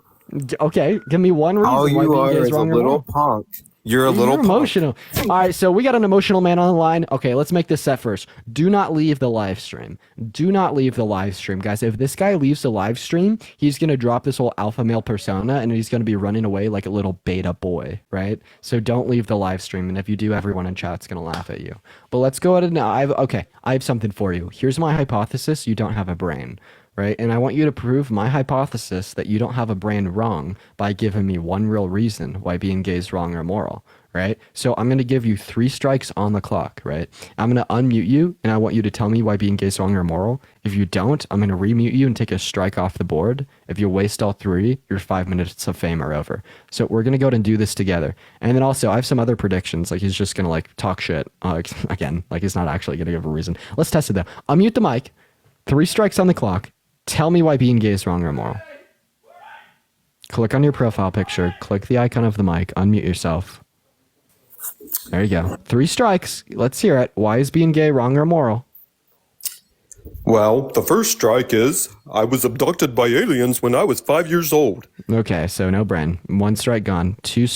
Okay, give me one reason All why you being are gay is is a wrong or little wrong. punk. You're a little punk. Emotional. All right, so we got an emotional man on the line. Okay, let's make this set first. Do not leave the live stream. Do not leave the live stream, guys. If this guy leaves the live stream, he's gonna drop this whole alpha male persona, and he's gonna be running away like a little beta boy, right? So don't leave the live stream, and if you do, everyone in chat's gonna laugh at you. But let's go ahead and now. I have something for you. Here's my hypothesis. You don't have a brain. Right? And I want you to prove my hypothesis that you don't have a brain wrong by giving me one real reason why being gay is wrong or immoral. Right? So I'm going to give you 3 strikes on the clock. Right? I'm going to unmute you and I want you to tell me why being gay is wrong or immoral. If you don't, I'm going to remute you and take a strike off the board. If you waste all 3, your 5 minutes of fame are over. So we're going to go ahead and do this together. And then also I have some other predictions. Like he's just going to talk shit again. Like he's not actually going to give a reason. Let's test it though. Unmute the mic. 3 strikes on the clock. Tell me why being gay is wrong or immoral. Click on your profile picture. Click the icon of the mic. Unmute yourself. There you go. 3 strikes. Let's hear it. Why is being gay wrong or immoral? Well, the first strike is I was abducted by aliens when I was 5 years old. Okay, so no brain. 1 strike gone. 2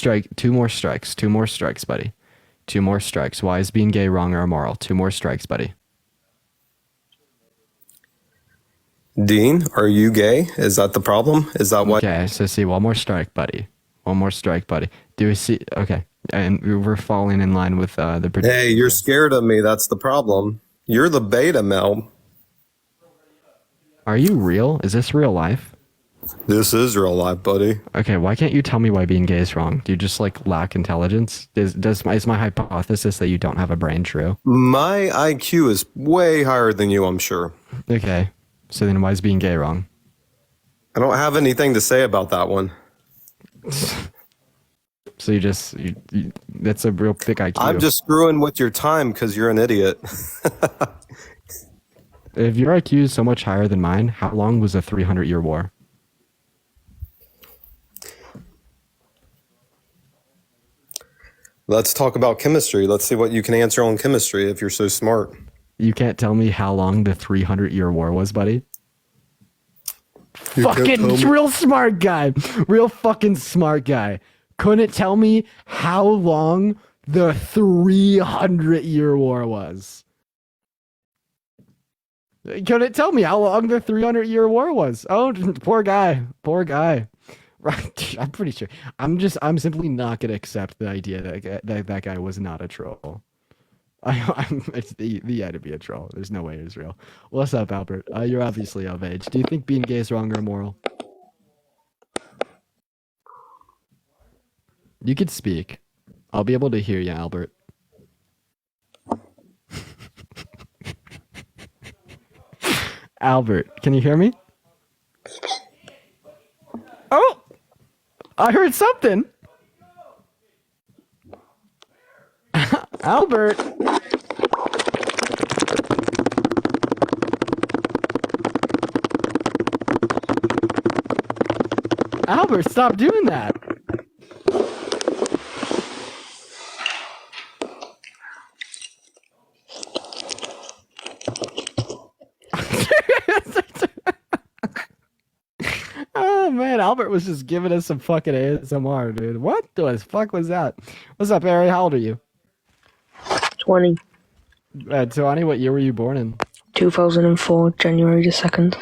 more strikes. 2 more strikes, buddy. 2 more strikes. Why is being gay wrong or immoral? 2 more strikes, buddy. Dean, are you gay? Is that the problem? Is that why? Okay, so see, 1 more strike, buddy. 1 more strike, buddy. Do we see? Okay, and we're falling in line with the. Hey, you're scared of me. That's the problem. You're the beta, Mel. Are you real? Is this real life? This is real life, buddy. Okay, why can't you tell me why being gay is wrong? Do you just lack intelligence? Is my hypothesis that you don't have a brain true? My IQ is way higher than you, I'm sure. Okay. So then why is being gay wrong? I don't have anything to say about that one. So you that's a real thick IQ. I'm just screwing with your time because you're an idiot. If your IQ is so much higher than mine, how long was a 300-year war? Let's talk about chemistry. Let's see what you can answer on chemistry if you're so smart. You can't tell me how long the 300-year war was, buddy? Fucking real smart guy. Real fucking smart guy. Couldn't tell me how long the 300-year war was. Couldn't tell me how long the 300-year war was. Oh, poor guy. Poor guy. Right. I'm pretty sure. I'm simply not going to accept the idea that guy was not a troll. He had to be a troll. There's no way he was real. What's up, Albert? You're obviously of age. Do you think being gay is wrong or immoral? You could speak. I'll be able to hear you, Albert. Albert, can you hear me? Oh! I heard something! Albert! Albert, stop doing that! Oh man, Albert was just giving us some fucking ASMR, dude. What the fuck was that? What's up, Harry? How old are you? 20. 20, what year were you born in? 2004, January the 2nd.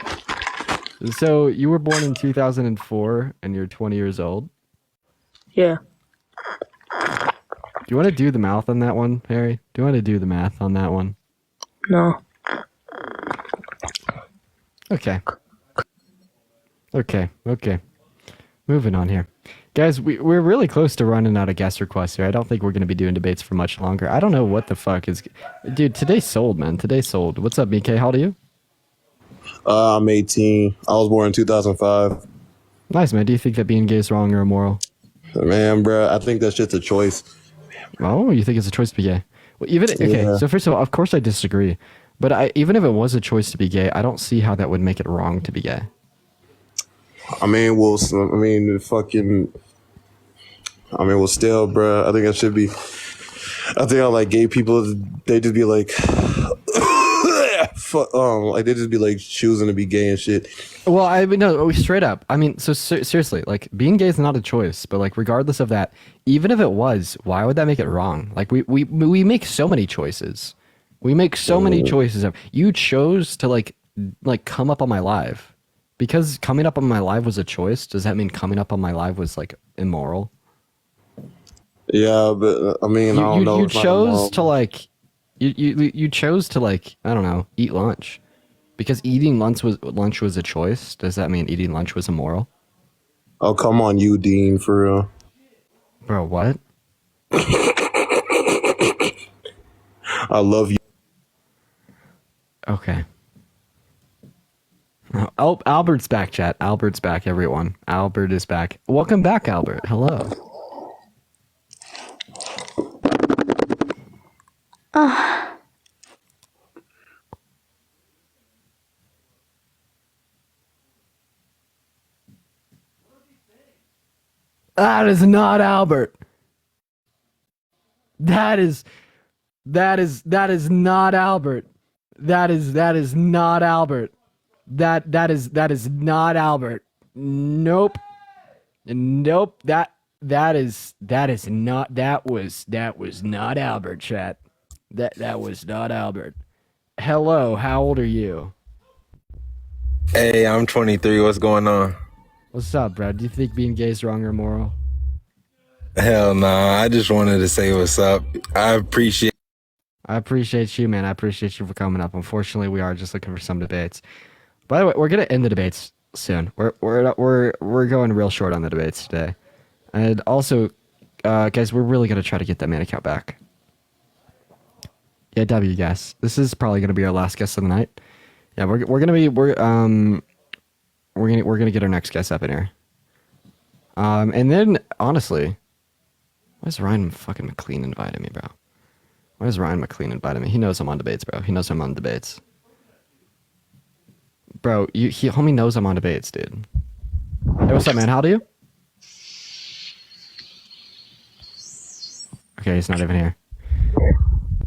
So you were born in 2004 and you're 20 years old? Yeah. Do you want to do the math on that one, Harry? Do you want to do the math on that one? No. Okay. Okay. Moving on here. Guys, we're really close to running out of guest requests here. I don't think we're going to be doing debates for much longer. I don't know what the fuck is... Dude, today's sold, man. Today's sold. What's up, BK? How old are you? I'm 18. I was born in 2005. Nice, man. Do you think that being gay is wrong or immoral? Man, bro, I think that's just a choice. Oh, you think it's a choice to be gay? Well, okay, so first of all, of course I disagree. But even if it was a choice to be gay, I don't see how that would make it wrong to be gay. I mean, well, still, bro. I think it should be. I think like gay people, they just be like, like they just be like choosing to be gay and shit. Well, I mean, no, straight up. I mean, so seriously, like being gay is not a choice, but like regardless of that, even if it was, why would that make it wrong? Like we make so many choices. We make so many choices. You chose to like come up on my live. Because coming up on my live was a choice, does that mean coming up on my live was like immoral? Yeah, but I mean, I don't know. You chose to like, you chose to like, I don't know, eat lunch. Because eating lunch was a choice. Does that mean eating lunch was immoral? Oh, come on, you Dean, for real. Bro, what? I love you. Okay. Oh, Albert's back, chat. Albert's back, everyone. Albert is back. Welcome back, Albert. Hello. That is not Albert. That is not Albert. That is not Albert. That is not Albert. Nope. That was not Albert, chat. That was not Albert. Hello, how old are you? Hey, I'm 23. What's going on? What's up, bro? Do you think being gay is wrong or immoral? Hell nah. I just wanted to say what's up. I appreciate you, man. I appreciate you for coming up. Unfortunately, we are just looking for some debates. By the way, we're gonna end the debates soon. We're going real short on the debates today, and also, guys, we're really gonna try to get that man account back. Yeah, W guess. This is probably gonna be our last guest of the night. Yeah, we're gonna get our next guest up in here. And then honestly, why is Ryan fucking McLean inviting me, bro? Why is Ryan McLean inviting me? He knows I'm on debates, bro. He knows I'm on debates. Bro, homie knows I'm on debates, dude. Hey, what's up, man? How do you? Okay, he's not even here.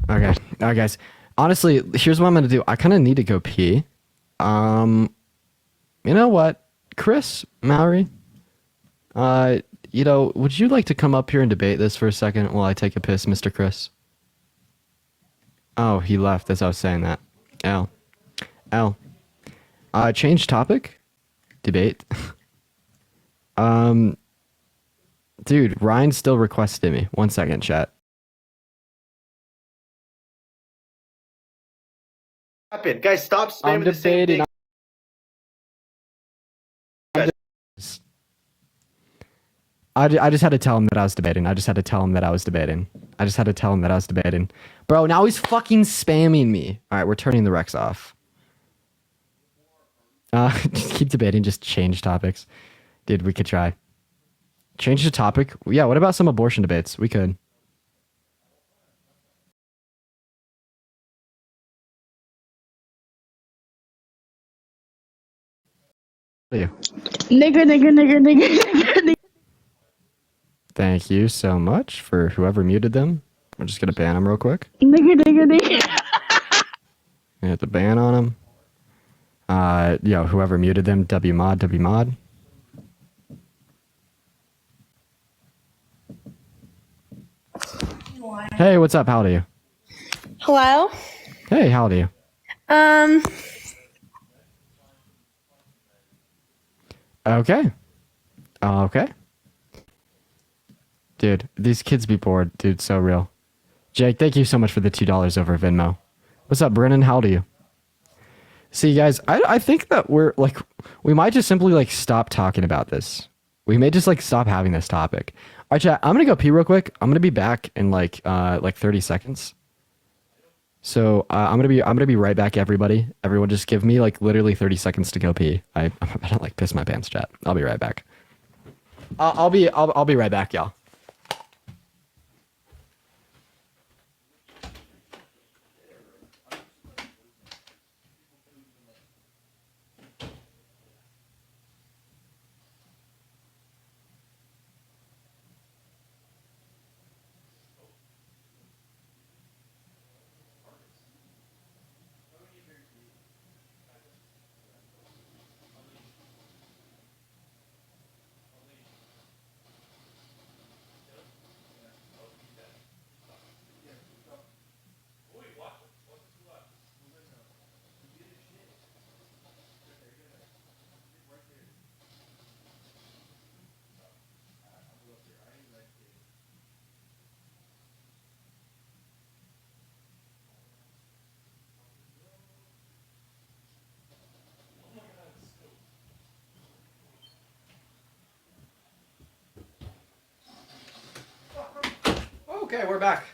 Okay. Alright, guys. Honestly, here's what I'm gonna do. I kind of need to go pee. You know what? Chris, Mallory, would you like to come up here and debate this for a second while I take a piss, Mr. Chris? Oh, he left as I was saying that. L. Change topic? Debate? Dude, Ryan still requested me. 1 second, chat. Guys, stop spamming the same thing. I just had to tell him that I was debating. Bro, now he's fucking spamming me. All right, we're turning the Rex off. Just keep debating. Just change topics. Dude, we could try. Change the topic. Yeah, what about some abortion debates? We could. Nigger. Thank you so much for whoever muted them. I'm just gonna ban them real quick. Nigger. I hit the ban on them. Whoever muted them, wmod. Hey, what's up? How do you? Hello? Hey, how do you? Okay. Dude, these kids be bored. Dude, so real. Jake, thank you so much for the $2 over Venmo. What's up, Brennan? How do you? See, guys, I think that we might just simply, stop talking about this. We may just, stop having this topic. All right, chat, I'm going to go pee real quick. I'm going to be back in, 30 seconds. So, I'm going to be right back, everybody. Everyone just give me, literally 30 seconds to go pee. I'm about to, piss my pants, chat. I'll be right back. I'll be right back, y'all. Okay, we're back.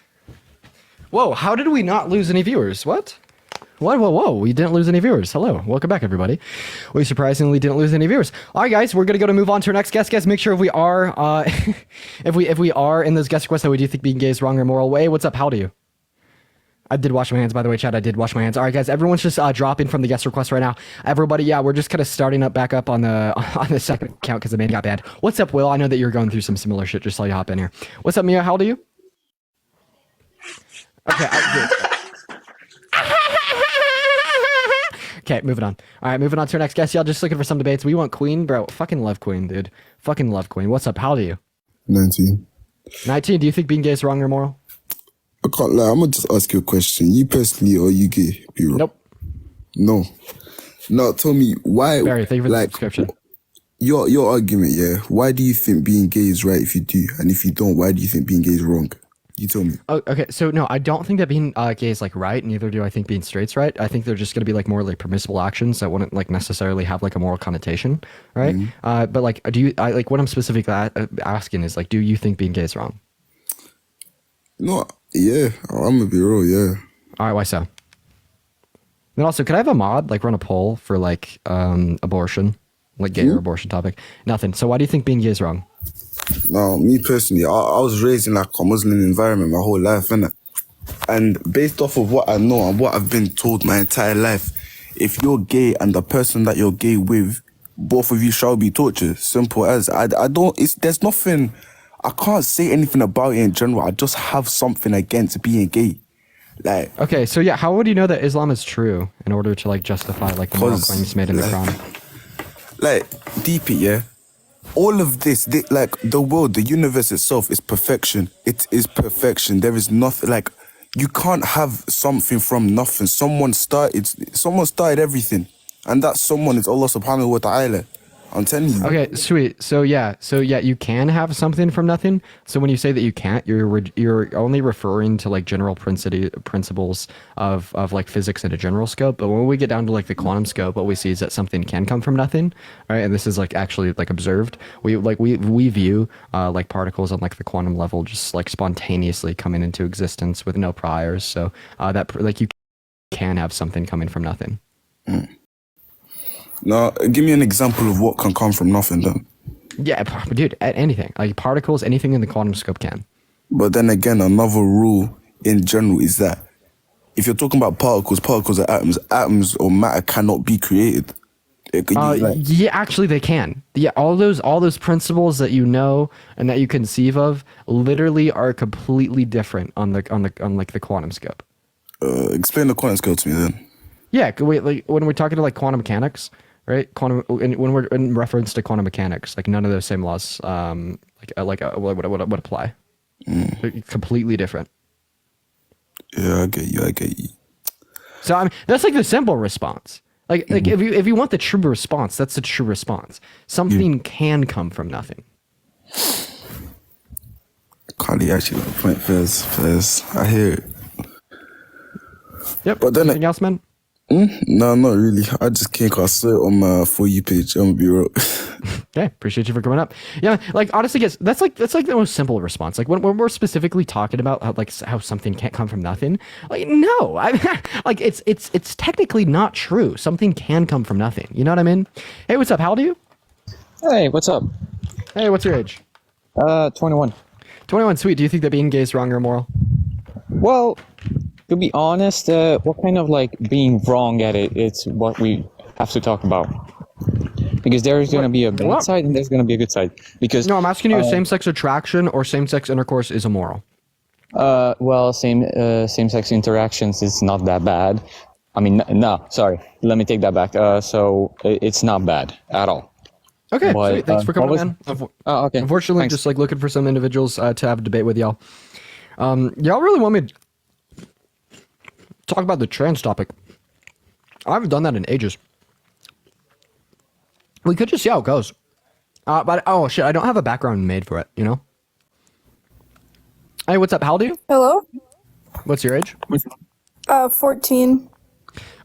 Whoa, how did we not lose any viewers? What? Whoa, we didn't lose any viewers. Hello, welcome back, everybody. We surprisingly didn't lose any viewers. All right, guys, we're gonna move on to our next guest. Guys, make sure if we are, if we are in those guest requests that we do think being gay is wrong or moral. Way, what's up? How do you? I did wash my hands, by the way, Chad. I did wash my hands. All right, guys, everyone's just dropping from the guest request right now. Everybody, yeah, we're just kind of starting back up on the second account because the main got banned. What's up, Will? I know that you're going through some similar shit. Just saw you hop in here. What's up, Mia? How old are you? Okay, okay, moving on. All right, moving on to our next guest. Y'all just looking for some debates. We want Queen, bro. Fucking love Queen, dude. Fucking love Queen. What's up? How old are you? 19. 19. Do you think being gay is wrong or moral? I can't lie. I'm gonna just ask you a question. You personally, are you gay, B-Roll? Nope. No. Now, tell me why. Barry, thank you for the subscription. Your argument, yeah. Why do you think being gay is right if you do, and if you don't, why do you think being gay is wrong? You tell me. Oh, okay, so no, I don't think that being gay is right. Neither do I think being straight's right. I think they're just gonna be more permissible actions that wouldn't necessarily have a moral connotation, right? Mm-hmm. But do you what I'm specifically asking is do you think being gay is wrong? No, yeah, I'm gonna be real, yeah. All right, why so? Then also, could I have a mod run a poll for abortion, gay or abortion topic? Nothing. So why do you think being gay is wrong? No, me personally, I was raised in a Muslim environment my whole life, innit? And based off of what I know and what I've been told my entire life, if you're gay and the person that you're gay with, both of you shall be tortured. Simple as. I don't. There's nothing. I can't say anything about it in general. I just have something against being gay. Like, okay, so yeah, how would you know that Islam is true in order to like justify like the moral claims made in the Quran? Like, deep it, yeah. All of this, like the world, the universe itself is perfection. It is perfection. There is nothing like you can't have something from nothing. Someone started everything, and that someone is Allah Subhanahu wa Taala. I'm telling you. Okay, sweet. So yeah, you can have something from nothing. So when you say that you can't, you're only referring to like general principles of like physics in a general scope. But when we get down to like the quantum scope, what we see is that something can come from nothing, right? And this is like actually like observed. We view like particles on like the quantum level just like spontaneously coming into existence with no priors. So that like you can have something coming from nothing. Mm. Now, give me an example of what can come from nothing then. Yeah, dude, anything. Like particles, anything in the quantum scope can. But then again, another rule in general is that if you're talking about particles are atoms or matter cannot be created. Yeah, actually they can. Yeah, all those principles that you know and that you conceive of literally are completely different on like the quantum scope. Explain the quantum scope to me then. Yeah, wait, like when we're talking to like quantum mechanics, right? When we're in reference to quantum mechanics, like none of those same laws, would apply. They're completely different. Yeah, I get you. So I mean, that's like the simple response. Like if you want the true response, that's the true response. Something can come from nothing. Carly actually got a point. Fairs. I hear it. Yep. But then anything else, man? No, not really. I just came across it on my For You page. I'm gonna be real. Okay, appreciate you for coming up. Yeah, like honestly, guys, that's like the most simple response. Like when we're specifically talking about how something can't come from nothing. Like no, like it's technically not true. Something can come from nothing. You know what I mean? Hey, what's up? How old are you? Hey, what's up? Hey, what's your age? 21. 21, sweet. Do you think that being gay is wrong or immoral? Well, to be honest, what kind of like being wrong at it, it's what we have to talk about. Because there's going to be a bad side and there's going to be a good side. Because no, I'm asking you if same-sex attraction or same-sex intercourse is immoral. Well, same-sex interactions is not that bad. I mean, no, sorry. Let me take that back. So it's not bad at all. Okay, But, sweet. Thanks for coming in. Okay. Unfortunately, Thanks. just like looking for some individuals to have a debate with y'all. Y'all really want me to talk about the trans topic? I haven't done that in ages. We could just see how it goes. But oh shit, I don't have a background made for it, you know? Hey, what's up? How old are you? Hello? What's your age? 14.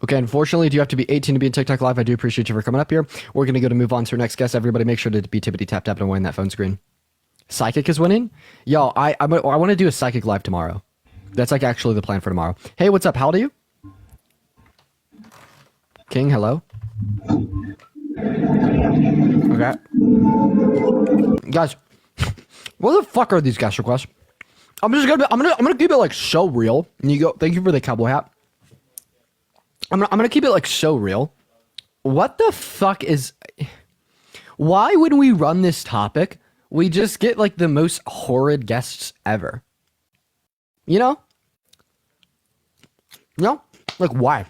Okay, unfortunately, do you have to be 18 to be in TikTok Live? I do appreciate you for coming up here. We're going to move on to our next guest. Everybody make sure to be tippity tap tap and win that phone screen. Psychic is winning? Yo, I want to do a Psychic Live tomorrow. That's like actually the plan for tomorrow. Hey, what's up? How old are you? King, hello? Okay. Guys, what the fuck are these guest requests? I'm gonna keep it like so real. And you go, thank you for the cowboy hat. I'm gonna keep it like so real. What the fuck is? Why when we run this topic, we just get like the most horrid guests ever? You know? No? Like why?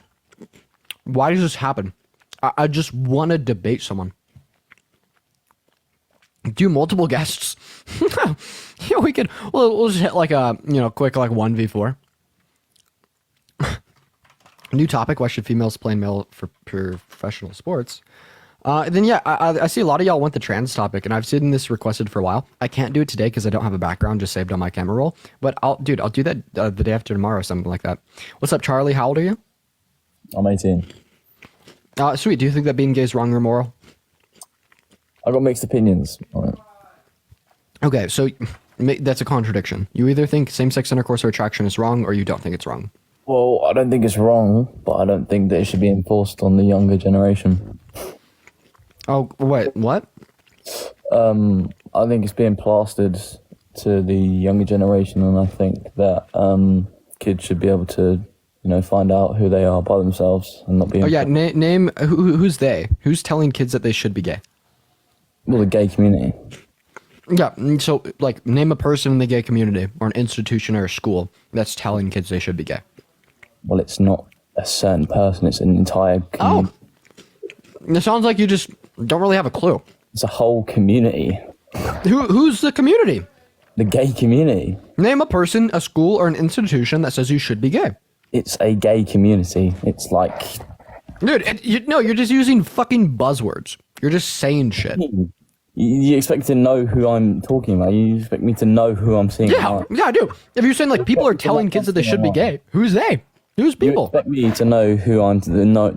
Why does this happen? I just want to debate someone. Do multiple guests. Yeah, we could. We'll just hit like a quick like 1v4. New topic: why should females play male for professional sports? Then yeah, I see a lot of y'all want the trans topic, and I've seen this requested for a while. I can't do it today because I don't have a background just saved on my camera roll. But I'll do that the day after tomorrow, or something like that. What's up, Charlie? How old are you? I'm 18. Sweet. Do you think that being gay is wrong or moral? I got mixed opinions on it. Okay, so that's a contradiction. You either think same-sex intercourse or attraction is wrong, or you don't think it's wrong. Well, I don't think it's wrong, but I don't think that it should be enforced on the younger generation. Oh, wait, what? I think it's being plastered to the younger generation, and I think that kids should be able to find out who they are by themselves and not being. Oh yeah, name who's they? Who's telling kids that they should be gay? Well, the gay community. Yeah, so like name a person in the gay community or an institution or a school that's telling kids they should be gay. Well, it's not a certain person; it's an entire. Oh, it sounds like you just don't really have a clue. It's a whole community. Who's the community? The gay community. Name a person, a school, or an institution that says you should be gay. It's a gay community. It's like... Dude, you're just using fucking buzzwords. You're just saying shit. You expect to know who I'm talking about. You expect me to know who I'm seeing. Yeah, I do. If you're saying like people are telling kids that they should be gay, who's they? Who's people? You expect me to know who I'm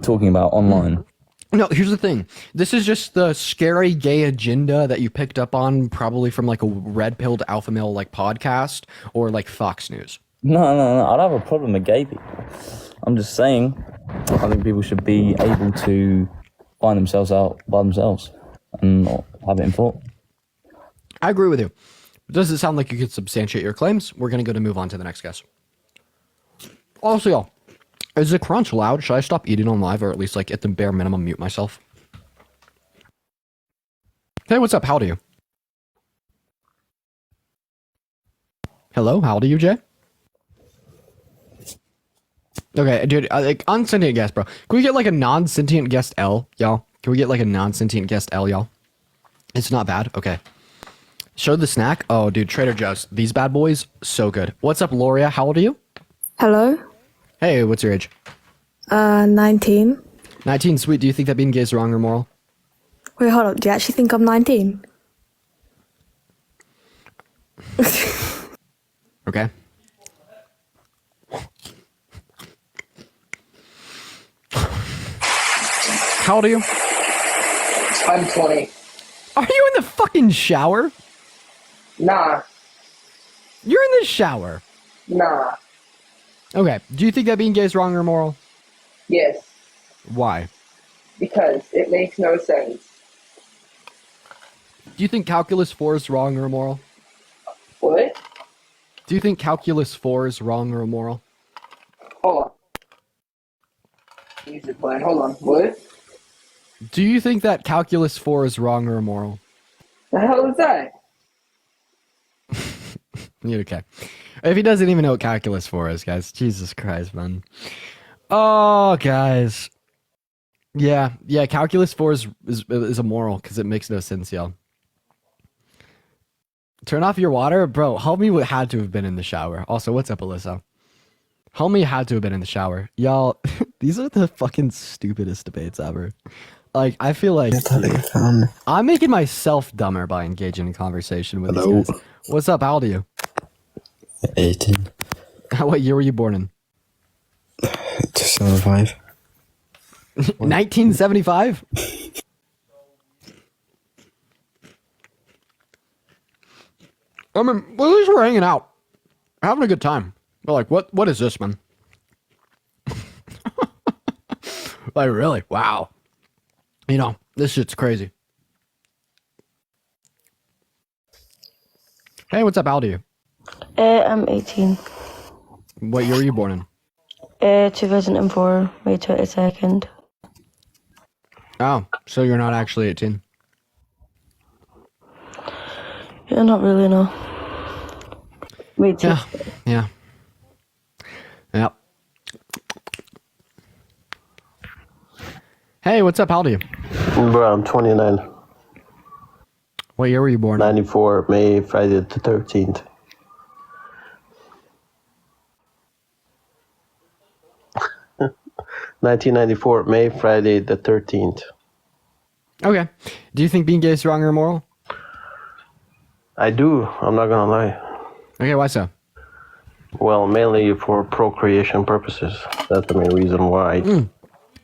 talking about online. No, here's the thing. This is just the scary gay agenda that you picked up on probably from like a red-pilled alpha male like podcast or like Fox News. No. I don't have a problem with gay people. I'm just saying I think people should be able to find themselves out by themselves and not have it in thought. I agree with you. It doesn't sound like you could substantiate your claims. We're going to move on to the next guest. Also, y'all. Is the crunch loud? Should I stop eating on live or at least like at the bare minimum mute myself? Hey, what's up? How old are you? Hello? How old are you, Jay? Okay, dude, like unsentient guest, bro. Can we get like a non-sentient guest L, y'all? Can we get like a non-sentient guest L, y'all? It's not bad. Okay. Show the snack. Oh, dude, Trader Joe's. These bad boys, so good. What's up, Loria? How old are you? Hello? Hey, what's your age? 19. 19, sweet. Do you think that being gay is wrong or moral? Wait, hold up. Do you actually think I'm 19? Okay. How old are you? I'm 20. Are you in the fucking shower? Nah. You're in the shower. Nah. Okay. Do you think that being gay is wrong or moral? Yes. Why? Because it makes no sense. Do you think Calculus 4 is wrong or immoral? What? Do you think Calculus 4 is wrong or immoral? Hold on. Music playing. Hold on. What? Do you think that Calculus 4 is wrong or immoral? The hell is that? Yeah, okay. If he doesn't even know what Calculus 4 is, guys. Jesus Christ, man. Oh, guys. Yeah, Calculus 4 is immoral because it makes no sense, y'all. Turn off your water? Bro, homie had to have been in the shower. Also, what's up, Alyssa? Homie had to have been in the shower. Y'all, these are the fucking stupidest debates ever. Like, I feel like I'm making myself dumber by engaging in conversation with these guys. What's up? How old are you? 18. What year were you born in? 2005. 1975? I mean, well, at least we're hanging out. Having a good time. We're like, what is this, man? Like, really? Wow. You know, this shit's crazy. Hey, what's up? How old are you? I'm 18. What year were you born in? 2004, May 22nd. Oh, so you're not actually 18? Yeah, not really, no. Me too. Yeah. Yep. Hey, what's up? How old are you? Bro, I'm 29. What year were you born? 94, May, Friday the 13th. (1994) May, Friday the 13th. Okay. Do you think being gay is wrong or immoral? I do. I'm not gonna lie. Okay, why so? Well, mainly for procreation purposes. That's the main reason why.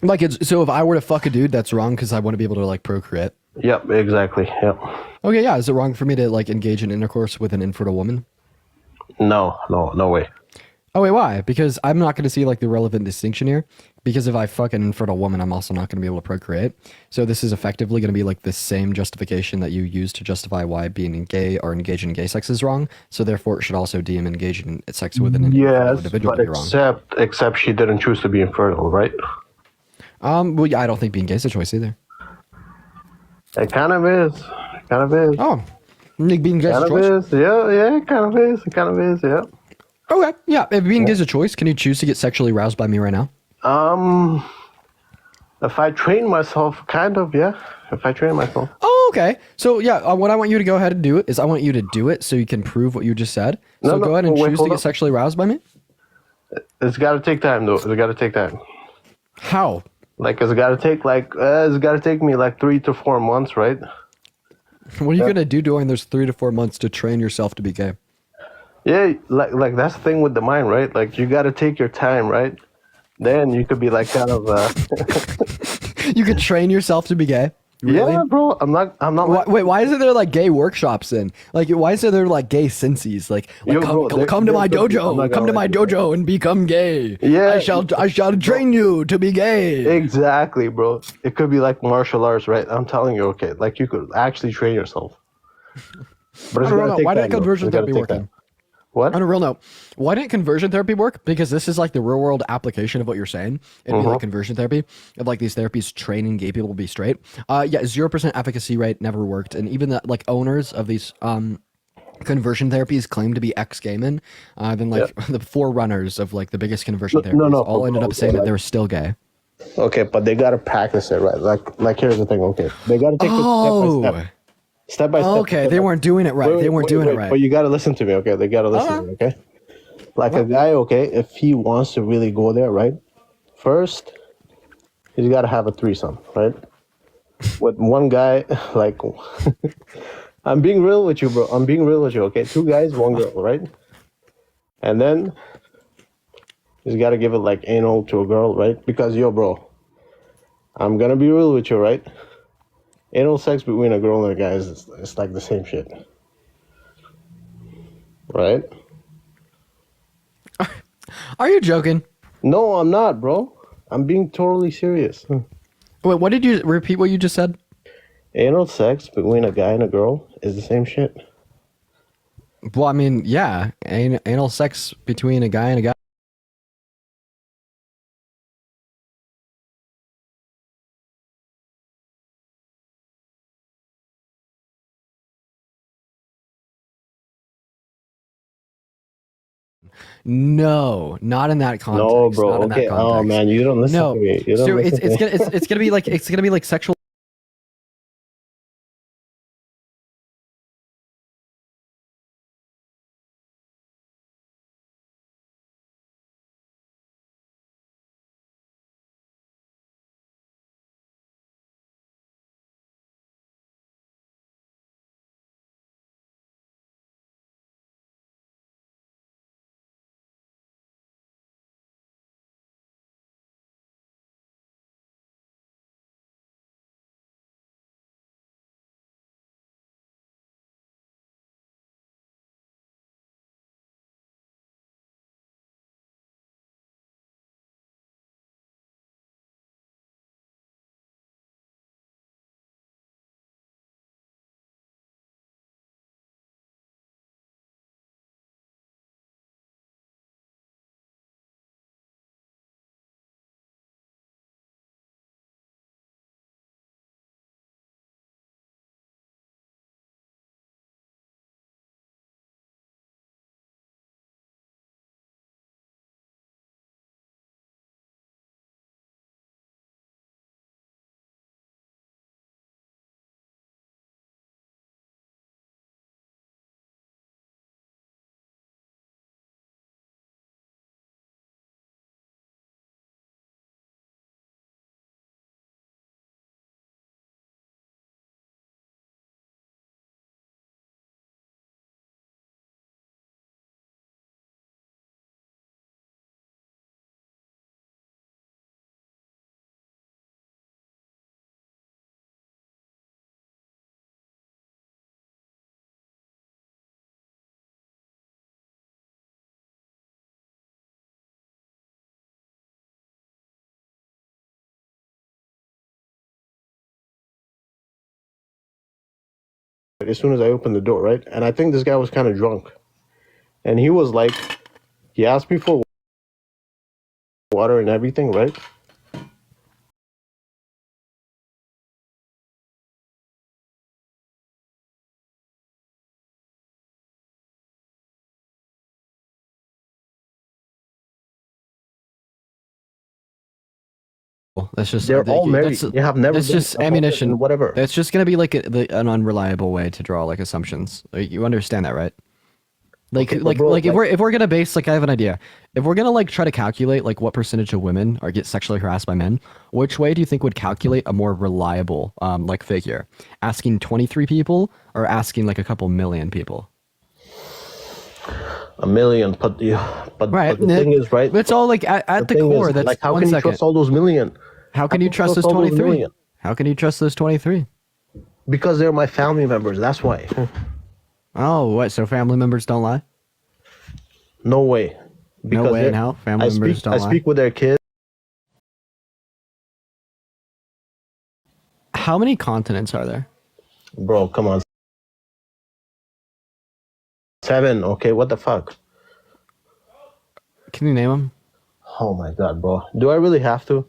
Like, so if I were to fuck a dude, that's wrong because I want to be able to, like, procreate? Yep, exactly. Yep. Okay, yeah. Is it wrong for me to, like, engage in intercourse with an infertile woman? No way. Oh wait, why? Because I'm not going to see like the relevant distinction here. Because if I fuck an infertile woman, I'm also not going to be able to procreate. So this is effectively going to be like the same justification that you use to justify why being gay or engaging in gay sex is wrong. So therefore, it should also deem engaging in sex with an infertile individual but to be wrong. except she didn't choose to be infertile, right? Well, yeah, I don't think being gay is a choice either. It kind of is. It kind of is. Oh, being gay is a Kind choice. of is. Yeah, it kind of is. It kind of is. Yeah. Okay, yeah. If being gay is a choice, can you choose to get sexually aroused by me right now? If I train myself, kind of, yeah. If I train myself. Oh, okay. So yeah, what I want you to go ahead and do is I want you to do it so you can prove what you just said. So go ahead and choose to get sexually aroused by me. It's got to take time, though. It's got to take time. How? Like it's got to take me like 3 to 4 months, right? What are you gonna do during those 3 to 4 months to train yourself to be gay? Yeah, like that's the thing with the mind, right? Like you got to take your time, right? Then you could be like kind of. You could train yourself to be gay. Really? Yeah, bro. I'm not. Wait, why isn't there like gay workshops then? Like, why is there like gay sensies? Like Yo, bro, come to my dojo, come to my dojo and become gay. Yeah, I shall train you to be gay. Exactly, bro. It could be like martial arts, right? I'm telling you, okay. Like you could actually train yourself. But it's gonna take why time, didn't conversion therapy work then? What? On a real note, why didn't conversion therapy work? Because this is like the real world application of what you're saying. It'd be like conversion therapy of like these therapies training gay people to be straight. Yeah, 0% efficacy rate, never worked. And even the like owners of these conversion therapies claim to be ex-gay men. Then like the forerunners of like the biggest conversion therapies all ended up saying that they were still gay. Okay, but they gotta practice it, right? Like here's the thing. Okay, they gotta take it step by step. Okay, they weren't doing it right. They weren't doing it right. But you gotta listen to me, okay? They gotta listen to me, okay? Like a guy, okay, if he wants to really go there, right? First, he's gotta have a threesome, right? With one guy, like, I'm being real with you, bro. I'm being real with you, okay? 2 guys, 1 girl, right? And then he's gotta give it like anal to a girl, right? Because yo, bro, I'm gonna be real with you, right? Anal sex between a girl and a guy is it's like the same shit. Right? Are you joking? No, I'm not, bro. I'm being totally serious. Wait, what did you repeat what you just said? Anal sex between a guy and a girl is the same shit. Well, I mean, yeah, anal sex between a guy and a guy. No, not in that context. No, bro. Not in Okay. that context. Oh man, you don't listen to me. You don't So listen to me. it's gonna be like sexual right? As soon as I opened the door, right? And I think this guy was kind of drunk. And he was like, he asked me for water and everything, right? That's just They're all married. That's, They have never that's been just apart ammunition. and whatever. That's just gonna be like an unreliable way to draw like assumptions. Like, you understand that, right? Like, Okay, but bro, if we're gonna base, like, I have an idea. If we're gonna like try to calculate like what percentage of women are get sexually harassed by men, which way do you think would calculate a more reliable like figure? Asking 23 people or asking like a couple million people? A million, but Right. but the thing is, right? It's all like at the thing core. is, That's like, how one can you second. trust all those million? How can you trust those all those 23? million? How can you trust those 23? Because they're my family members. That's why. Oh, what? So family members don't lie? No way. No way in hell. Family members don't I lie. speak with their kids. How many continents are there? Bro, come on. 7. Okay, what the fuck? Can you name them? Oh my god, bro. Do I really have to?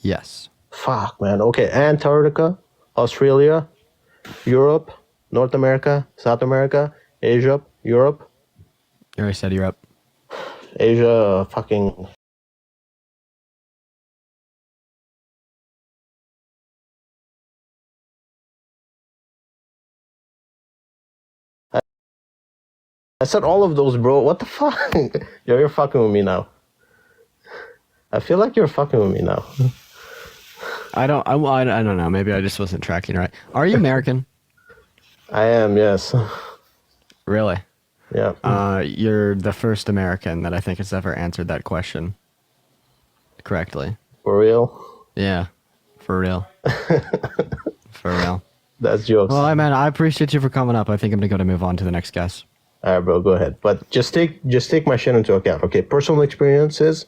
Yes. Fuck, man. Okay, Antarctica, Australia, Europe, North America, South America, Asia, Europe. You already said Europe. Asia, fucking... I said all of those, bro. What the fuck? Yo, you're fucking with me now. I feel like you're fucking with me now. I don't know. Maybe I just wasn't tracking right. Are you American? I am, yes. Really? Yeah. You're the first American that I think has ever answered that question correctly. For real? Yeah. For real. For real. That's jokes. Well, man, I appreciate you for coming up. I think I'm gonna go to move on to the next guest. All right, bro, go ahead. But just take my shit into account, okay? Personal experiences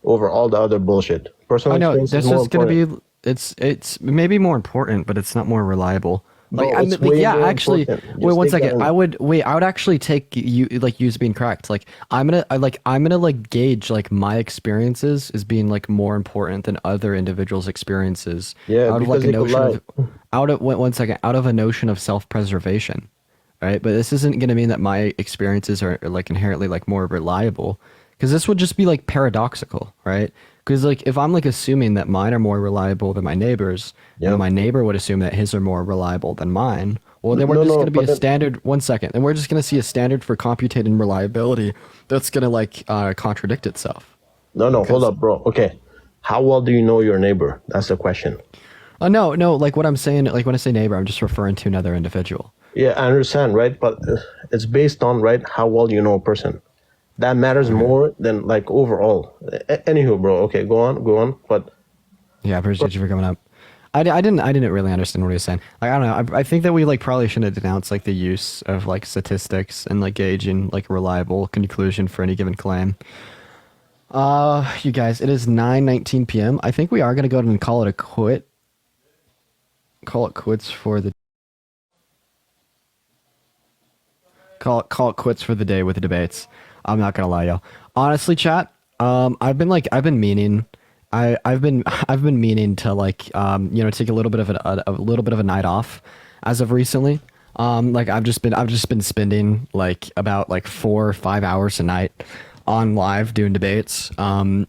over all the other bullshit. Personal I know experience this is more is gonna important. be. It's maybe more important, but it's not more reliable. Bro, Like, it's way yeah, more actually, important. wait Just one take that second. in. I would actually take you being correct. Like, I'm gonna gauge like my experiences as being like more important than other individuals' experiences. Yeah, out of because like a they could notion lie. of one second, out of a notion of self-preservation, right? But this isn't gonna mean that my experiences are like inherently like more reliable, because this would just be like paradoxical, right? Because like if I'm like assuming that mine are more reliable than my neighbors, and my neighbor would assume that his are more reliable than mine, well then we're just going to be a standard. One second, and we're just going to see a standard for computating reliability that's going to like contradict itself. No, hold up, bro. Okay, how well do you know your neighbor? That's the question. No, like what I'm saying, like when I say neighbor, I'm just referring to another individual. Yeah, I understand, right? But it's based on, right, how well you know a person. That matters more than like overall. Anywho, bro. Okay, go on. But yeah, I appreciate you for coming up. I didn't really understand what he was saying. Like, I don't know. I think that we like probably shouldn't denounce like the use of like statistics and like gauging like a reliable conclusion for any given claim. You guys, it is 9:19 p.m. I think we are gonna go ahead and call it a quit. Call it quits for the. Call it quits for the day with the debates. I'm not gonna lie, y'all. Honestly, chat. I've been meaning to like take a little bit of a night off as of recently. Like I've just been spending like about like 4 or 5 hours a night on live doing debates. And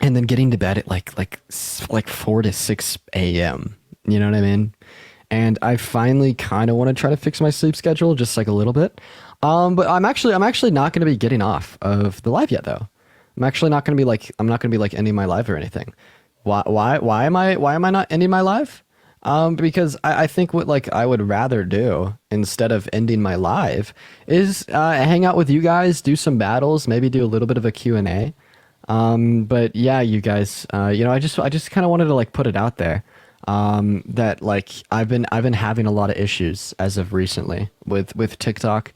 then getting to bed at like 4 to 6 a.m. You know what I mean? And I finally kind of want to try to fix my sleep schedule just like a little bit. But I'm actually not going to be getting off of the live yet though. I'm not going to be like ending my live or anything. Why am I not ending my live? Because I think what like I would rather do instead of ending my live is hang out with you guys, do some battles, maybe do a little bit of a Q&A. But yeah, you guys, I just kind of wanted to like put it out there. That like I've been having a lot of issues as of recently with TikTok.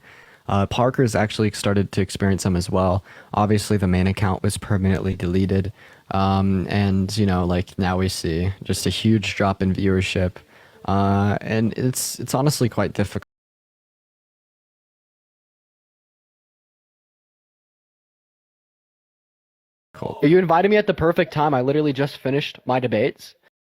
Parker's actually started to experience some as well. Obviously the main account was permanently deleted. And like now we see just a huge drop in viewership. and it's honestly quite difficult. You invited me at the perfect time. I literally just finished my debates.